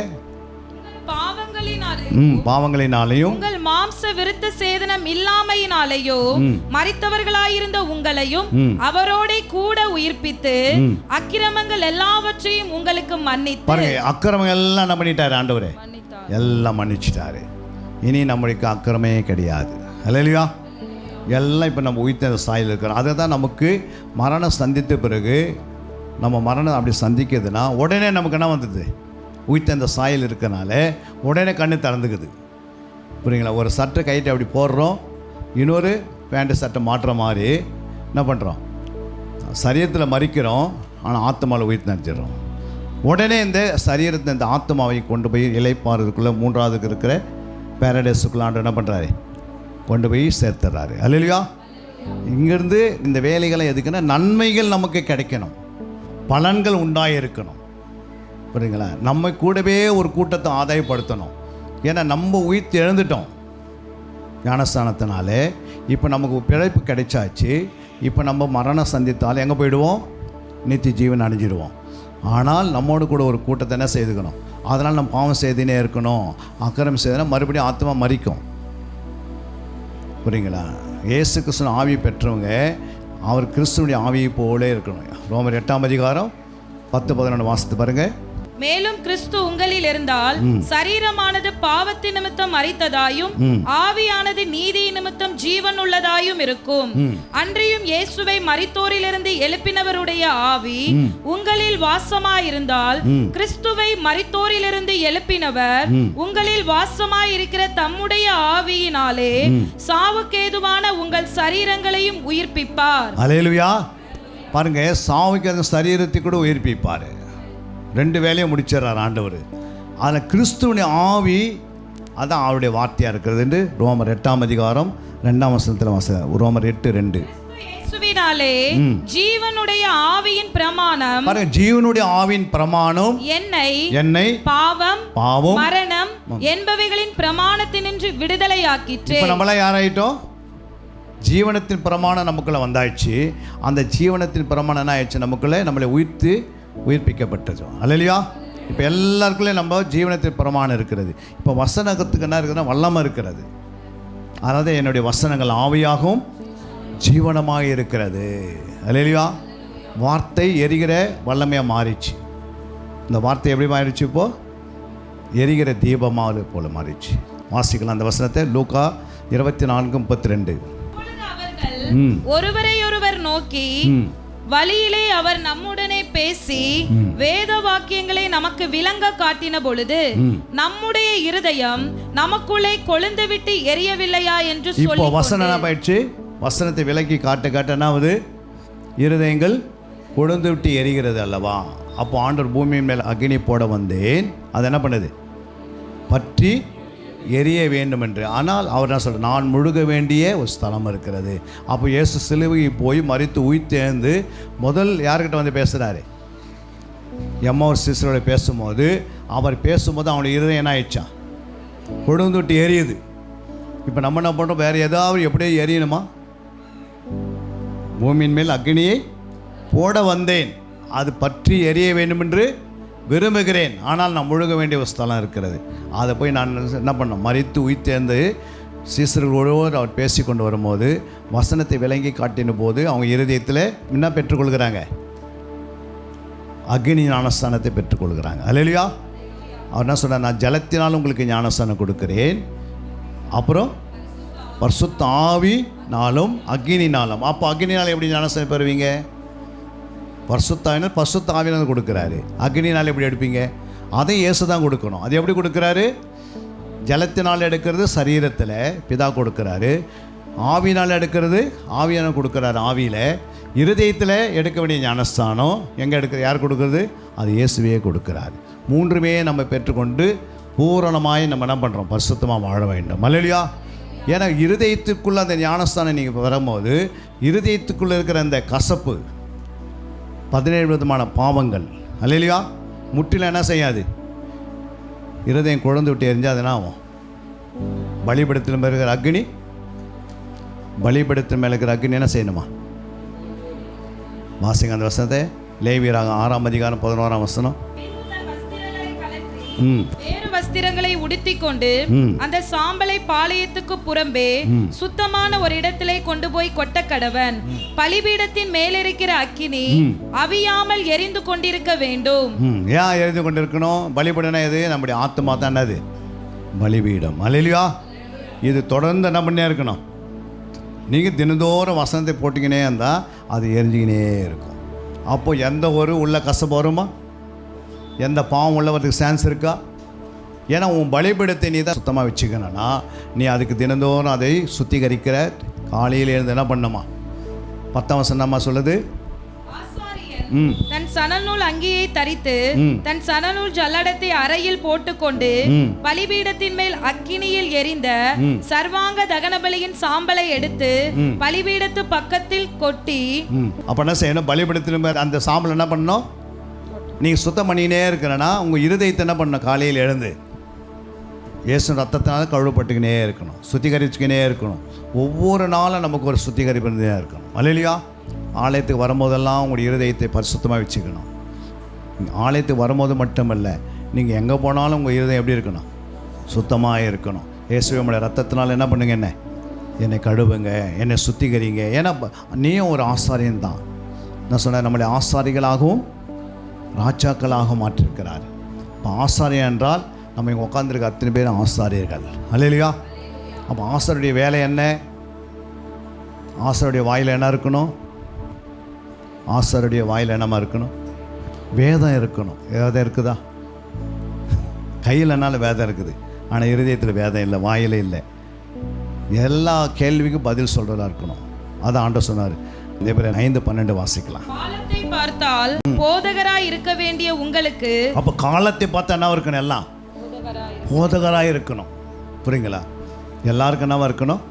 பாவங்களினாலேயும் உங்கள் மாம்ச விருத்த சேதனம் இல்லாமையினாலேயும் மரித்தவர்களாயிருந்த உங்களையும் அவரோட கூட உயிர்ப்பித்து அக்கிரமங்கள் எல்லாவற்றையும் உங்களுக்கு மன்னித்து. பாருங்க, அக்கிரமங்கள் எல்லாம் என்ன பண்ணிட்டாரு ஆண்டவரே? எல்லாம் மன்னிச்சிட்டாரு. இனி நம்மளுக்கு அக்கிரமே கிடையாது. அல்லேலூயா. எல்லாம் இப்போ நம்ம உயிர்த்தெழுந்த சாயல் இருக்கிறோம். அதை தான் நமக்கு மரணம் சந்தித்த பிறகு நம்ம மரணம் அப்படி சந்திக்கிறதுனா உடனே நமக்கு என்ன வந்தது? உயிர்த்தெழுந்த சாயல் இருக்கனால உடனே கண்ணு திறந்துக்குது. புரியுங்களா? ஒரு சட்டை கைட்டு அப்படி போடுறோம், இன்னொரு பேண்ட்டு சட்டை மாட்டுற மாதிரி என்ன பண்ணுறோம்? சரீரத்தில் மறிக்கிறோம், ஆனால் ஆத்மாவில் உயிர்த்தெழுந்துடுறோம். உடனே இந்த சரீரத்தை இந்த ஆத்மாவை கொண்டு போய் இளைப்பாறுறதுக்குள்ளே மூன்றாவதுக்கு இருக்கிற பேரடைஸுக்குள்ளாண்டு என்ன பண்ணுறாரு? கொண்டு போய் சேர்த்துறாரு. அல்லேலூயா. இங்கேருந்து இந்த வேலைகளை எதுக்குன்னா நன்மைகள் நமக்கு கிடைக்கணும், பலன்கள் உண்டாயிருக்கணும். புரியுங்களா? நம்ம கூடவே ஒரு கூட்டத்தை ஆதாயப்படுத்தணும். ஏன்னா நம்ம உயிர்த்து எழுந்துட்டோம் ஞானஸ்தானத்தினாலே. இப்போ நமக்கு பிழைப்பு கிடைச்சாச்சு. இப்போ நம்ம மரணம் சந்தித்தாலும் எங்கே போயிடுவோம்? நித்திய ஜீவன் அடைஞ்சிடுவோம். ஆனால் நம்மோடு கூட ஒரு கூட்டத்தை என்ன செய்துக்கணும்? அதனால் நம்ம பாவம் செய்துனே இருக்கணும். அக்கிரமம் செய்தனா மறுபடியும் ஆத்மா மறிக்கும். புரியுங்களா? இயேசு கிறிஸ்துவின் ஆவி பெற்றவங்க அவர் கிறிஸ்துவனுடைய ஆவியை போலே இருக்கணும். ரோமர் 8:10-11 வாசித்து பாருங்க. மேலும் கிறிஸ்து உங்களில் இருந்தால் சரீரமானது பாவத்தின் நிமித்தம் மரித்ததாயும் ஆவியானது நீதி நிமித்தம் ஜீவன் உள்ளதாயும் இருக்கும். அன்றியும் இயேசுவை மரித்தோரிலிருந்து எழுப்பினவருடைய ஆவி உங்களில் வாசமாயிருந்தால் கிறிஸ்துவை மரித்தோரிலிருந்து எழுப்பினவர் உங்களில் வாசமாயிருக்கிற தம்முடைய ஆவியினாலே சாவுக்கேதுவான உங்கள் சரீரங்களையும் உயிர்ப்பிப்பார். அல்லேலூயா. பாருங்க, சாவுக்கு அந்த சரீரத்தை கூட உயிர்ப்பிப்பார். ரெண்டு வேலையும் முடிச்சிடறார் ஆண்டவர். அதில் கிறிஸ்துவனுடைய ஆவி அதான் அவருடைய வார்த்தையாக இருக்கிறது என்று ரோமர் 8:2 ரோமர் 8:2 இயேசுவினாலே ஜீவனுடைய ஆவியின் பிரமாணம். பாருங்க, ஜீவனுடைய ஆவியின் பிரமாணம் என்னை பாவம் மரணம் என்பவைகளின் பிரமாணத்தினின்று விடுதலையாக்கிற்று. இப்போ நம்மளாம் யாராயிட்டோம்? ஜீவனத்தின் பிரமாணம் நமக்குள்ள வந்தாச்சு. அந்த ஜீவனத்தின் பிரமாணம் என்ன ஆயிடுச்சு? நமக்குள்ளே நம்மளை உயிர்ப்பிக்கப்பட்டது. அல்லேலூயா. இப்போ எல்லாருக்குள்ளே நம்ம ஜீவனத்தின் பிரமாணம் இருக்கிறது. இப்போ வசனத்துக்கு என்ன இருக்குதுன்னா வல்லமை இருக்கிறது. அதாவது என்னுடைய வசனங்கள் ஆவியாகவும் ஜீவனமாக இருக்கிறது. அல்லேலூயா. வார்த்தை எரிகிற வல்லமையாக மாறிச்சு. இந்த வார்த்தை எப்படி மாறிடுச்சு? இப்போது எரிகிற தீபமாக போல மாறிச்சு. வாசிக்கலாம் அந்த வசனத்தை. லூக்கா 24:32. ஒருவரையொருவர் நோக்கி வழியிலே அவர் நம்முடனே பேசி வேத வாக்கியங்களை நமக்கு விளங்க காட்டின பொழுது நம்முடைய இருதயம் நமக்குள்ளே கொழுந்து விட்டு எரியவில்லையா என்று சொல்லி. இப்போ வசனம் என்ன ஆயிடுச்சு? வசனத்தை விளக்கி காட்ட என்னாவது? இருதயங்கள் கொழுந்து விட்டு எரிகிறது அல்லவா? அப்போ ஆண்டவர் பூமியின் மேல் அக்னி போட வந்தேன். அது என்ன பண்ணுது? பற்றி எரிய வேண்டும் என்று. ஆனால் அவர் என்ன சொல்கிறார்? நான் முழுக வேண்டிய ஒரு ஸ்தலம் இருக்கிறது. அப்போ இயேசு சிலுவைக்கு போய் மரித்து உயிர்த்தெழுந்து முதல் யார்கிட்ட வந்து பேசுகிறாரு? எம்மாவூர் சிஸ்டரோட பேசும்போது அவனுடைய இருதயம் என்ன ஆயிடுச்சான்? கொழுந்து விட்டு எரியுது. இப்போ நம்ம என்ன பண்ணுறோம்? வேறு ஏதாவது எப்படியோ எரியணுமா? பூமியின் மேல் அக்னியை போட வந்தேன், அது பற்றி எரிய வேண்டும் என்று விரும்புகிறேன். ஆனால் நான் முழுக வேண்டிய ஒரு ஸ்தலம் இருக்கிறது. அதை போய் நான் என்ன பண்ணேன்? மரித்து உயிர்த்தெழுந்து சீசர்களோடு அவர் பேசி கொண்டு வரும்போது வசனத்தை விளங்கி காட்டின போது அவங்க இருதயத்தில் என்ன பெற்றுக்கொள்கிறாங்க? அக்னி ஞானஸ்தானத்தை பெற்றுக்கொள்கிறாங்க. அல்லேலூயா. அவர் என்ன சொன்னார்? நான் ஜலத்தினால் உங்களுக்கு ஞானஸ்தானம் கொடுக்கிறேன், அப்புறம் பரிசுத்த ஆவினாலும் அக்னினாலும். அப்போ அக்னினால் எப்படி ஞானஸ்நானம் பெறுவீங்க? பரிசுத்த ஆவினால் கொடுக்குறாரு. அக்னினால் எப்படி எடுப்பீங்க? அதை இயேசு தான் கொடுக்கணும். அது எப்படி கொடுக்குறாரு? ஜலத்தினால் எடுக்கிறது சரீரத்தில் பிதா கொடுக்குறாரு. ஆவினால் எடுக்கிறது ஆவியான கொடுக்குறாரு ஆவியில். இருதயத்தில் எடுக்க வேண்டிய ஞானஸ்தானம் எங்கே யார் கொடுக்குறது? அது இயேசுவே கொடுக்குறாரு. மூன்றுமே நம்ம பெற்றுக்கொண்டு பூரணமாய் நம்ம என்ன பண்ணுறோம்? பரிசுத்தமாக வாழ வேண்டும். அல்லேலூயா. ஏன்னா இருதயத்துக்குள்ளே அந்த ஞானஸ்தானம் நீங்கள் வரும்போது இருதயத்துக்குள்ளே இருக்கிற அந்த கசப்பு 17 விதமான பாவங்கள், அல்லேலூயா, முற்றிலும் என்ன செய்யாது? இருதயம் குழந்து விட்டு எரிஞ்சால் அது என்ன ஆகும்? பலிபீடத்தில் மேலே இருக்கிற அக்னி, பலிபீடத்தில் மேலே இருக்கிற அக்னி என்ன செய்யணுமா? வாசிங்க அந்த வசனத்தை. லேவியராக 6ஆம் அதிகாரம் 11ஆம் வசனம். வேறு வஸ்திரங்களை உடுத்திக் கொண்டு அந்த சாம்பலை பாளையத்துக்கு புறம்பே சுத்தமான ஒரு இடத்திலே கொண்டு போய் கொட்ட கடவன். பலிபீடத்தின் மேலிருக்கிற அக்கினி அவியாமல் எரிந்து கொண்டிருக்க வேண்டும். ஏன் எரிந்து கொண்டிருக்கணும்? பலிபீடம் எது? நம்முடைய ஆத்மா தான். என்னது? பலிபீடம். அல்லேலூயா. இது தொடர்ந்து என்ன பண்ணே இருக்கணும்? நீங்கள் தினந்தோறும் வசனத்தை போட்டிங்கன்னே இருந்தால் அது எரிஞ்சிக்கினே இருக்கும். அப்போ எந்த ஒரு உள்ள கசப்பு வருமா? எந்த பாவம் உள்ளவருக்கு சான்ஸ் இருக்கா? ஏன்னா உன் பலிபீடத்தை நீ தான் சுத்தமாக வச்சுக்கணும்னா நீ அதுக்கு தினந்தோறும் அதை சுத்திகரிக்கிற. காலையில் எழுந்து என்ன பண்ணுமா? 10ஆம் வசனமா சொல்லுது, தன் சணநூல் அங்கியை தரித்து தன் சணநூல் ஜல்லடத்தை அறையில் போட்டுக்கொண்டு பலிபீடத்தின் மேல் அக்கினியில் எரிந்த சர்வாங்க தகனபலியின் சாம்பலை எடுத்து பலிபீடத்து பக்கத்தில் கொட்டி. அப்ப என்ன செய்யணும்? பலிபீடத்தில் அந்த சாம்பல் என்ன பண்ணணும்? நீங்கள் சுத்தம் பண்ணினே இருக்கிறனா உங்கள் இருதயத்தை என்ன பண்ணணும்? காலையில் எழுந்து இயேசு ரத்தத்தினால கழுவப்பட்டுக்கினே இருக்கணும், சுத்திகரிச்சுக்கினே இருக்கணும். ஒவ்வொரு நாளும் நமக்கு ஒரு சுத்திகரிப்பு இருந்தே இருக்கணும். அல்லேலூயா. ஆலயத்துக்கு வரும்போதெல்லாம் உங்களுடைய இருதயத்தை பரிசுத்தமாக வச்சுக்கணும். ஆலயத்துக்கு வரும்போது மட்டுமல்ல, நீங்கள் எங்கே போனாலும் உங்கள் இருதயம் எப்படி இருக்கணும்? சுத்தமாக இருக்கணும். இயேசுவே உங்களுடைய ரத்தத்தினால் என்ன பண்ணுங்க? என்னை கழுவுங்க, என்னை சுத்திகரிங்க. ஏன்னா நீயும் ஒரு ஆசாரியன் தான். நான் சொன்னேன், நம்மளுடைய ஆசாரிகளாகவும் ராஜாக்களாக மாற்றிருக்கிறார். இப்போ ஆசாரியன் என்றால் நம்ம இங்கே உட்காந்துருக்க அத்தனை பேர் ஆசாரியர்கள். அல்லேலூயா. அப்போ ஆசாரியுடைய வேலை என்ன? ஆசாரியுடைய வாயில் என்ன இருக்கணும்? ஆசாரியுடைய வாயில் என்னமா இருக்கணும்? வேதம் இருக்கணும். வேதம் இருக்குதா? கையில் என்னால் வேதம் இருக்குது, ஆனால் இருதயத்தில் வேதம் இல்லை, வாயில் இல்லை. எல்லா கேள்விக்கும் பதில் சொல்கிறதா இருக்கணும். அதான் ஆண்டவர் சொன்னார். இதே பேர் 5:12 வாசிக்கலாம். காலத்தை பார்த்தால் போதகராய் இருக்க வேண்டிய உங்களுக்கு. அப்போ காலத்தை பார்த்தா என்ன இருக்கணும்? எல்லாம் போதகராக இருக்கணும். புரியுங்களா? எல்லாருக்கும் என்னவா இருக்கணும்?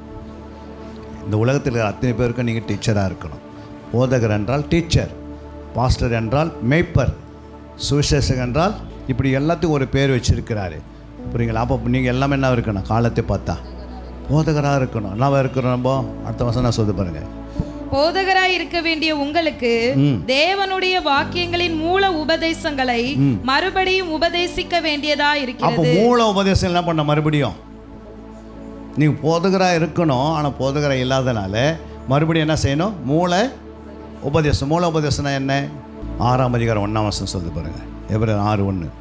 இந்த உலகத்தில் அத்தனை பேருக்கும் நீங்கள் டீச்சராக இருக்கணும். போதகர் என்றால் டீச்சர், பாஸ்டர் என்றால் மேய்ப்பர், சுவிசேஷகர் என்றால் இப்படி எல்லாத்துக்கும் ஒரு பேர் வச்சிருக்கிறாரு. புரியுங்களா? அப்போ நீங்கள் எல்லாமே என்ன இருக்கணும்? காலத்தை பார்த்தா போதகராக இருக்கணும். என்னவா இருக்கிறோம்? நம்ம அடுத்த வருஷம் நான் சொல்ல பாருங்கள். போதகராய் இருக்க வேண்டிய உங்களுக்கு தேவனுடைய வாக்கியங்களின் மூல உபதேசங்களை மறுபடியும் உபதேசிக்க வேண்டியதா இருக்கிறது. அப்போ மூல உபதேசம் என்ன பண்ண? மறுபடியும் நீங்க போதகராக இருக்கணும். ஆனால் போதகராக இல்லாதனால மறுபடியும் என்ன செய்யணும்? மூல உபதேசம். மூல உபதேசம்னா என்ன? 6ஆம் அதிகாரம் 1ஆம் வசனம் சொல்லி பாருங்க. எபிரேயர் 6:1.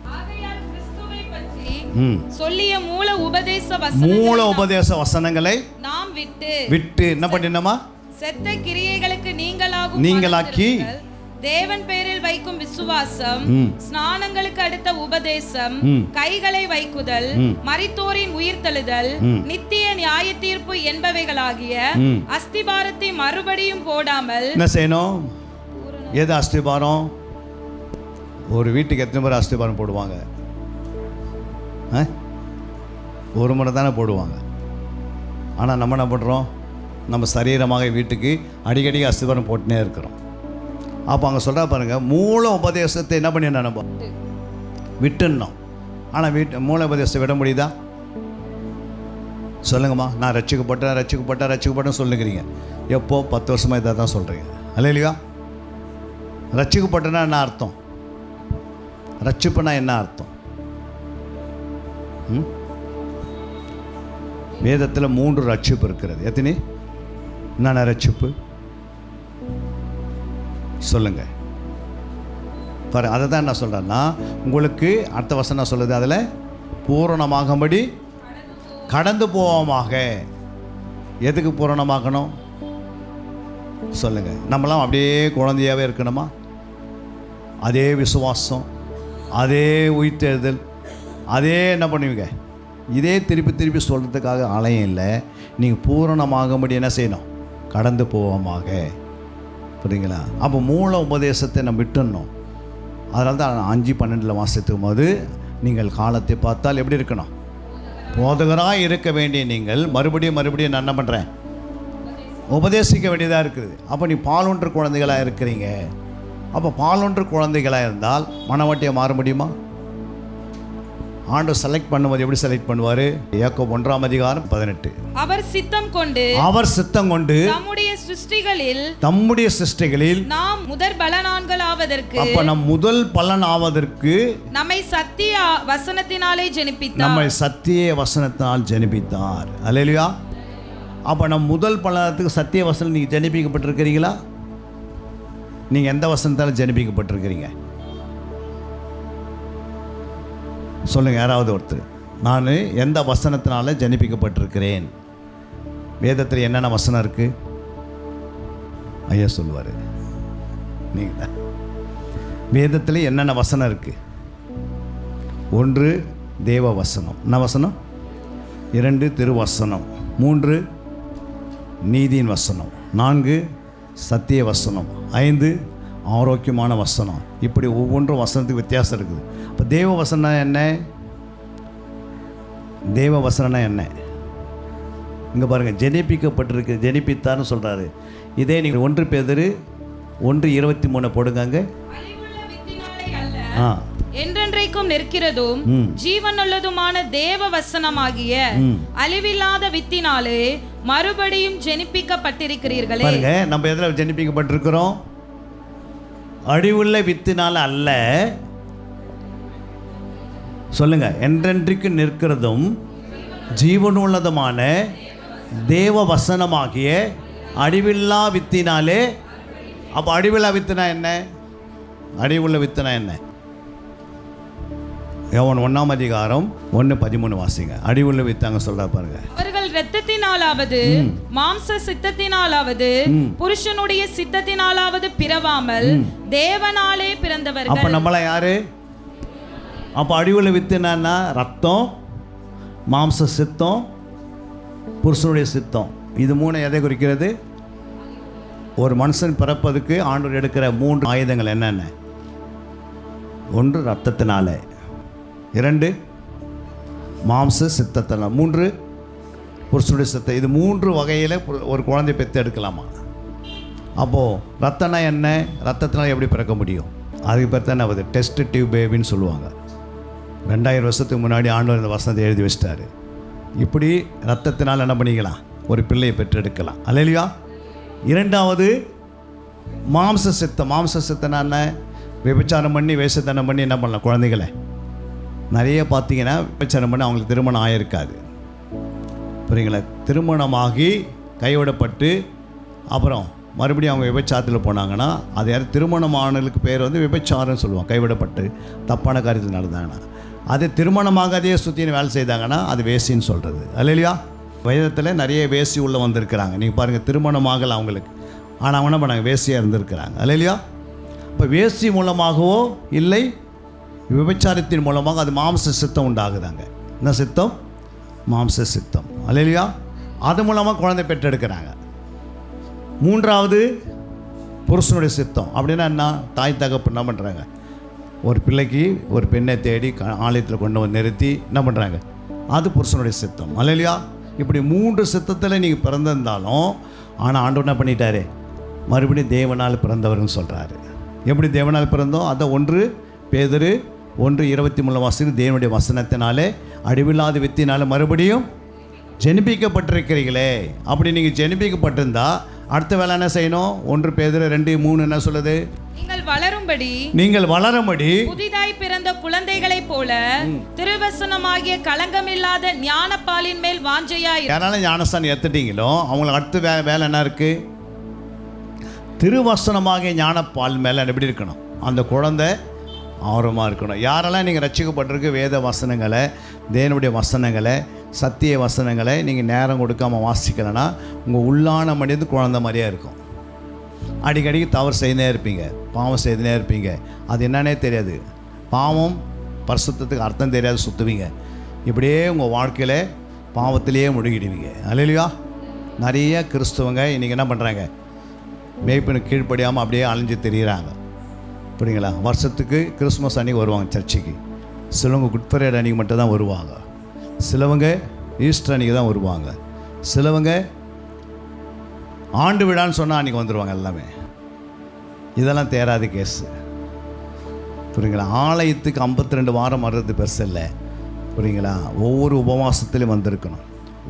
சொல்லிய மூல உபதேச வசனங்களை நாம் விட்டு என்ன பண்ணினோமா? செத்த கிரியைகளுக்கு நீங்களாக்கி தேவன் பேரில் வைக்கும் விசுவாசம், ஸ்நானங்களுக்கு அடுத்த உபதேசம், கைகளை வைக்குதல், மரித்தோரின் உயிர்த்தெழுதல், நித்திய நியாய தீர்ப்பு என்பவைகளாகிய அஸ்திபாரத்தை மறுபடியும் போடாமல் என்ன செய்யணும்? எது அஸ்திபாரம்? ஒரு வீட்டுக்கு எத்தனை பேர் அஸ்திபாரம் போடுவாங்க? ஒரு முறை தானே போடுவாங்க. ஆனால் நம்ம என்ன பண்ணுறோம்? நம்ம சரீரமாக வீட்டுக்கு அடிக்கடி அஸ்திபாரம் போட்டுனே இருக்கிறோம். அப்போ அங்கே சொல்கிறா பாருங்கள், மூல உபதேசத்தை என்ன பண்ணி நம்ம விட்டுடணும். ஆனால் மூல உபதேசத்தை விட முடியுதா? சொல்லுங்கம்மா. நான் ரட்சிக்கப்பட்டேன்னு சொல்லுங்கிறீங்க. எப்போ? 10 வருஷமாக இதை தான் சொல்கிறீங்க. அல்லேலூயா. ரட்சிக்கப்பட்டனா என்ன அர்த்தம்? ரட்சிப்புனா என்ன அர்த்தம்? வேதத்தில் 3 ரட்சிப்பு இருக்கிறது. எத்தனை? என்னென்ன ரட்சிப்பு சொல்லுங்க பாரு. அதை தான் என்ன சொல்கிறேன்னா, உங்களுக்கு அடுத்த வசனம் நான் சொல்லுது, அதில் பூரணமாகும்படி கடந்து போவோமாக. எதுக்கு பூரணமாக்கணும் சொல்லுங்கள்? நம்மளாம் அப்படியே குழந்தையாகவே இருக்கணுமா? அதே விசுவாசம், அதே உயிர்த்தெழுதல், அதே என்ன பண்ணுவீங்க? இதே திருப்பி திருப்பி சொல்கிறதுக்காக ஆலயம் இல்லை. நீங்கள் பூரணமாகும்படி என்ன செய்யணும்? கடந்து போவோமாக. புரியுங்களா? அப்போ மூல உபதேசத்தை நம்ம விட்டுடணும். அதனால தான் 5:12 வாசித்துக்கும் போது நீங்கள் காலத்தை பார்த்தால் எப்படி இருக்கணும்? போதகராக இருக்க வேண்டிய நீங்கள் மறுபடியும் நான் என்ன பண்ணுறேன்? உபதேசிக்க வேண்டியதாக இருக்குது. அப்போ நீ பாலொன்று குழந்தைகளாக இருக்கிறீங்க. அப்போ பாலொன்று குழந்தைகளாக இருந்தால் மனவாட்டியை மாற முடியுமா? ஆண்டவர் செலக்ட் பண்ணுவது எப்படி செலக்ட் பண்ணுவார்? யாக்கோபு 1:18 அவர் சித்தம் கொண்டு தம்முடைய சிருஷ்டிகளில் நாம் முதற் பலனான்களாவதற்கு, அப்ப நம் முதல் பலன் ஆவதற்கு நம்மை சத்திய வசனத்தினாலே ஜெனிப்பித்தார். அல்லேலூயா. அப்ப நம் முதல் பலனத்துக்கு சத்திய வசனம் நீங்க ஜெனிப்பிக்கப்பட்டிருக்கிறீங்களா? நீங்க எந்த வசனத்தால் ஜெனிப்பிக்கப்பட்டிருக்கிறீங்க சொல்லுங்க. யாராவது ஒருத்தர், நான் எந்த வசனத்தினால ஜெனிப்பிக்கப்பட்டிருக்கிறேன்? வேதத்தில் என்னென்ன வசனம் இருக்கு? ஐயா சொல்லுவார். நீங்கள் வேதத்தில் என்னென்ன வசனம் இருக்கு? 1 தேவ வசனம். என்ன வசனம்? 2 திருவசனம். 3 நீதியின் வசனம். 4 சத்திய வசனம். 5 ஆரோக்கியமான வசனம். இப்படி ஒவ்வொன்றும் வசனத்துக்கு வித்தியாசம் இருக்குது. இப்போ தேவ வசனம் என்ன? தேவ வசனம்னா என்ன? இங்கே பாருங்கள், ஜெனிப்பிக்கப்பட்டிருக்கு, ஜெனிப்பித்தார்னு சொல்கிறாரு. இதே நீங்கள் 1 பேதுரு 1:23 போடுங்க. என்றென்றைக்கும் நிற்கிறதும் ஜீவனுள்ளதுமான தேவ வசனமாகிய அழிவில்லாத வித்தினாலே மறுபடியும் ஜெனிப்பிக்கப்பட்டிருக்கிறீர்களே. பாருங்க, நம்ம எதில் ஜெனிப்பிக்கப்பட்டிருக்கிறோம்? அழிவுள்ள வித்தினால அல்ல. சொல்லுங்க. என்றென்றைக்கு நிற்கிறதும் ஜீவனுள்ளதுமான தேவ வசனமாகிய அழிவில்லா வித்தினாலே. அப்போ அழிவில்லா வித்துனா என்ன? அழிவுள்ள வித்துனா என்ன? யோவான் 1:13 வாசிங்க. அழிவுள்ள வித்தாங்க சொல்றா பாருங்க. அவர்கள் இரத்தத்தினாலாவது மாம்ச சித்தத்தினாலாவது புருஷனுடைய சித்தத்தினாலாவது பிறவாமல் தேவனாலே பிறந்தவர்கள். அப்ப நம்மள யாரு? அப்ப அழிவுள்ள வித்துனா ரத்தம், மாம்ச சித்தம், புருஷனுடைய சித்தம். இது 3 எதை குறிக்கிறது? ஒரு மனுஷன் பிறப்பதுக்கு ஆண்டவர் எடுக்கிற 3 ஆயுதங்கள் என்னென்ன? 1 ரத்தத்தினால, 2 மாம்ச சித்தத்தினால், 3 புருஷனுடைய சித்தம். இது 3 வகையில் ஒரு குழந்தை பெற்று எடுக்கலாமா? அப்போது ரத்தம்னா என்ன? ரத்தத்தினால் எப்படி பிறக்க முடியும்? அதுக்கு பேர் தான் அது டெஸ்ட் டியூப் பேபின்னு சொல்லுவாங்க. 2000 வருஷத்துக்கு முன்னாடி ஆண்டவர் இந்த வசனத்தை எழுதி வச்சிட்டாரு. இப்படி ரத்தத்தினால் என்ன பண்ணிக்கலாம்? ஒரு பிள்ளையை பெற்றெடுக்கலாம். அல்லேலூயா. 2வது மாம்ச சித்தம். மாம்ச சித்தம்னா என்ன? விபச்சாரம் பண்ணி வேஷத்தனம் பண்ணி என்ன பண்ணலாம்? குழந்தைகளை நிறைய பார்த்தீங்கன்னா விபச்சாரம் பண்ணி அவங்களுக்கு திருமணம் ஆகிருக்காது. புரியுங்களா? திருமணமாகி கைவிடப்பட்டு அப்புறம் மறுபடியும் அவங்க விபச்சாரத்தில் போனாங்கன்னா அது யார்? திருமணமானவர்களுக்கு பேர் வந்து விபச்சாரம்னு சொல்லுவாங்க. கைவிடப்பட்டு தப்பான காரியத்தில் நடந்தாங்கன்னா. அது திருமணமாகதே சுற்றின்னு வேலை செய்தாங்கன்னா அது வேசின்னு சொல்கிறது. அல்லேலூயா. வேதத்தில் நிறைய வேசி உள்ள வந்திருக்கிறாங்க. நீங்கள் பாருங்கள், திருமணமாகலை அவங்களுக்கு, ஆனால் அவங்க என்ன பண்ணாங்க? வேசியாக இருந்திருக்கிறாங்க. அல்லேலூயா. இப்போ வேசி மூலமாகவோ இல்லை விபச்சாரத்தின் மூலமாக அது மாம்ச சித்தம் உண்டாகுதாங்க. என்ன சித்தம்? மாம்ச சித்தம். அல்லேலூயா. அது மூலமாக குழந்தை பெற்றெடுக்கிறாங்க. 3வது புருஷனுடைய சித்தம். அப்படின்னா என்ன? தாய் தகப்பு என்ன பண்ணுறாங்க? ஒரு பிள்ளைக்கு ஒரு பெண்ணை தேடி ஆலயத்தில் கொண்டு வந்து நிறுத்தி என்ன பண்ணுறாங்க? அது புருஷனுடைய சித்தம். அல்லேலூயா. இப்படி 3 சித்தத்தில் நீங்கள் பிறந்திருந்தாலும் ஆனால் ஆண்டவர் என்ன பண்ணிட்டாரு? மறுபடியும் தேவனால் பிறந்தவர்னு சொல்கிறாரு. எப்படி தேவனால் பிறந்தோம்? அதை 1 பேதுரு 1:23 வாசித்து தேவனுடைய வசனத்தினாலே அழிவில்லாத வித்தினால மறுபடியும் ஜெனிப்பிக்கப்பட்டிருக்கிறீங்களே. அப்படி நீங்கள் ஜெனிப்பிக்கப்பட்டிருந்தா அடுத்த வேலை என்ன செய்யணும்? 1 பேதுரு 2:3 என்ன சொல்லுது? நீங்கள் வளரும்படி புதிதாய் பிறந்த குழந்தைகளைப் போல திருவசனமாகிய களங்கமில்லாத ஞானப்பாலின் மேல் வாஞ்சையாய். யாரால ஞானஸ்தானம் ஏத்துட்டீங்களோ அவங்களுக்கு அடுத்த வேலை என்ன இருக்கு? திருவசனமாகிய ஞானப்பால் மேலே எப்படி இருக்கணும்? அந்த குழந்தை ஆர்வமாக இருக்கணும். யாரெல்லாம் நீங்கள் ரட்சிக்கப்பட்டிருக்கு வேத வசனங்களை, தேவனுடைய வசனங்களை சத்திய வசனங்களை நீங்கள் நேரம் கொடுக்காமல் வாசிக்கலைன்னா உங்கள் உள்ளான மனிதன் குழந்தை மாதிரியே இருக்கும். அடிக்கடிக்கு தவறு செய்துனே இருப்பீங்க, பாவம் செய்துனே இருப்பீங்க. அது என்னன்னே தெரியாது. பாவம் பரிசுத்தத்துக்கு அர்த்தம் தெரியாது, சுற்றுவீங்க. இப்படியே உங்கள் வாழ்க்கையில் பாவத்திலேயே முழுகிடுவீங்க. அல்லேலூயா. நிறைய கிறிஸ்தவங்க இன்றைக்கி என்ன பண்ணுறாங்க, மேய்ப்பனுக்கு கீழ்ப்படியாமல் அப்படியே அலைஞ்சு தெரிகிறாங்க. புரியுங்களா? வருஷத்துக்கு கிறிஸ்மஸ் அன்றைக்கி வருவாங்க சர்ச்சுக்கு. சிலவங்க குட் ஃப்ரைடே அன்றைக்கி மட்டும் தான் வருவாங்க. சிலவங்க ஈஸ்டர் அன்றைக்கி தான் வருவாங்க. சிலவங்க ஆண்டு விழான்னு சொன்னால் அன்றைக்கி வந்துடுவாங்க எல்லாமே. இதெல்லாம் தேராத கேஸு. புரியுங்களா? ஆலயத்துக்கு 52 வாரம் வர்றது பெருசு இல்லை. புரியுங்களா? ஒவ்வொரு உபவாசத்திலும் வந்திருக்கணும்,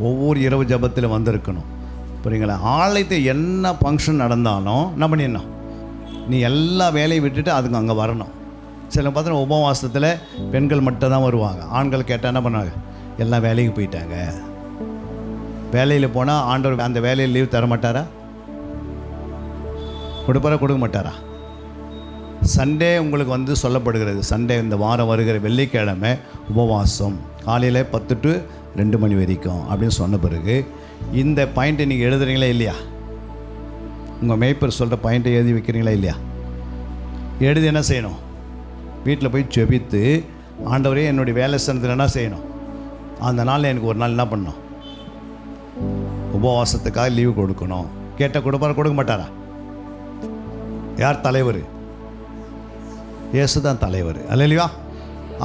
ஒவ்வொரு இரவு ஜபத்திலும் வந்திருக்கணும். புரியுங்களா? ஆலயத்தில் என்ன ஃபங்க்ஷன் நடந்தாலும் என்ன பண்ணிடணும், நீ எல்லா வேலையும் விட்டுட்டு அதுக்கு அங்கே வரணும். சில பார்த்தீங்கன்னா உபவாசத்தில் பெண்கள் மட்டும் தான் வருவாங்க. ஆண்கள் கேட்டால் என்ன பண்ணாங்க, எல்லாம் வேலைக்கு போயிட்டாங்க. வேலையில் போனால் ஆண்டவர் அந்த வேலையில் லீவ் தர மாட்டாரா? கொடுப்பாரா? கொடுக்க மாட்டாரா? சண்டே உங்களுக்கு வந்து சொல்லப்படுகிறது, சண்டே இந்த வாரம் வருகிற வெள்ளிக்கிழமை உபவாசம் காலையில் 10 to 2 மணி வரைக்கும் அப்படின்னு சொன்ன பிறகு இந்த பாயிண்ட்டை நீங்கள் எழுதுறீங்களா இல்லையா? உங்கள் மேய்ப்பர் சொல்கிற பாயிண்ட்டை எழுதி வைக்கிறீங்களா இல்லையா? எழுதி என்ன செய்யணும், வீட்டில் போய் ஜெபித்து, ஆண்டவரே என்னுடைய வேலை ஸ்தானத்தில் என்ன செய்யணும், அந்த நாளில் எனக்கு ஒரு நாள் என்ன பண்ணணும், உபவாசத்துக்காக லீவு கொடுக்கணும். கேட்டால் கொடுப்பாரா? கொடுக்க மாட்டாரா? யார் தலைவர்? இயேசு தான் தலைவர். அல்லேலூயா.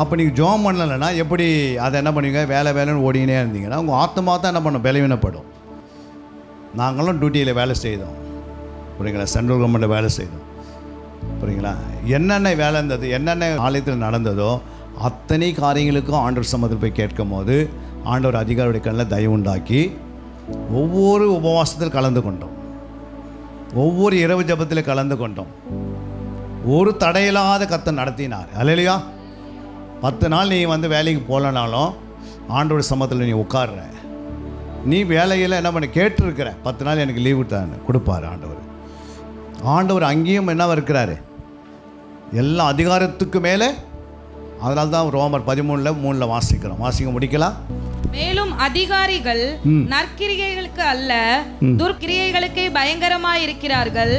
அப்போ நீங்கள் ஜெபம் பண்ணலைன்னா எப்படி அதை என்ன பண்ணுவீங்க? வேலைன்னு ஓடினே இருந்தீங்கன்னா உங்கள் ஆத்மா தான் என்ன பண்ணும், பலவீனப்படும். நாங்களும் டியூட்டியில் வேலை செய்தோம். புரியுங்களா? சென்ட்ரல் கவர்மெண்ட்டில் வேலை செய்தோம். புரியுங்களா? என்னென்ன வேலை இருந்தது, என்னென்ன ஆலயத்தில் நடந்ததோ அத்தனை காரியங்களுக்கும் ஆண்டவர் சமூகத்தில் போய் கேட்கும் போது ஆண்டவர் அதிகாரியுடைய கண்ணில் தயவு உண்டாக்கி ஒவ்வொரு உபவாசத்தில் கலந்து கொண்டோம், ஒவ்வொரு இரவு ஜபத்தில் கலந்து கொண்டோம். ஒரு தடையில்லாத கர்த்தர் நடத்தினார். அல்லேலூயா. 10 நாள் நீ வந்து வேலைக்கு போகலனாலும் ஆண்டவர் சமூகத்தில் நீ உட்கார்ற, நீ வேலையில் என்ன பண்ண கேட்டுருக்கிற, 10 நாள் எனக்கு லீவு தான் கொடுப்பார் ஆண்டவர். ஆண்டவர் அங்கேயும் என்னவா இருக்கிறாரு, எல்லா அதிகாரத்துக்கு மேலே. அதனால தான் ரோமர் 13:3 வாசிக்கிறோம். வாசிக்க முடிக்கலாம். மேலும் அதிகாரிகள் நற்கிரியைகளுக்கு அல்ல துர்க்கிரியைகளுக்கே பயங்கரமாய் இருக்கிறார்கள்.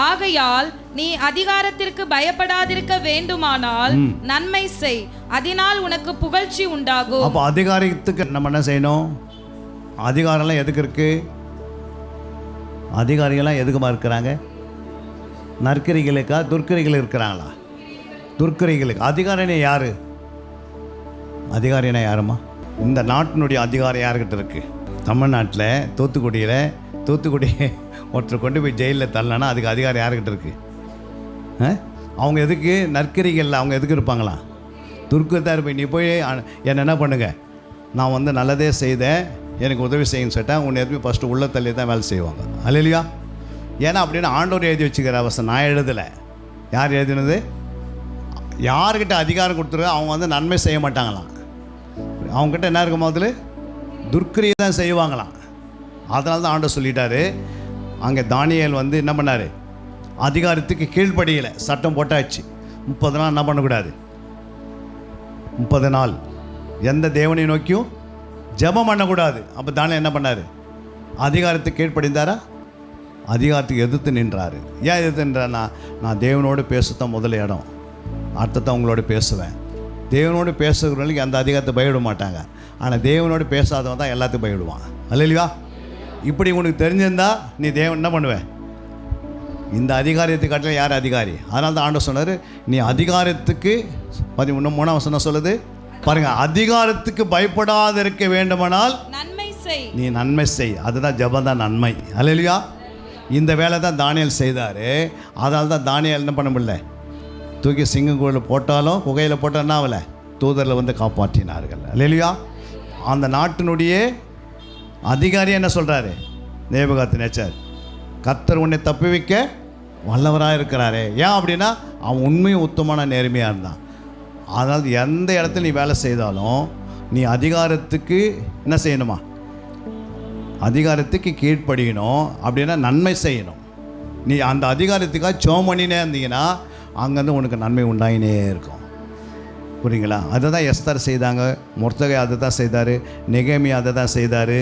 ஆகையால் நீ அதிகாரத்திற்கு பயப்படாதிருக்க வேண்டுமானால் நன்மை செய், அதனால் உனக்கு புகழ்ச்சி உண்டாகும். அப்போ அதிகாரத்துக்கு நம்ம என்ன செய்யணும்? அதிகாரம்லாம் எதுக்கு இருக்கு? அதிகாரிகள்லாம் எதுக்குமா இருக்கிறாங்க? நற்கிரிகளுக்கா துர்க்கிரிகள் இருக்கிறாங்களா? துர்க்கிரிகளுக்கு. அதிகாரினே யாரு? அதிகாரினா யாருமா? இந்த நாட்டினுடைய அதிகாரம் யாருக்கிட்ட இருக்குது? தமிழ்நாட்டில் தூத்துக்குடி ஒருத்தர் கொண்டு போய் ஜெயிலில் தள்ளனா அதுக்கு அதிகாரம் யாருக்கிட்ட இருக்குது? அவங்க எதுக்கு? நற்கிரிகளில் அவங்க எதுக்கு இருப்பாங்களா? துர்க்கத்தான் இருப்பேன். நீ போய் என்னை என்ன பண்ணுங்க, நான் வந்து நல்லதே செய்தேன், எனக்கு உதவி செய்யுன்னு சொல்லிட்டேன், உன்னை எதுவுமே ஃபஸ்ட்டு உள்ள தள்ளி தான் வேலை செய்வாங்க. அல்லேலூயா. ஏன்னா அப்படின்னு ஆண்டவர் எழுதி வச்சுக்கிற அவசியம் நான் எழுதலை. யார் எழுதினது? யார்கிட்ட அதிகாரம் கொடுத்துருக்கோ அவங்க வந்து நன்மை செய்ய மாட்டாங்களாம். அவங்ககிட்ட என்ன இருக்கும், முதல்ல துர்க்கிரியை தான் செய்வாங்களாம். அதனால தான் ஆண்டவர் சொல்லிட்டாரு. அங்கே தானியேல் வந்து என்ன பண்ணார், அதிகாரத்துக்கு கீழ்ப்படியலை, சட்டம் போட்டாச்சு. 30 நாள் என்ன பண்ணக்கூடாது, 30 நாள் எந்த தேவனை நோக்கியும் ஜெபம் பண்ணக்கூடாது. அப்போ தானியேல் என்ன பண்ணார், அதிகாரத்துக்கு கீழ்ப்படிந்தாரா? அதிகாரத்துக்கு எதிர்த்து நின்றார். ஏன் எதிர்த்து நின்றார்னா, நான் தேவனோடு பேசத்தான் முதல் இடம், அடுத்ததான் உங்களோட பேசுவேன். தேவனோடு பேசுகிறவங்களுக்கு அந்த அதிகாரத்தை பயவிட மாட்டாங்க. ஆனால் தேவனோடு பேசாதவன் தான் எல்லாத்துக்கும் பயவிடுவான். அல்லேலூயா. இப்படி உனக்கு தெரிஞ்சிருந்தா நீ தேவன் என்ன பண்ணுவேன், இந்த அதிகாரத்தை காட்டில் யார் அதிகாரி? அதனால தான் ஆண்டவர் சொன்னார், நீ அதிகாரத்துக்கு 13 வசனம் சொல்லுது பாருங்கள், அதிகாரத்துக்கு பயப்படாத இருக்க வேண்டுமானால் நன்மை செய், நீ நன்மை செய். அதுதான் ஜெபம் தான் நன்மை. அல்லேலூயா. இந்த வேலை தான் தானியேல் செய்தார். அதனால தான் தானியேல் என்ன பண்ண முடியல, தூக்கி சிங்கக்குகையில் போட்டாலும் குகையில் போட்டால் என்ன ஆகலை, தூதரில் வந்து காப்பாற்றினார்கள். அல்லேலூயா. அந்த நாட்டினுடைய அதிகாரி என்ன சொல்கிறாரு, நேபுகாத்நேச்சர், கர்த்தர் உன்னை தப்புவிக்க வல்லவராக இருக்கிறாரே. ஏன் அப்படின்னா அவன் உண்மையும் உத்தமான நேர்மையாக இருந்தான். அதனால் எந்த இடத்துல நீ வேலை செய்தாலும் நீ அதிகாரத்துக்கு என்ன செய்யணுமா, அதிகாரத்துக்கு கீழ்ப்படியணும். அப்படின்னா நன்மை செய்யணும். நீ அந்த அதிகாரத்துக்காக ஜெபம் பண்ணினே இருந்தீங்கன்னா அங்கேருந்து உனக்கு நன்மை உண்டாயினே இருக்கும். புரியுங்களா? அதை தான் எஸ்தர் செய்தாங்க, மொர்தகை அதை தான் செய்தார், நெகேமியா அதை தான் செய்தார்,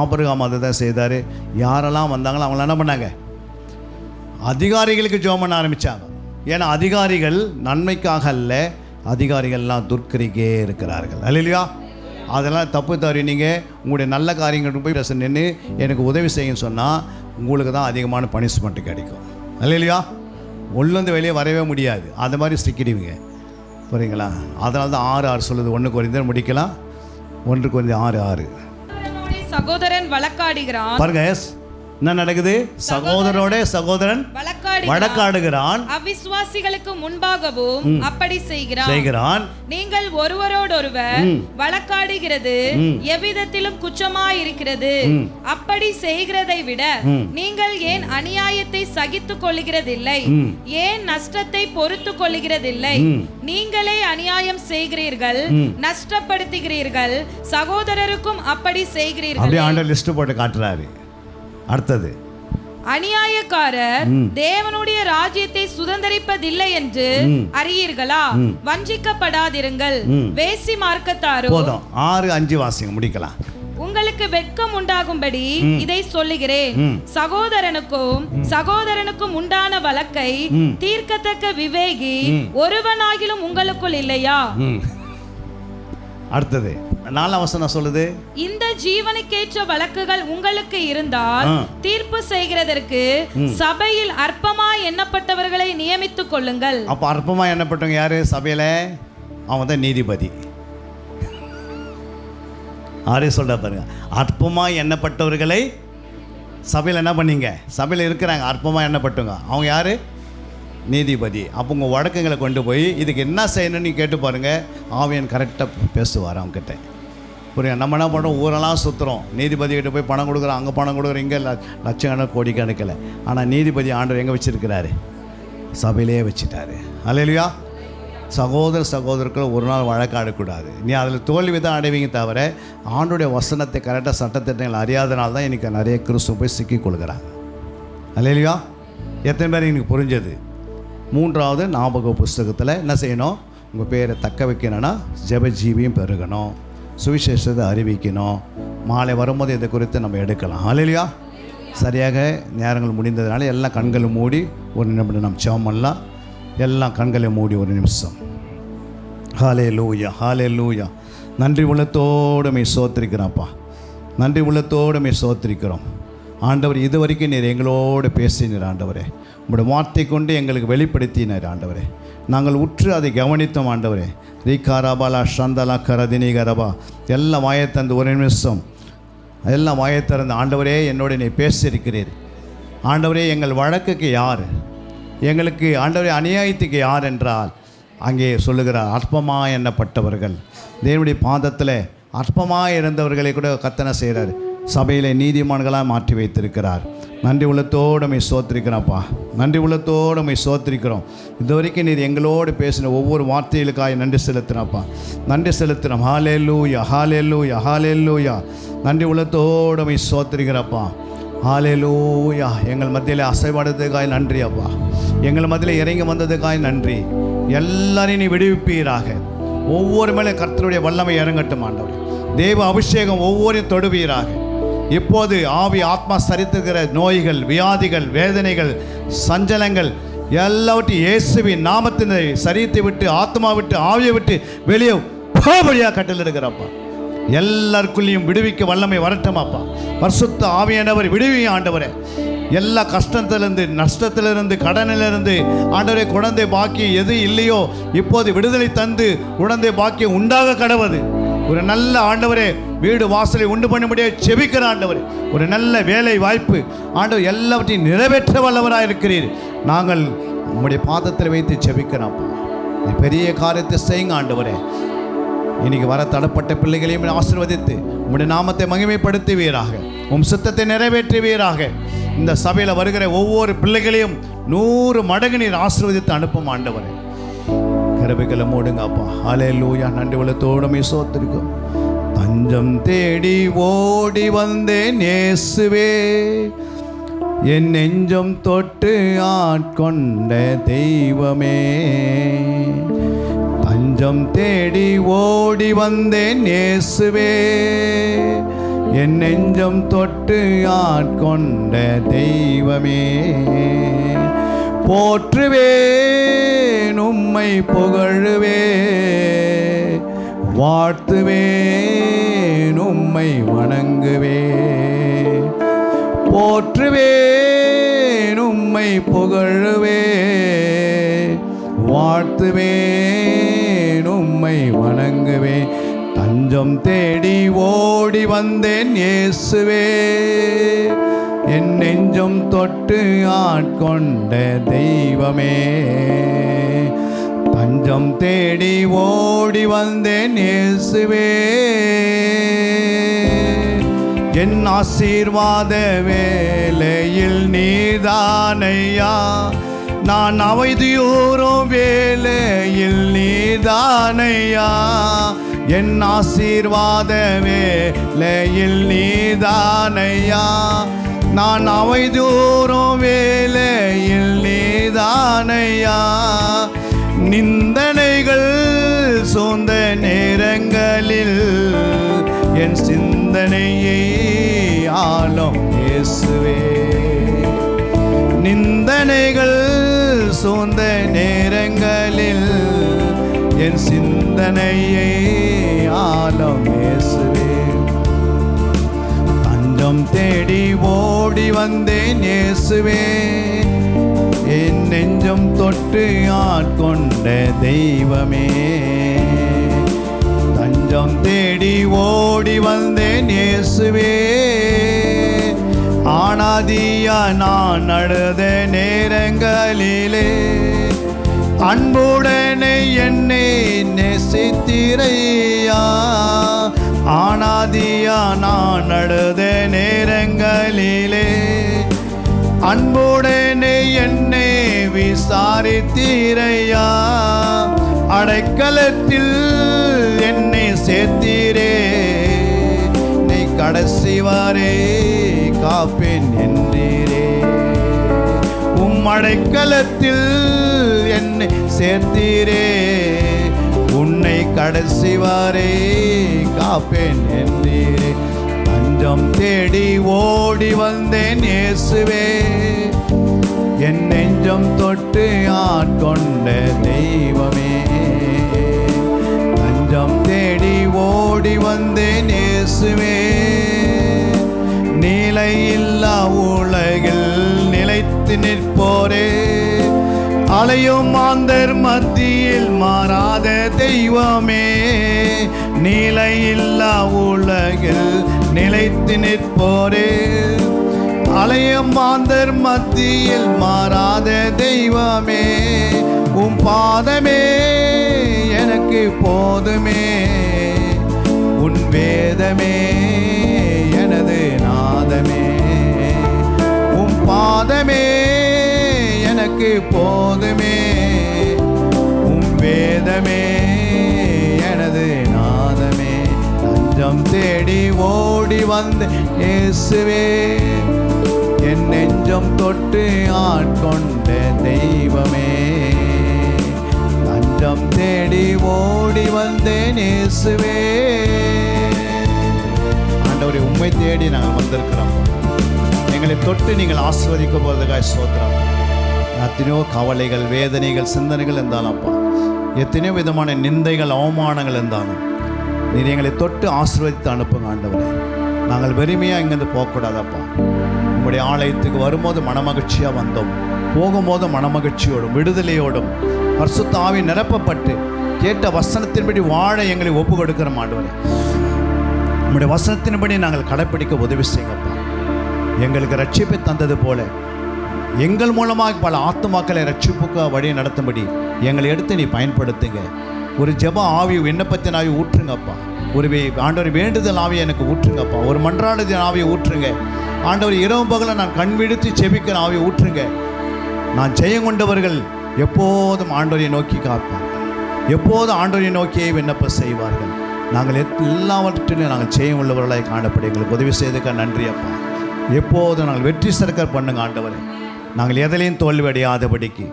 ஆபிரகாம் அதை தான் செய்தார். யாரெல்லாம் வந்தாங்களோ அவங்களாம் என்ன பண்ணாங்க? அதிகாரிகளுக்கு ஜெபம் பண்ண ஆரம்பித்தாங்க. ஏன்னா அதிகாரிகள் நன்மைக்காக அல்ல, அதிகாரிகள்லாம் துர்க்கரிக்கே இருக்கிறார்கள். அல்லையா? அதெல்லாம் தப்பு தவறி நீங்கள் உங்களுடைய நல்ல காரியங்களுக்கு போய் பேச நின்று எனக்கு உதவி செய்யுன்னு சொன்னால் உங்களுக்கு தான் அதிகமான பனிஷ்மெண்ட்டு கிடைக்கும். அல்லையா? உள்ளேருந்து வெளியே வரவே முடியாது, அந்த மாதிரி சிக்கிடுவீங்க. புரியுங்களா? அதனால தான் 6:6 சொல்லுது. 1 கொரிந்தியர் முடிக்கலாம். 1 கொரிந்தியர் 6:6. சகோதரன் வழக்காடுகிறான். பாருங்க என்ன நடக்குது? சகோதரனோட சகோதரன் வழக்காடுகிறான். அவிசுவாசிகளுக்கு முன்பாகவும் அப்படி செய்கிறான். நீங்கள் ஒருவரோடொருவர் வழக்காடுகிறது எவ்விதத்திலும் குற்றமாயிருக்கிறது. அப்படி செய்கிறதை விட நீங்கள் ஏன் அநியாயத்தை சகித்துக் கொள்கிறதில்லை? ஏன் நஷ்டத்தை பொறுத்து கொள்கிறதில்லை? நீங்களே அநியாயம் செய்கிறீர்கள், நஷ்டப்படுத்துகிறீர்கள், சகோதரருக்கும் அப்படி செய்கிறீர்கள். அப்படியே ஆண்டவர் லிஸ்ட் போட்டு காட்டுறாரு. அடுத்தது, அநியாயக்காரர் தேவனுடைய ராஜ்யத்தை சுதந்தரிப்பதில்லை என்று அறியீர்களா? வஞ்சிக்கப்படாதிருங்கள். வேசி மார்க்கத்தாரோ. போதும், 6:5 வாசிங்க, முடிக்கலாம். உங்களுக்கு வெட்கம் உண்டாகும்படி இதை சொல்லுகிறேன். சகோதரனுக்கும் உண்டான வழக்கை தீர்க்கத்தக்க விவேகி ஒருவனாகிலும் உங்களுக்குள் இல்லையா? அடுத்தது 4 வசனம் சொல்லுது, இந்த ஜீவனுக்கேற்ற வழக்குகள் உங்களுக்கு இருந்தால் தீர்ப்பு செய்கிறதற்கு சபையில் அற்பமா எண்ணப்பட்டவர்களை நியமித்துக் கொள்ளுங்கள். அப்ப அற்பமா எண்ணப்பட்டவங்க யாரு சபையில? அவன் தான் நீதிபதி. ஆரே சொல்ற பாருங்க, அற்பமா எண்ணப்பட்டவர்களை சபையில் என்ன பண்ணீங்க? சபையில் இருக்கிறாங்க அற்பமா எண்ணப்பட்டவங்க, அவங்க யாரு? நீதிபதி. அப்போ உங்கள் வழக்குங்களை கொண்டு போய் இதுக்கு என்ன செய்யணும்னு கேட்டு பாருங்கள், ஆவியன் கரெக்டாக பேசுவார் அவங்ககிட்ட. புரியுங்க? நம்ம என்ன பண்ணுறோம்? ஊரெல்லாம் சுற்றுறோம், நீதிபதிக்கிட்ட போய் பணம் கொடுக்குறோம், அங்கே பணம் கொடுக்குறோம், இங்கே லட்சக்கணக்கு கோடி கணக்கில். ஆனால் நீதிபதி ஆண்டவர் எங்கே வச்சுருக்கிறாரு? சபையிலே வச்சுட்டாரு. அல்லேலூயா. சகோதரர்கள் ஒரு நாள் வழக்காடக்கூடாது. நீ அதில் தோல்வி தான் அடைவீங்க தவிர ஆண்டுடைய வசனத்தை கரெக்டாக சட்டத்திட்டங்கள் அறியாதனால தான் இன்றைக்கி நிறைய கிறிஸ்துவ போய் சிக்கி கொள்கிறாங்க. அல்லேலூயா. எத்தனை பேர் எனக்கு புரிஞ்சது? 3வது ஞாபக புஸ்தகத்தில் என்ன செய்யணும்? உங்கள் பேரை தக்க வைக்கணும்னா ஜெபஜீவியும் பெருகணும், சுவிசேஷத்தை அறிவிக்கணும். மாலை வரும்போது இதை குறித்து நம்ம எடுக்கலாம். அல்லேலூயா. சரியாக நேரங்கள் முடிந்ததுனால எல்லாம் கண்களை மூடி ஒரு நிமிடம் நம்ம ஜெபம் பண்ணலாம். எல்லாம் கண்களை மூடி ஒரு நிமிஷம். ஹல்லேலூயா, ஹல்லேலூயா. நன்றி உள்ளத்தோடு மே சோத்திரிக்கிறோம்ப்பா, நன்றி உள்ளத்தோடு மே சோத்திரிக்கிறோம். ஆண்டவர், இது வரைக்கும் நீர் எங்களோடு பேசினீர் ஆண்டவரே. உங்களுடைய வார்த்தை கொண்டு எங்களுக்கு வெளிப்படுத்தினார் ஆண்டவரே. நாங்கள் உற்று அதை கவனித்தோம் ஆண்டவரே. ரீகாராபாலா ஷந்தலா கரதினி கரபா. எல்லாம் வாயத்தந்து ஒரு நிமிஷம் எல்லாம் வாயத்திறந்து, ஆண்டவரே என்னோட நீ பேசியிருக்கிறீர் ஆண்டவரே. எங்கள் வழக்குக்கு யார்? எங்களுக்கு ஆண்டவரே அநியாயத்துக்கு யார் என்றால் அங்கே சொல்லுகிறார், அற்பமாக எண்ணப்பட்டவர்கள். தேவனுடைய பாதத்தில் அற்பமாக இருந்தவர்களை கூட கத்தனை செய்கிறார், சபையில் நீதிமான்களாக மாற்றி வைத்திருக்கிறார். நன்றி உள்ளத்தோடு சோத்திரிக்கிறோம்ப்பா, நன்றி உள்ளத்தோடு சோத்திரிக்கிறோம். இது வரைக்கும் நீர் எங்களோடு பேசின ஒவ்வொரு வார்த்தைகளுக்காக நன்றி செலுத்தினப்பா, நன்றி செலுத்தினோம். ஹல்லேலூயா, ஹல்லேலூயா, ஹல்லேலூயா. நன்றி உள்ளத்தோடு சோத்திரிக்கிறப்பா. ஹல்லேலூயா. எங்கள் மத்தியில் அசைவாடுறதுக்காக நன்றி அப்பா, எங்கள் மத்தியில் இறங்கி வந்ததுக்காக நன்றி. எல்லாரையும் நீ விடுவிப்பீராக. ஒவ்வொரு மேலே கர்த்தருடைய வல்லமை இறங்கட்டும் ஆண்டவர். தேவ அபிஷேகம் ஒவ்வொரு தொடுவீராக. இப்போது ஆவி ஆத்மா சரித்திருக்கிற நோய்கள், வியாதிகள், வேதனைகள், சஞ்சலங்கள் எல்லாவற்றையும் இயேசுவின் நாமத்தினை சரீரத்தை விட்டு, ஆத்மா விட்டு, ஆவியை விட்டு வெளியே போபடியாக கட்டளிடுகிறப்பா. எல்லாருக்குள்ளேயும் விடுவிக்க வல்லமை வரட்டுமாப்பா. பரிசுத்த ஆவியானவர் விடுவிங்க ஆண்டவரே. எல்லா கஷ்டத்திலிருந்து, நஷ்டத்திலிருந்து, கடனிலிருந்து ஆண்டவரே, குழந்தை பாக்கியம் எது இல்லையோ இப்போது விடுதலை தந்து குழந்தை பாக்கியம் உண்டாக கடவுது. ஒரு நல்ல ஆண்டவரே வீடு வாசலை உண்டு பண்ண முடியாது செபிக்கிற ஆண்டவரே, ஒரு நல்ல வேலை வாய்ப்பு ஆண்டவர் எல்லாவற்றையும் நிறைவேற்ற வல்லவராக இருக்கிறீர். நாங்கள் உம்முடைய பாதத்தில் வைத்து செபிக்கிறோம். பெரிய காரியத்தை செய்யுங்க ஆண்டவரே. இன்னைக்கு வர தடப்பட்ட பிள்ளைகளையும் ஆசீர்வதித்து உம்முடைய நாமத்தை மகிமைப்படுத்துவீராக, உம் சித்தத்தை நிறைவேற்றுவீராக. இந்த சபையில் வருகிற ஒவ்வொரு பிள்ளைகளையும் 100 மடங்கு நீர் ஆசீர்வதித்து அனுப்பும் ஆண்டவரே. கிருபைகளை மூடுங்க அப்பா. ஹல்லேலூயா. நன்றி உள்ளத்தோடு சோத்திரிக்கும். தஞ்சம் தேடி ஓடி வந்தேன் இயேசுவே, என் நெஞ்சம் தொட்டு ஆட்கொண்ட தெய்வமே. தஞ்சம் தேடி ஓடி வந்தேன் இயேசுவே, என் நெஞ்சம் தொட்டு ஆட்கொண்ட தெய்வமே. போற்றுவேன் உம்மை புகழுவே, வாழ்த்துவேன் உம்மை வணங்குவே. போற்றுவேன் உம்மை புகழுவே, வாழ்த்துவேன் உம்மை வணங்குவே. தஞ்சம் தேடி ஓடி வந்தேன் இயேசுவே, என் நெஞ்சம் தொட்டு ஆட்கொண்ட தெய்வமே. தஞ்சம் தேடி ஓடி வந்தேன் இயேசுவே, என் ஆசீர்வாத வேளையில் நீதானையா, நான் அவதியோரும் வேளையில் நீதானையா. என் ஆசீர்வாத வேளையில் நீதானையா, நான் அவதியோரும் வேளையில் நீதானையா. நிந்தனைகள் சூழ்ந்த நேரங்களில் என் சிந்தனையை ஆளும் இயேசுவே. நிந்தனைகள் சூழ்ந்த நேரங்களில் என் சிந்தனையை ஆளும் இயேசுவே. தஞ்சம் தேடி ஓடி வந்தேன் இயேசுவே, என் நெஞ்சம் தொட்டு ஆட்கொண்ட தெய்வமே. தஞ்சம் தேடி ஓடி வந்தேன் இயேசுவே, ஆனாதியா நான் அழுத நேரங்களிலே அன்புடனே என்னை நேசித்தீரையா. ஆனாதியா நான் அழுத நேரங்களிலே அன்புடனே என்னை விசாரித்தீரையா. அடைக்கலத்தில் என்னை சேர்த்தீரே, நீ கடைசி வரை காப்பேன் என்றீரே. அடைக்கலத்தில் என்னை சேர்த்தீரே, உன்னை கடைசி வரை காப்பேன் என்றீரே. தஞ்சம் தேடி ஓடி வந்தேன் இயேசுவே, என் நெஞ்சம் தொட்டு ஆட்கொண்ட தெய்வமே. தஞ்சம் தேடி ஓடி வந்தேன் இயேசுவே, நிலையில்லா உலகில் நிலைத்து நிற்போரே, அலையும் மாந்தர் மத்தியில் மாறாத தெய்வமே. நிலையில்லா உலகில் நிலைத்து நிற்போரே, அலையும் மாந்தர் மத்தியில் மாறாத தெய்வமே. உம் பாதமே எனக்கு போதுமே, உன் வேதமே எனது நாதமே. உம் பாதமே எனக்கு போதுமே, உம் வேதமே எனது நாதமே. தஞ்சம் தேடி ஓடி வந்த இயேசுவே, என் நெஞ்சம் தொட்டு ஆட்கொண்ட தெய்வமே. தஞ்சம் தேடி ஓடி வந்தேன் இயேசுவே. ஆண்டவரே, உம்மை தேடி நாங்கள் வந்திருக்கிறோம். எங்களை தொட்டு நீங்கள் ஆசீர்வதிக்க போவதுக்காக ஸ்தோத்திரம். எத்தனையோ கவலைகள், வேதனைகள், சிந்தனைகள் இருந்தாலும் அப்பா, எத்தனையோ விதமான நிந்தைகள், அவமானங்கள் இருந்தாலும் நீர் எங்களை தொட்டு ஆசீர்வதித்து அனுப்புங்க ஆண்டவரே. நாங்கள் வெறுமையாக இங்கேருந்து போகக்கூடாதப்பா. உங்களுடைய ஆலயத்துக்கு வரும்போது மனமகிழ்ச்சியாக வந்தோம், போகும்போது மனமகிழ்ச்சியோடும் விடுதலையோடும் பரிசுத்த ஆவி நிரப்பப்பட்டு கேட்ட வசனத்தின்படி வாழ எங்களை ஒப்பு கொடுக்கிற ஆண்டவரே. உங்களுடைய வசனத்தின்படி நாங்கள் கடைப்பிடிக்க உதவி செய்யுங்கப்பா. எங்களுக்கு ரட்சிப்பை தந்தது போல எங்கள் மூலமாக பல ஆத்துமாக்களை ரட்சிப்புக்கு வழி நடத்தும்படி எங்களை எடுத்து நீ பயன்படுத்துங்க. ஒரு ஜெப ஆவி, விண்ணப்பத்தின் ஆவி ஊற்றுங்கப்பா. ஒரு ஆண்டவர் வேண்டுதல் ஆவியை எனக்கு ஊற்றுங்கப்பா. ஒரு மன்றாடுதல் ஆவியை ஊற்றுங்க ஆண்டவர். இரவு பகல நான் கண் விடுத்து செபிக்கிற ஆவியை ஊற்றுங்க. நான் ஜெயம் கொண்டவர்கள் எப்போதும் ஆண்டவரை நோக்கி காப்பார்கள், எப்போதும் ஆண்டவரை நோக்கியே விண்ணப்பம் செய்வார்கள். நாங்கள் எல்லாவற்றிலும் நாங்கள் ஜெயம் உள்ளவர்களாய் காணப்படும். எங்களுக்கு உதவி செய்ததுக்காக நன்றி அப்பா. எப்போதும் நாங்கள் வெற்றி சர்க்கர் பண்ணுங்க ஆண்டவரே. நாங்கள் எதிலையும் தோல்வி அடையாதபடிக்கு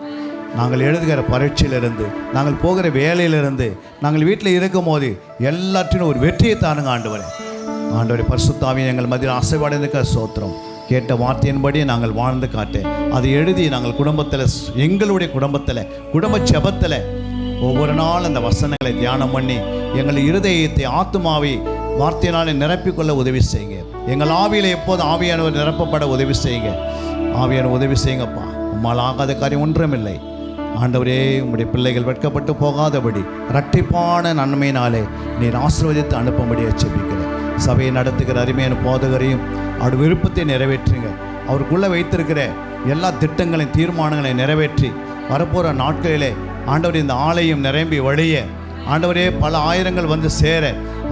நாங்கள் எழுதுகிற பரீட்சையிலிருந்து, நாங்கள் போகிற வேலையிலிருந்து, நாங்கள் வீட்டில் இருக்கும் போது எல்லாற்றிலும் ஒரு வெற்றியை தானுங்க ஆண்டவரே. ஆண்டவரே, பரிசுத்த ஆவியை எங்கள் மத்தியில் அசைவடைந்துக்க ஸ்தோத்திரம். கேட்ட வார்த்தையின்படி நாங்கள் வாழ்ந்து காட்டு, அதை எழுதி நாங்கள் குடும்பத்தில், எங்களுடைய குடும்பத்தில், குடும்ப ஜெபத்தில் ஒவ்வொரு நாள் அந்த வசனங்களை தியானம் பண்ணி எங்கள் இருதயத்தை, ஆத்துமாவை வார்த்தையினாலே நிரப்பிக்கொள்ள உதவி செய்யுங்க. எங்கள் ஆவியில் எப்போது ஆவியானவர் நிரப்பப்பட உதவி செய்யுங்க. ஆவியான உதவி செய்யுங்கப்பா. உம்மால் ஆகாத காரியம் ஒன்றுமில்லை. ஆண்டவரே, உம்முடைய பிள்ளைகள் வெட்கப்பட்டு போகாதபடி இரட்டிப்பான நன்மையினாலே நீர் ஆசீர்வதித்து அனுப்பும்படியாக ஜெபிக்கிறேன். சபையை நடத்துகிற அருமையான போதகரையும் அவருடைய விருப்பத்தை நிறைவேற்றுங்க. அவருக்குள்ளே வைத்திருக்கிற எல்லா திட்டங்களையும், தீர்மானங்களையும் நிறைவேற்றி வரப்போகிற நாட்களிலே ஆண்டவர் இந்த ஆலயம் நிரம்பி வழிய, ஆண்டவரே, பல ஆயிரங்கள் வந்து சேர,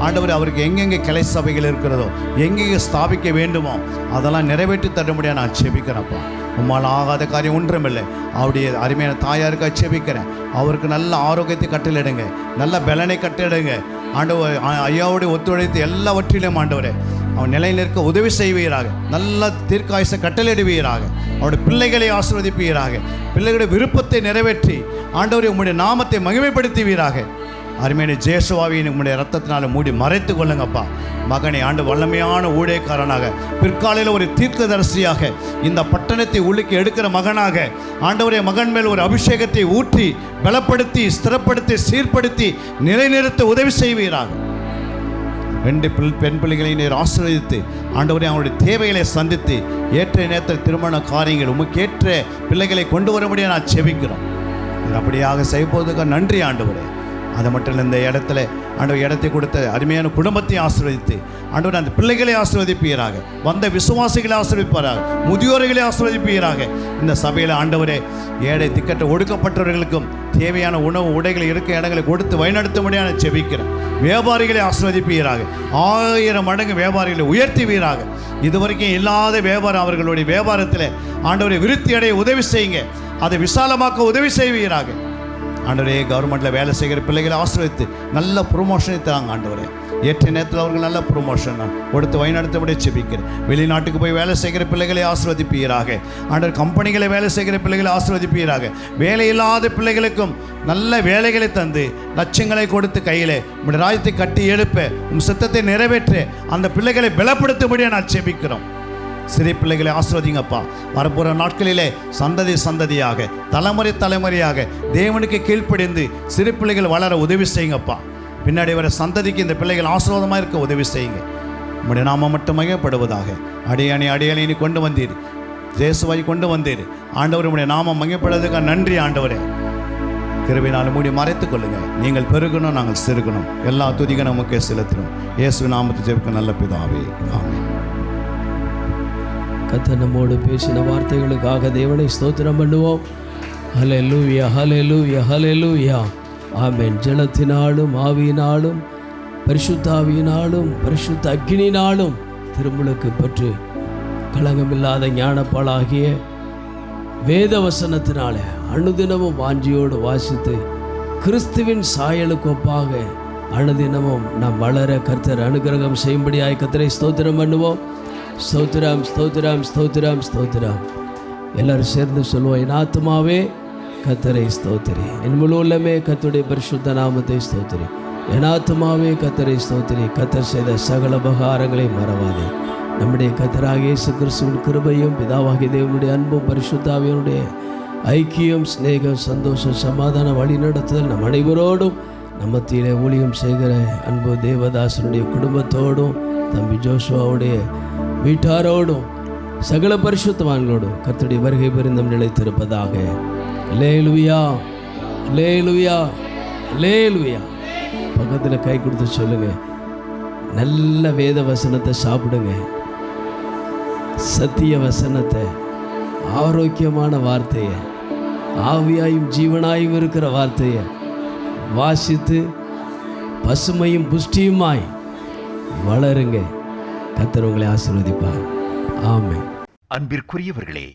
ஆண்டவர் அவருக்கு எங்கெங்கே கிளை சபைகள் இருக்கிறதோ, எங்கெங்கே ஸ்தாபிக்க வேண்டுமோ அதெல்லாம் நிறைவேற்றி தரும்படியாக நான் ஜெபிக்கிறேன்ப்பா. உம்மால் ஆகாத காரியம் ஒன்றுமில்லை. அவருடைய அருமையான தாயாருக்கு ஜெபிக்கிறேன். அவருக்கு நல்ல ஆரோக்கியத்தை கட்டளிடுங்க, நல்ல பலனை கட்டளிடுங்க. ஆண்டவர் ஐயாவோடு ஒத்துழைத்து எல்லாவற்றிலும் ஆண்டவரே அவன் நிலை நிற்க உதவி செய்வீராக. நல்ல தீர்க்காயுசை கட்டளையிடுவீராக. அவருடைய பிள்ளைகளை ஆசீர்வதிப்பீராக. பிள்ளைகளுடைய விருப்பத்தை நிறைவேற்றி ஆண்டவரை உம்முடைய நாமத்தை மகிமைப்படுத்துவீராக. அருமையான ஜேசுவாவின் உம்முடைய ரத்தத்தினால மூடி மறைத்து கொள்ளுங்கப்பா. மகனை ஆண்டு வல்லமையான ஊழியக்காரனாக, பிற்காலையில் ஒரு தீர்க்கதரிசியாக, இந்த பட்டணத்தை உள்ளுக்கு எடுக்கிற மகனாக, ஆண்டவரே, மகன் மேல் ஒரு அபிஷேகத்தை ஊற்றி பலப்படுத்தி, ஸ்திரப்படுத்தி, சீர்படுத்தி நிலைநிறுத்த உதவி செய்வீராக. 2 பெண் பிள்ளைகளை நீர் ஆசீர்வதித்து ஆண்டவரே அவருடைய தேவைகளை சந்தித்து ஏற்ற நேரத்தில் திருமண காரியங்கள் உமக்கு ஏற்ற பிள்ளைகளை கொண்டு வரும்படியாக நான் ஜெபிக்கிறோம். அப்படியாக செய்வதற்கு நன்றி ஆண்டவரே. அது மட்டும் இல்லை, இந்த இடத்துல ஆண்டவர் இடத்தை கொடுத்த அருமையான குடும்பத்தை ஆசீர்வதித்து ஆண்டவர் அந்த பிள்ளைகளை ஆசீர்வதிப்பீராக. வந்த விசுவாசிகளை ஆசீர்வதிப்பாராக. முதியோர்களை ஆசீர்வதிப்பீராக. இந்த சபையில் ஆண்டவரே, ஏழை திக்கற்ற ஒடுக்கப்பட்டவர்களுக்கும் தேவையான உணவு, உடைகளை, இருக்க இடங்களை கொடுத்து வழிநடத்தும்படியாக ஜெபிக்கிறேன். வியாபாரிகளை ஆசீர்வதிப்பீராக. 1000 மடங்கு வியாபாரிகளை உயர்த்துவீராக. இதுவரைக்கும் இல்லாத வியாபாரம் அவர்களுடைய வியாபாரத்தில் ஆண்டவரை விருத்தி அடைய உதவி செய்யுங்க. அதை விசாலமாக்க உதவி செய்வீராக. ஆண்டவரே, கவர்மெண்ட்டில் வேலை செய்கிற பிள்ளைகளை ஆசீர்வதித்து நல்ல ப்ரொமோஷனை தராங்க ஆண்டவரே. ஏற்ற நேரத்தில் அவர்கள் நல்ல ப்ரொமோஷன் கொடுத்து வழிநடத்தபடியே ஜெபிக்கிறேன். வெளிநாட்டுக்கு போய் வேலை செய்கிற பிள்ளைகளை ஆசீர்வதிப்பீராக. ஆண்டவர், கம்பெனிகளை வேலை செய்கிற பிள்ளைகளை ஆசீர்வதிப்பீராக. வேலையில்லாத பிள்ளைகளுக்கும் நல்ல வேலைகளை தந்து லட்சங்களை கொடுத்து கையில் உங்களுடைய ராஜ்யத்தை கட்டி எழுப்ப, உம் சித்தத்தை நிறைவேற்ற அந்த பிள்ளைகளை பலப்படுத்தும்படியே நான் ஜெபிக்கிறோம். சிறு பிள்ளைகளை ஆசீர்வதிங்கப்பா. வரப்போகிற நாட்களிலே சந்ததி சந்ததியாக, தலைமுறை தலைமுறையாக தேவனுக்கு கீழ்ப்படிந்து சிறு பிள்ளைகள் வளர உதவி செய்யுங்கப்பா. பின்னாடி வர சந்ததிக்கு இந்த பிள்ளைகள் ஆசீர்வாதமாக இருக்க உதவி செய்யுங்க. உம்முடைய நாமம் மட்டும் மகிமைப்படுவதாக. அடியணி கொண்டு வந்தீர், ஜேசுவாய் கொண்டு வந்தீர் ஆண்டவர். உம்முடைய நாமம் மகிமைப்படுவதற்காக நன்றி ஆண்டவரே. கிருபையினால் மூடி மறைத்துக் கொள்ளுங்க. நீங்கள் பெருகணும், நாங்கள் சிறுகணும். எல்லா துதிகளும் நமக்கே செலுத்தணும். இயேசு நாமத்தை ஜெபிக்க நல்ல பிதாவே, ஆமென். கர்த்தர் நம்மோடு பேசின வார்த்தைகளுக்காக தேவனை ஸ்தோத்திரம் பண்ணுவோம். ஹல்லேலூயா, ஹல்லேலூயா, ஹல்லேலூயா, ஆமென். ஜலத்தினாலும் ஆவியினாலும் பரிசுத்த ஆவியினாலும் பரிசுத்த அக்கினியினாலும் திருமுழுக்கு பெற்று களங்கமில்லாத ஞானப்பாலாகிய வேத வசனத்தினால அனுதினமும் வாஞ்சியோடு வாசித்து கிறிஸ்துவின் சாயலுக்கு ஒப்பாக அனுதினமும் நாம் வளர கர்த்தர் அனுகிரகம் செய்யும்படியாய் கர்த்தரை ஸ்தோத்திரம் பண்ணுவோம். ஸ்தோத்திரம், ஸ்தோத்திரம், ஸ்தோத்திரம், ஸ்தோத்திரம். எல்லாரும் சேர்ந்து சொல்லுவோம். என் ஆத்துமாவே கர்த்தரை ஸ்தோத்திரி, என் முழு உள்ளமே கர்த்தருடைய பரிசுத்த நாமத்தை ஸ்தோத்திரி. என் ஆத்துமாவே கர்த்தரை ஸ்தோத்திரி, கர்த்தர் செய்த சகல உபகாரங்களை மறவாதே. நம்முடைய கர்த்தராகிய இயேசு கிறிஸ்துவின் கிருபையும் பிதாவாகிய தேவனுடைய அன்பும் பரிசுத்த ஆவியினுடைய ஐக்கியம், சிநேகம், சந்தோஷம், சமாதான வழிநடத்துதல் நம் அனைவரோடும் நம்மத்திலே ஊழியம் செய்கிற அன்பு தேவதாசனுடைய குடும்பத்தோடும் தம்பி ஜோஷுவாவுடைய வீட்டாரோடும் சகல பரிசுத்தவான்களோடும் கர்த்தருடைய வருகை பெருந்தம் நிலைத்திருப்பதாக. அல்லேலூயா, அல்லேலூயா, அல்லேலூயா. பக்கத்தில் கை கொடுத்து சொல்லுங்க, நல்ல வேத வசனத்தை சாப்பிடுங்க. சத்திய வசனத்தை, ஆரோக்கியமான வார்த்தையை, ஆவியாயும் ஜீவனாயும் இருக்கிற வார்த்தையை வாசித்து பசுமையும் புஷ்டியுமாய் வளருங்க. கர்த்தர் உங்களை ஆசீர்வதிப்பார். ஆமென். அன்பிற்குரியவர்களே,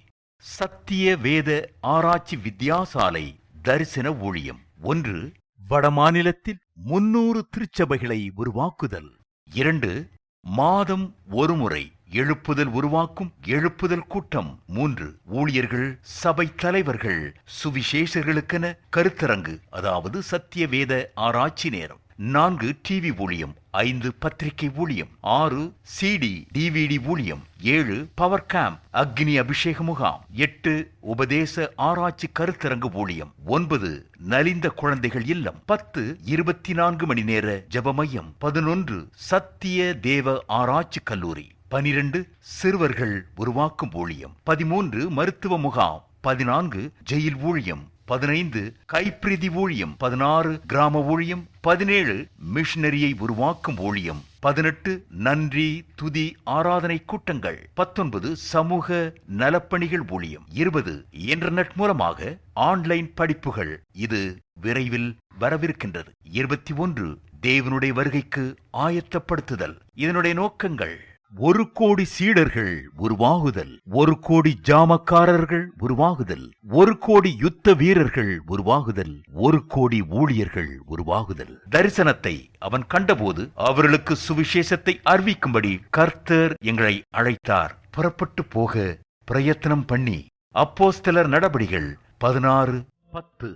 சத்திய வேத ஆராய்ச்சி வித்தியாசாலை தரிசன ஊழியம் 1. வடமாநிலத்தில் 300 திருச்சபைகளை உருவாக்குதல். 2. மாதம் ஒரு முறை எழுப்புதல் உருவாக்கும் எழுப்புதல் கூட்டம். 3 ஊழியர்கள், சபை தலைவர்கள், சுவிசேஷர்களுக்கென கருத்தரங்கு, அதாவது சத்திய வேத ஆராய்ச்சி நேரம். 4 டிவி ஊழியம், 5 பத்திரிகை ஊழியம், 6 சிடி டிவிடி ஊழியம், 7 பவர் கேம்ப் அக்னி அபிஷேக முகாம், 8 உபதேச ஆராய்ச்சி கருத்தரங்கு ஊழியம், 9 நலிந்த குழந்தைகள் இல்லம், 10 24 மணி நேர ஜெப மையம், 11 சத்திய தேவ ஆராய்ச்சி கல்லூரி, 12 சிறுவர்கள் உருவாக்கும் ஊழியம், 13 மருத்துவ முகாம், 14 ஜெயில் ஊழியம், 15 கைப்பிரதி ஊழியம், 16 கிராம ஊழியம், 17 மிஷனரியை உருவாக்கும் ஊழியம், 18 நன்றி துதி ஆராதனை கூட்டங்கள், 19 சமூக நலப்பணிகள் ஊழியம், 20 இன்டர்நெட் மூலமாக ஆன்லைன் படிப்புகள். இது விரைவில் வரவிருக்கின்றது. 21 தேவனுடைய வருகைக்கு ஆயத்தப்படுத்துதல். இதனுடைய நோக்கங்கள்: 1 கோடி சீடர்கள் உருவாகுதல், 1 கோடி ஜாமக்காரர்கள் உருவாகுதல், 1 கோடி யுத்த வீரர்கள் உருவாகுதல், 1 கோடி ஊழியர்கள் உருவாகுதல். தரிசனத்தை அவன் கண்டபோது அவர்களுக்கு சுவிசேஷத்தை அறிவிக்கும்படி கர்த்தர் எங்களை அழைத்தார். புறப்பட்டு போக பிரயத்தனம் பண்ணி. அப்போஸ்தலர் நடபடிகள் 16:10.